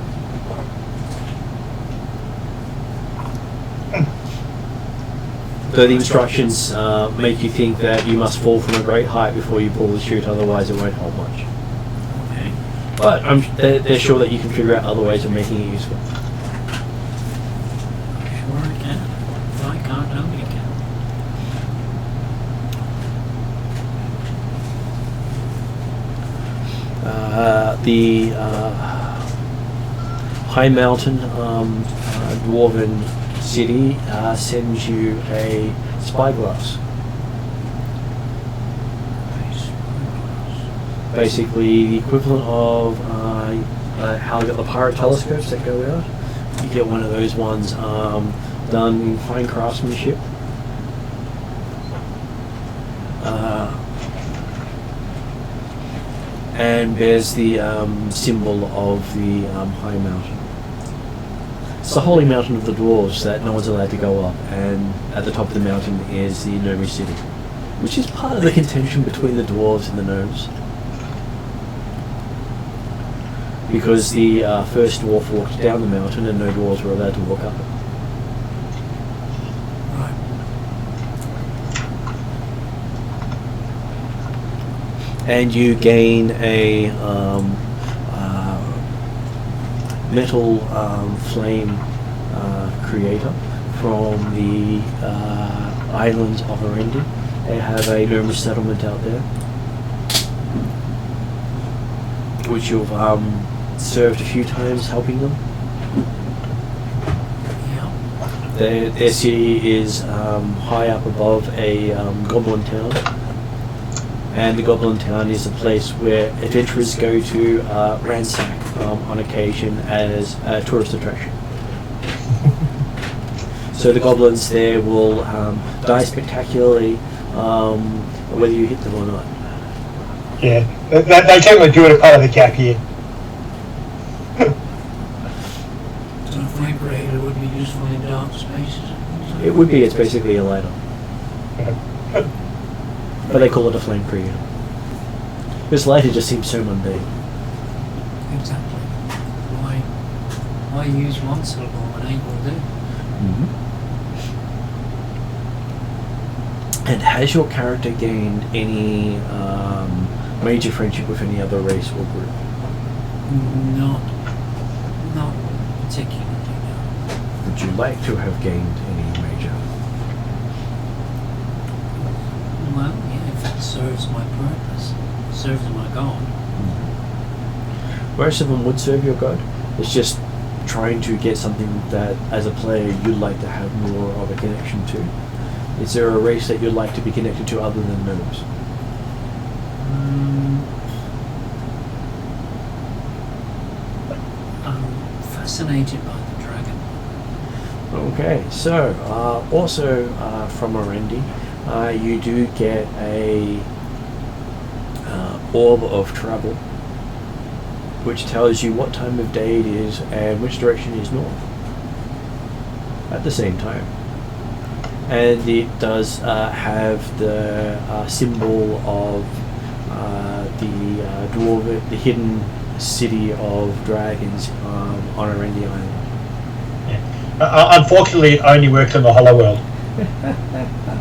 So the instructions make you think that you must fall from a great height before you pull the chute, otherwise it won't hold much. Okay. But they're sure that you can figure out other ways of making it useful. Sure I can. If I can't, nobody can. The High Mountain Dwarven City sends you a spyglass. Basically, the equivalent of how you got the pirate telescopes that go out. You get one of those ones done in fine craftsmanship. And bears the symbol of the High Mountain. It's the holy mountain of the dwarves that no one's allowed to go up, and at the top of the mountain is the Gnomey City, which is part of the contention between the dwarves and the gnomes. Because the first dwarf walked down the mountain and no dwarves were allowed to walk up it. Right. And you gain a metal flame creator from the islands of Arendi. They have a Gnomish settlement out there, which you've served a few times helping them. Yeah. Their city is high up above a goblin town. And the Goblin Town is a place where adventurers go to ransack on occasion as a tourist attraction. So the goblins there will die spectacularly whether you hit them or not. Yeah, they generally do it as part of the gap year. So a flame creator would be useful in dark spaces. It would be, it's basically a lighter. But they call it a flame creator. This lighter just seems so mundane. Exactly. Why use one syllable when eight will do? And has your character gained any major friendship with any other race or group? Not particularly, no. Would you like to have gained any major? Well, yeah, if it serves my purpose, serves my goal. Most of them would serve your god. It's just trying to get something that, as a player, you'd like to have more of a connection to. Is there a race that you'd like to be connected to other than gnomes? I'm fascinated by the dragon. Okay, so also from Arendi, you do get a orb of travel, which tells you what time of day it is and which direction is north at the same time. And it does have the symbol of the hidden city of dragons on Arendi Island. Unfortunately, it only works in the Hollow World,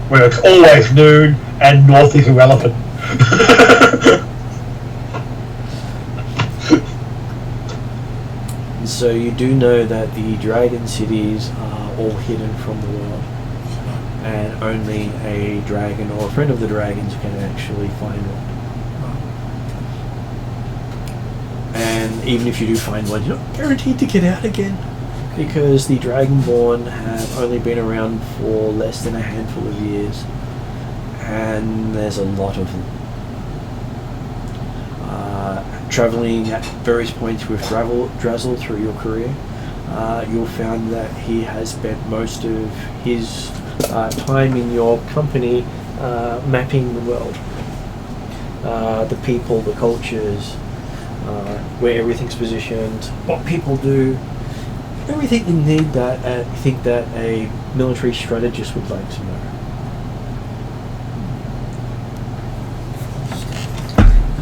where it's always noon and north is irrelevant. So you do know that the dragon cities are all hidden from the world, and only a dragon or a friend of the dragons can actually find one. And even if you do find one, you're not guaranteed to get out again, because the Dragonborn have only been around for less than a handful of years, and there's a lot of them. Traveling at various points with Drazzle through your career, you'll find that he has spent most of his time in your company mapping the world, the people, the cultures, where everything's positioned, what people do, everything you need that I think that a military strategist would like to know.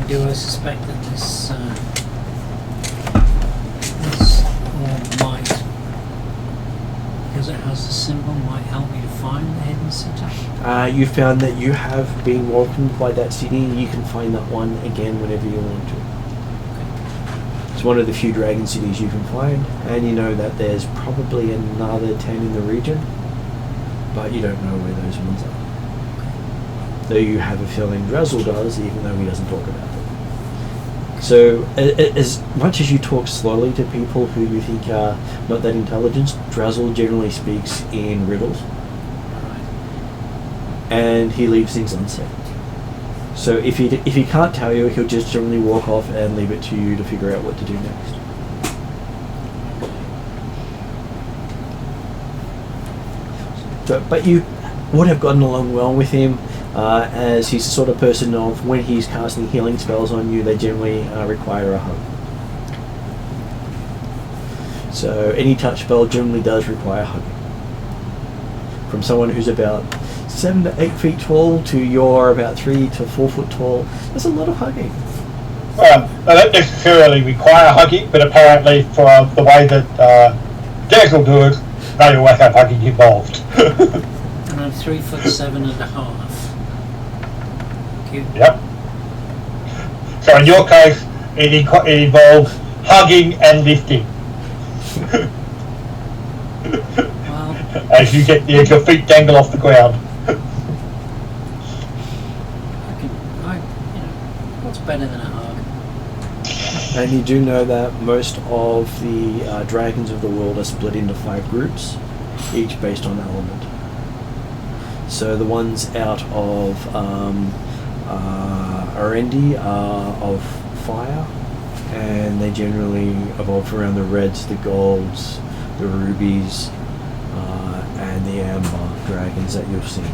Do I suspect that this orb might, because it has a symbol, might help me to find the hidden city? You found that you have been welcomed by that city, and you can find that one again whenever you want to. It's one of the few dragon cities you can find, and you know that there's probably another 10 in the region, but you don't know where those ones are. Though you have a feeling Drazzle does, even though he doesn't talk about it. So, as much as you talk slowly to people who you think are not that intelligent, Drazzle generally speaks in riddles. And he leaves things unsaid. So if he can't tell you, he'll just generally walk off and leave it to you to figure out what to do next. But you would have gotten along well with him, as he's the sort of person of when he's casting healing spells on you, they generally require a hug. So any touch spell generally does require hugging. From someone who's about 7 to 8 feet tall to you're about 3 to 4 foot tall, there's a lot of hugging. Well, they don't necessarily require hugging, but apparently for the way that Daz will do it, they always have hugging involved. And I'm 3'7.5". Cute. Yep. So in your case, it involves hugging and lifting. Well, As you get your feet dangle off the ground. what's better than a hug? And you do know that most of the dragons of the world are split into 5 groups, each based on element. So the ones out of Arendi are of fire, and they generally evolve around the reds, the golds, the rubies, and the amber dragons that you've seen.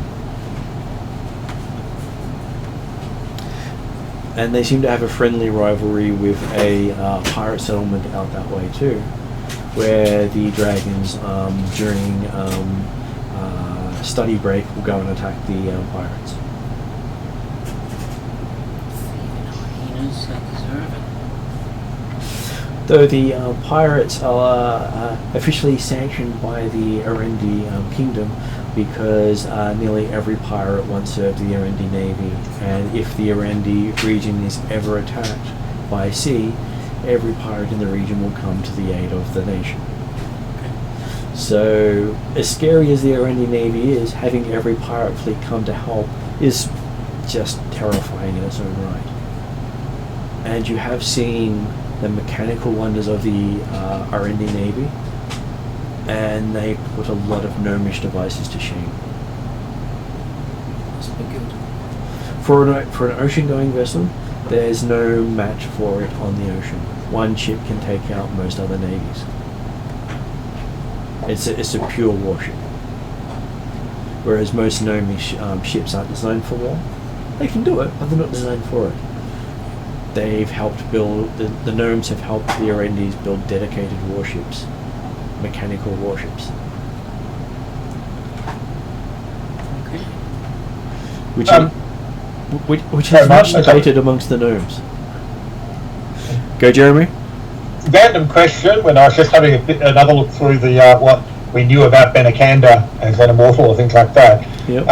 And they seem to have a friendly rivalry with a pirate settlement out that way too, where the dragons during study break will go and attack the pirates. Hyenas, they deserve it. Though the pirates are officially sanctioned by the Arendi kingdom, because nearly every pirate once served the Arendi navy, and if the Arendi region is ever attacked by sea, every pirate in the region will come to the aid of the nation. So, as scary as the Arendi navy is, having every pirate fleet come to help is just terrifying in its own right. And you have seen the mechanical wonders of the Arendi navy, and they put a lot of gnomish devices to shame. Must be good. For an ocean-going vessel, there's no match for it on the ocean. One ship can take out most other navies. It's a pure warship. Whereas most gnomish ships aren't designed for war. They can do it, but they're not designed for it. They've helped build, the gnomes have helped the Arendis build dedicated warships. Mechanical warships. Okay. Which is much debated amongst the gnomes. Go, Jeremy. Random question, when I was just having another look through the what we knew about Benacanda as an immortal or things like that. Yep.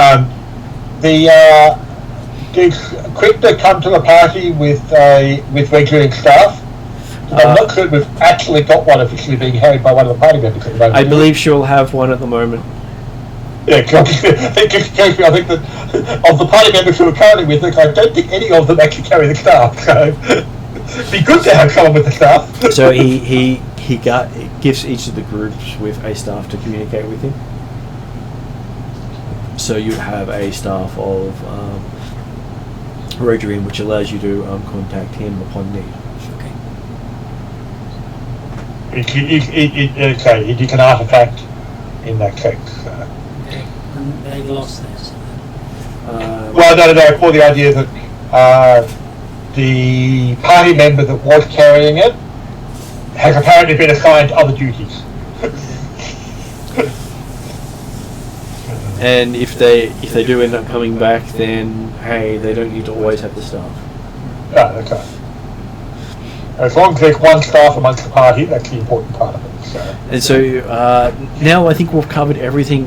Did Crypta come to the party with Rheddrian staff? I'm not sure we've actually got one officially being carried by one of the party members at the moment. I believe she'll have one at the moment. Yeah, it just tells me, I think that of the party members who are currently with us, I don't think any of them actually carry the staff, so it'd be good to have someone with the staff. So he gives each of the groups with a staff to communicate with him. So you have a staff of Rheddrian, which allows you to contact him upon need. It's an artifact in that sense. Okay. And they lost this. Well, no, for the idea that the party member that was carrying it has apparently been assigned other duties. And if they do end up coming back, then hey, they don't need to always have the staff. No, okay. As long as there's one staff amongst the party, that's the important part of it. So. And so now I think we've covered everything.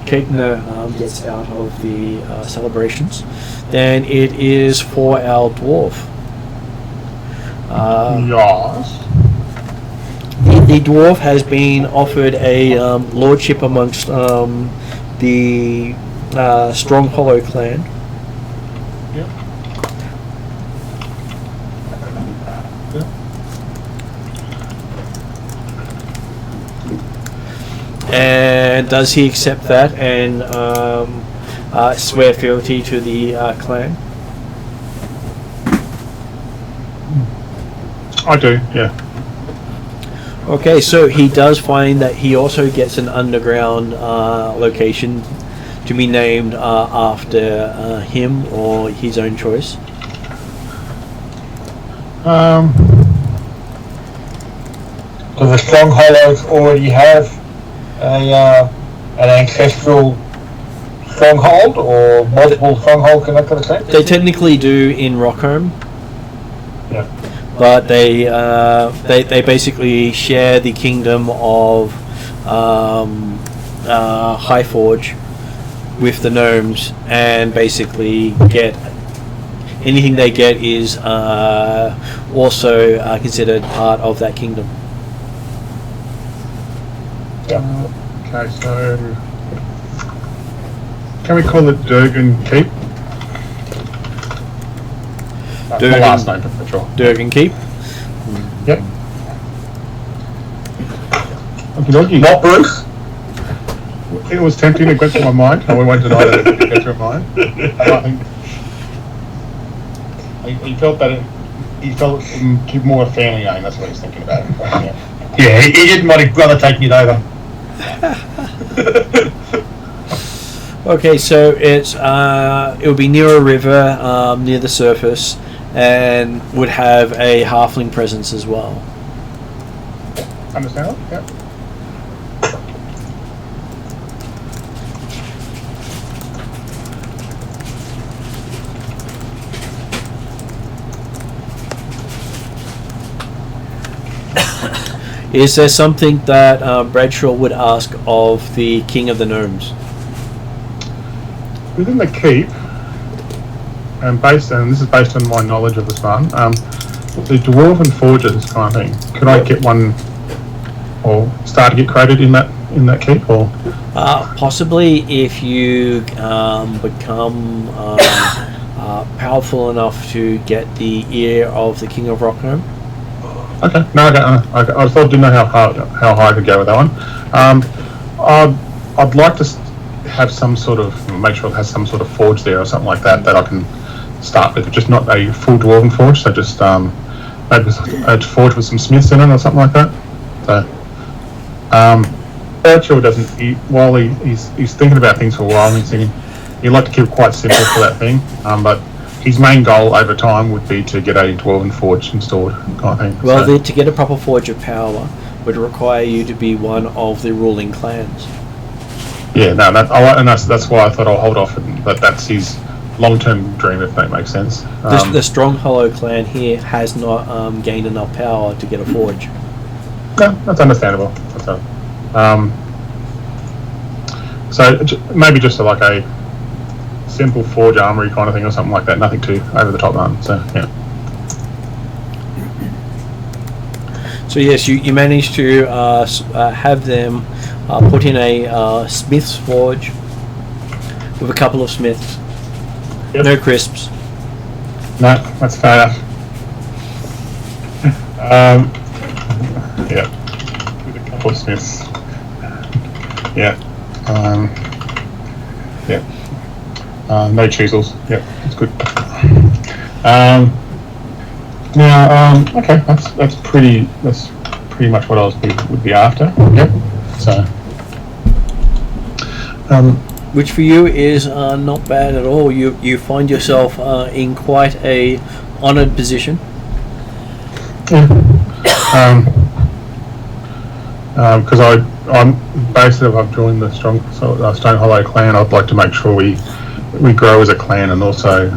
Keitner gets out of the celebrations. Then it is for our dwarf. Yes. The dwarf has been offered a lordship amongst the Strong Hollow clan. Yep. And does he accept that and swear fealty to the clan? I do, yeah. Okay, so he does find that he also gets an underground location to be named after him or his own choice. Does the Strong Hollows already have an ancestral stronghold or multiple strongholds in that kind of sense? They technically do in Rockholm. Yeah. But they basically share the kingdom of Highforge with the gnomes, and basically get anything they get is also considered part of that kingdom. Okay, so can we call it Durgan Keep? That's my Durgan- last name for sure. Durgan Keep. Yep. Okay, Not Bruce? it was tempting to go through my mind. I won't deny that it went through my mind. I think he felt that he felt it would give more a family name. That's what he's thinking about. Yeah. Yeah, he didn't want his brother taking it over. Okay, so it's it would be near a river, near the surface, and would have a halfling presence as well. Understand? Yep. Is there something that Bradshaw would ask of the King of the Gnomes? Within the keep, and this is based on my knowledge of this one, the dwarven forges kind of thing. Could I get one, or start to get created in that keep, or? Possibly if you become powerful enough to get the ear of the King of Rockholm. Okay, no, I thought I didn't know how high I could go with that one. I'd like to have some sort of, make sure it has some sort of forge there or something like that I can start with. Just not a full dwarven forge, so just maybe a forge with some smiths in it or something like that. So, Bradshaw doesn't. While he's thinking about things for a while, he's thinking he'd like to keep it quite simple for that thing. But his main goal over time would be to get a dwarven forge installed, kind of thing. Well, so, to get a proper forge of power would require you to be one of the ruling clans. yeah, no, that's why I thought I'll hold off. But that's his long-term dream, if that makes sense. The Strong Hollow clan here has not gained enough power to get a forge. No, that's understandable. So maybe just like a simple forge armory kind of thing or something like that. Nothing too over the top one. So yeah. So yes, you managed to have them put in a smith's forge with a couple of smiths. Yep. No crisps. No, that's fair enough. Yeah, with a couple of smiths. Yeah. Yeah. No chisels. Yep, that's good. Now, okay, that's pretty much what I would be after. Yep. So, Which for you is not bad at all. You find yourself in quite a honoured position. yeah. because I'm joined the Stone Hollow clan. I'd like to make sure we grow as a clan and also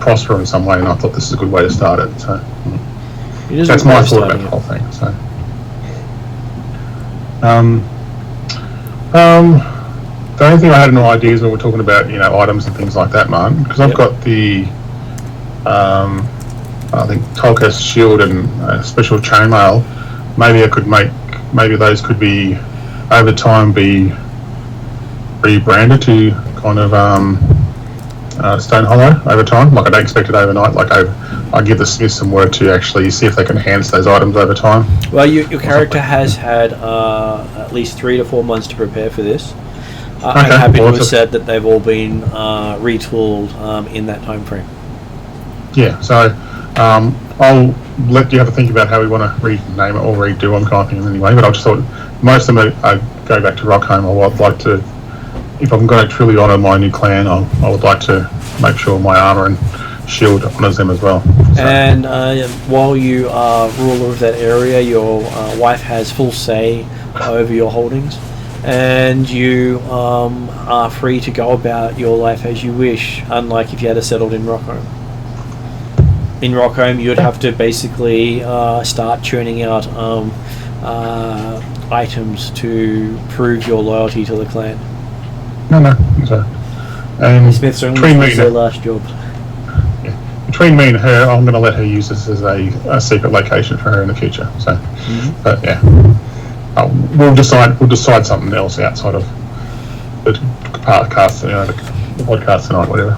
prosper in some way. And I thought this is a good way to start it. So that's my thought about the whole thing. So. The only thing I had no idea is when we're talking about items and things like that, Martin, because I've got the I think Tolkien shield and special chainmail. Maybe those could be over time be rebranded to kind of Stone Hollow over time. Like I don't expect it overnight. Like I give the Smiths some work to actually see if they can enhance those items over time. Well, your character has had at least 3 to 4 months to prepare for this. I'm happy to have said that they've all been retooled in that time frame. Yeah, so I'll let you have a think about how we want to rename it or redo them kind of thing anyway, but I just thought most of them I go back to Rockholm. I would like to, if I'm going to truly honour my new clan, I would like to make sure my armour and shield honours them as well. So. And while you are ruler of that area, your wife has full say over your holdings, and you are free to go about your life as you wish, unlike if you had settled in Rockholm. In Rockholm, you'd have to basically start churning out items to prove your loyalty to the clan. No. So, Smith's only was their last job. Yeah. Between me and her, I'm going to let her use this as a secret location for her in the future. So, but yeah, we'll decide something else outside of the podcast, the podcast tonight, whatever.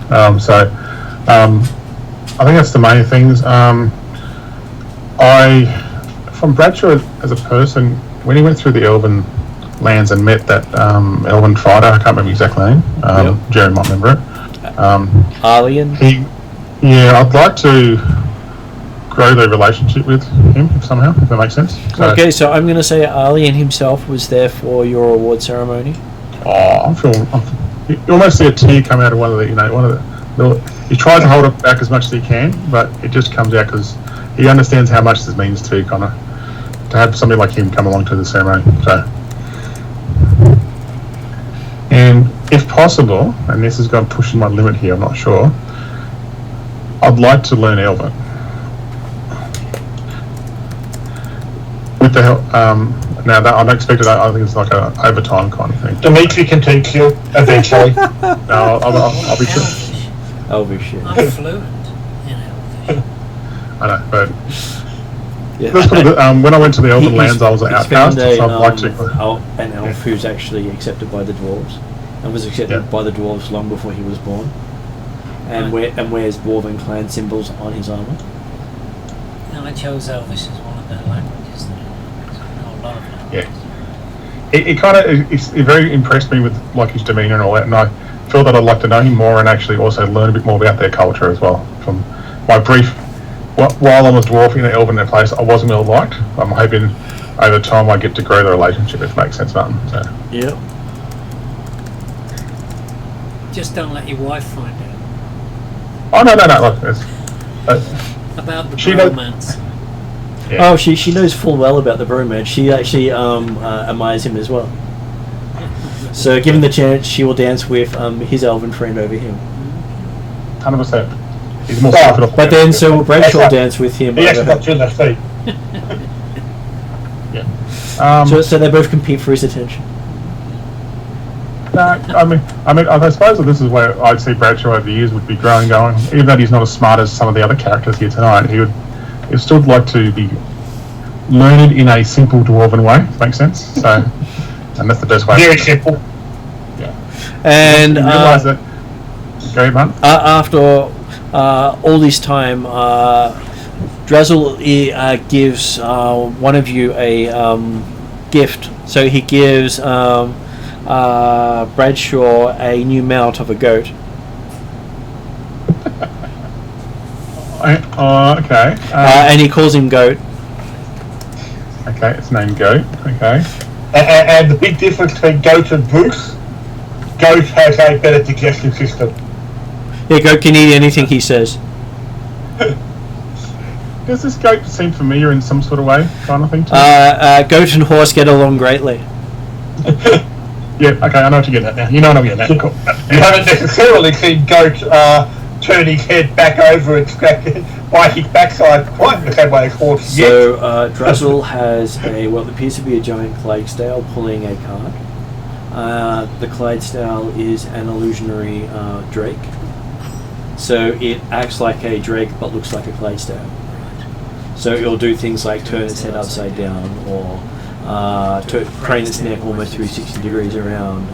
I think that's the main things. From Bradshaw as a person, when he went through the Elven lands and met that Elven fighter, I can't remember the exact name. Jerry might remember it. Arlian. I'd like to grow the relationship with him somehow, if that makes sense. Okay, so I'm going to say Arlian himself was there for your award ceremony. You almost see a tear come out of one of the, he tries to hold it back as much as he can, but it just comes out because he understands how much this means to have somebody like him come along to the ceremony. So, and if possible, and this is going pushing my limit here, I'm not sure, I'd like to learn Elven. With the help, now that I don't expect it. I think it's like a overtime kind of thing. Dimitri can teach you eventually. No, I'll be sure. Elvish, yeah. I'm fluent in Elvish. I know, but yeah. When I went to the Elven lands, I was an outcast, so I'd like to. An elf who's actually accepted by the dwarves, and was accepted by the dwarves long before he was born, and wears dwarven clan symbols on his armour. No, I chose Elvish as one of their languages. I know a lot of languages. Yeah. It very impressed me with like his demeanour and all that, and I feel that I'd like to know him more and actually also learn a bit more about their culture as well. From my brief, while I'm a dwarf in an elven place, I wasn't well liked. I'm hoping over time I get to grow the relationship, if it makes sense, Martin. So. Yeah. Just don't let your wife find out. Oh no! Look, about the bromance. Yeah. Oh, she knows full well about the bromance. She actually admires him as well. So, given the chance, she will dance with his elven friend over him. 100%. He's more confident. But then, so will Bradshaw dance with him. He actually got to the feet. Yeah. So they both compete for his attention. No, I suppose that this is where I'd see Bradshaw over the years would be growing, going. Even though he's not as smart as some of the other characters here tonight, he would still like to be learned in a simple dwarven way. Makes sense. So. And that's the best way. Very simple. Yeah. And realise that. Go ahead, man. After all this time, Drazzle gives one of you a gift. So he gives Bradshaw a new mount of a goat. Okay. And he calls him Goat. Okay, it's named Goat. Okay. And the big difference between Goat and Bruce, Goat has a better digestive system. Yeah, Goat can eat anything he says. Does this goat seem familiar in some sort of way, kind of thing? Goat and horse get along greatly. Yeah, okay, I know what you're getting at now. You know what I'm getting at. Cool. You haven't necessarily seen Goat turn his head back over and bite his backside quite in the same way as Horse yet. So Drazzle has what appears to be a giant Clydesdale pulling a card. The Clydesdale is an illusionary drake. So it acts like a drake but looks like a Clydesdale. So it'll do things like turn its head upside down or crane its neck almost 360 degrees around,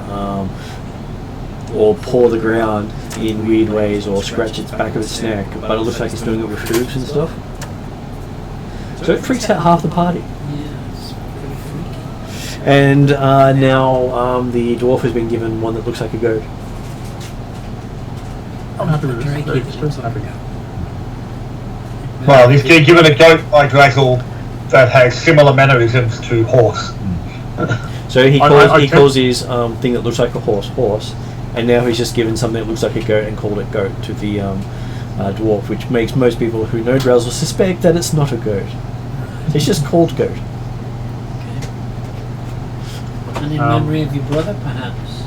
or paw the ground in weird ways, or scratch its back of its neck, but it looks like it's doing it with hooves and stuff. So it freaks out half the party. Yeah, it's pretty freaky. And now the dwarf has been given one that looks like a goat. I'm happy with Drake, this. it looks like a Happy. goat. Well, he's been given a goat like Drazzle that has similar mannerisms to Horse. So he I calls his thing that looks like a horse, and now he's just given something that looks like a goat and called it goat to the dwarf, which makes most people who know Drazzle suspect that it's not a goat. It's just called goat. And in memory of your brother, perhaps?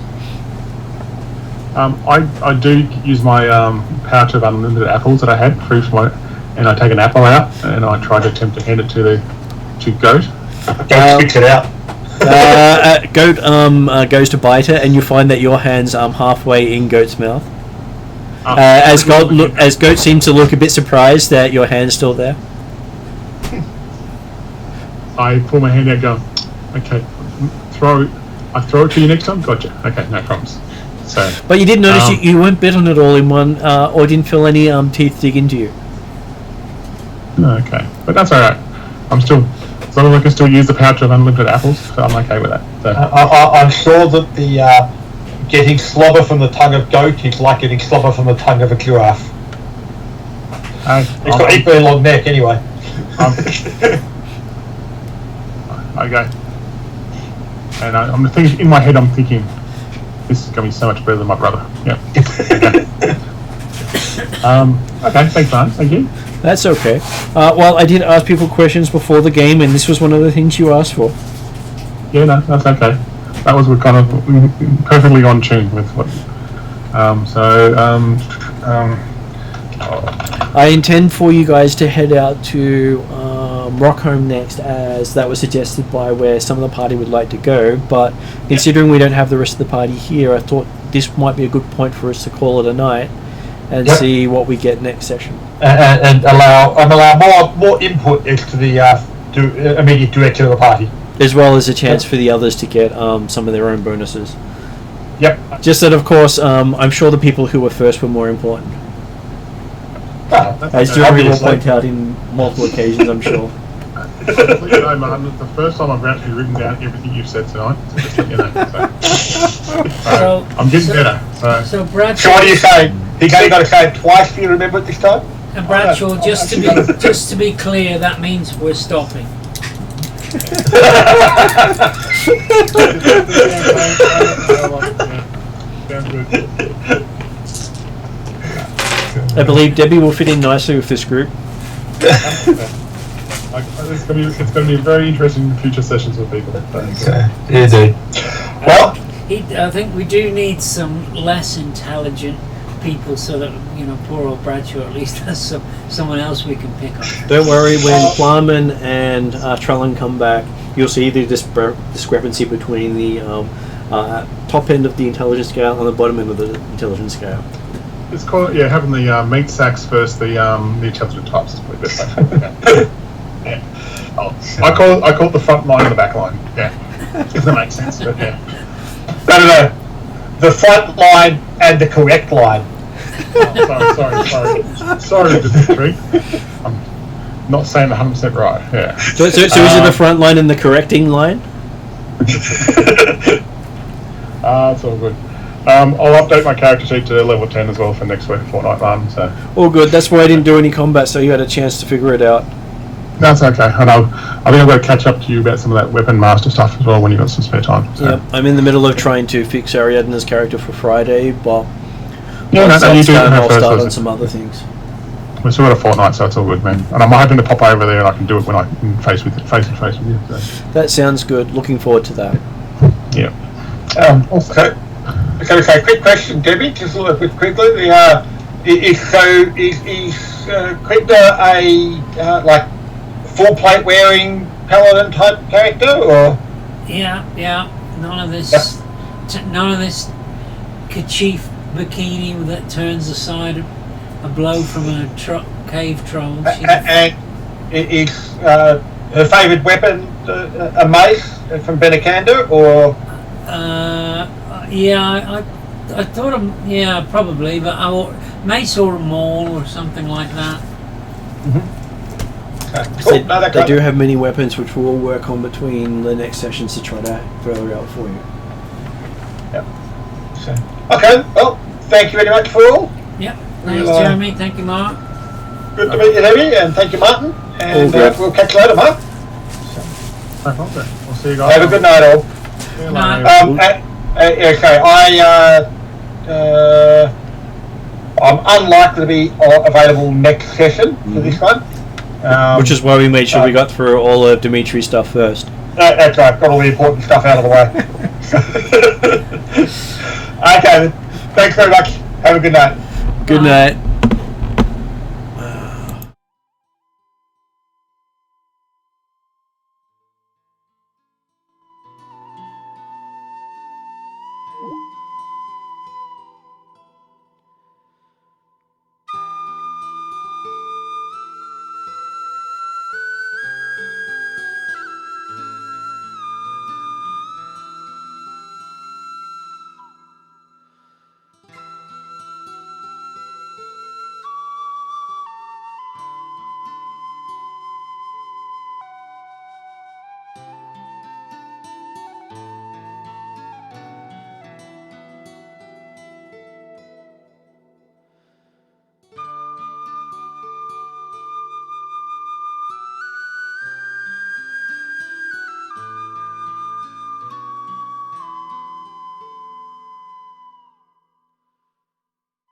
I do use my pouch of unlimited apples that I had and I take an apple out and I try to attempt to hand it to Goat. Goat spits it out. Goat goes to bite it, and you find that your hand's halfway in Goat's mouth. As Goat seems to look a bit surprised that your hand's still there. I pull my hand out, go, okay, I throw it to you next time. Gotcha. Okay, no problems. So, but you did notice you weren't bit on it all in one, or didn't feel any teeth dig into you. Okay, but that's all right. I'm still, as long as I can still use the pouch of unlimited apples, so I'm okay with that. So. I'm sure that the getting slobber from the tongue of Goat is like getting slobber from the tongue of a giraffe. It's got an equally long neck anyway. Okay. And I'm thinking in my head. I'm thinking this is going to be so much better than my brother. Yep. Okay. Thanks, man. Thank you. That's okay. Well, I did ask people questions before the game, and this was one of the things you asked for. Yeah, no, that's okay. That was kind of perfectly on tune with what. I intend for you guys to head out to Rockholm next, as that was suggested by where some of the party would like to go, but considering we don't have the rest of the party here, I thought this might be a good point for us to call it a night and see what we get next session. And allow more input as to the immediate direction of the party. As well as a chance for the others to get some of their own bonuses. Yep. Just that, of course, I'm sure the people who were first were more important. As Jeremy will point out in multiple occasions, I'm sure. No, man, it's the first time I've actually written down everything you've said tonight. So just let you know. So, I'm getting better. So Bradshaw. So what do you say? He's only got to say it twice. Do you remember it this time? And Bradshaw, just to be clear, that means we're stopping. Sounds good. I believe Debbie will fit in nicely with this group. It's going to be very interesting future sessions with people. Okay. Indeed. Well, I think we do need some less intelligent people, so that poor old Bradshaw at least has someone else we can pick on. Don't worry, when Flarman and Trellin come back, you'll see the discrepancy between the top end of the intelligence scale and the bottom end of the intelligence scale. It's called having the meat sacks versus the intelligent types is probably best. Yeah. I call it the front line and the back line. Yeah, if that makes sense. But yeah. No. The front line and the correct line. Sorry, Dimitri. I'm not saying 100% right. Yeah. So is it the front line and the correcting line? It's all good. I'll update my character sheet to level 10 as well for next week, fortnight run. So. All good. That's why I didn't do any combat, so you had a chance to figure it out. That's okay. And I think I'm going to catch up to you about some of that weapon master stuff as well when you've got some spare time. So. Yep. I'm in the middle of trying to fix Ariadne's character for Friday, but I'll start on some other things. we're still got a fortnight, so it's all good, man. And I'm hoping to pop over there and I can do it when I can face to face with you. So. That sounds good. Looking forward to that. Yeah. Okay. Okay. Quick question, Debbie. Just a little bit quickly. Is Krigna a like full plate wearing paladin type character, or? Yeah. None of this kerchief bikini that turns aside a blow from a cave troll. And is her favourite weapon a mace from Benacanda, or? I thought probably, but mace or a maul or something like that. Okay. Cool. They do have many weapons which we'll work on between the next sessions to try to further out for you. Yeah. So, okay. Well, thank you very much for all. Yep. Thanks, Jeremy. Thank you, Mark. Good to meet you, Debbie, and thank you, Martin. And we'll catch you later, Mark. No problem. We'll see you guys. Have a good night, all. See you Night. later. Okay, I'm unlikely to be available next session for this one. Which is why we made sure we got through all of Dimitri's stuff first. That's right, got all the important stuff out of the way. Okay, thanks very much. Have a good night. Good night.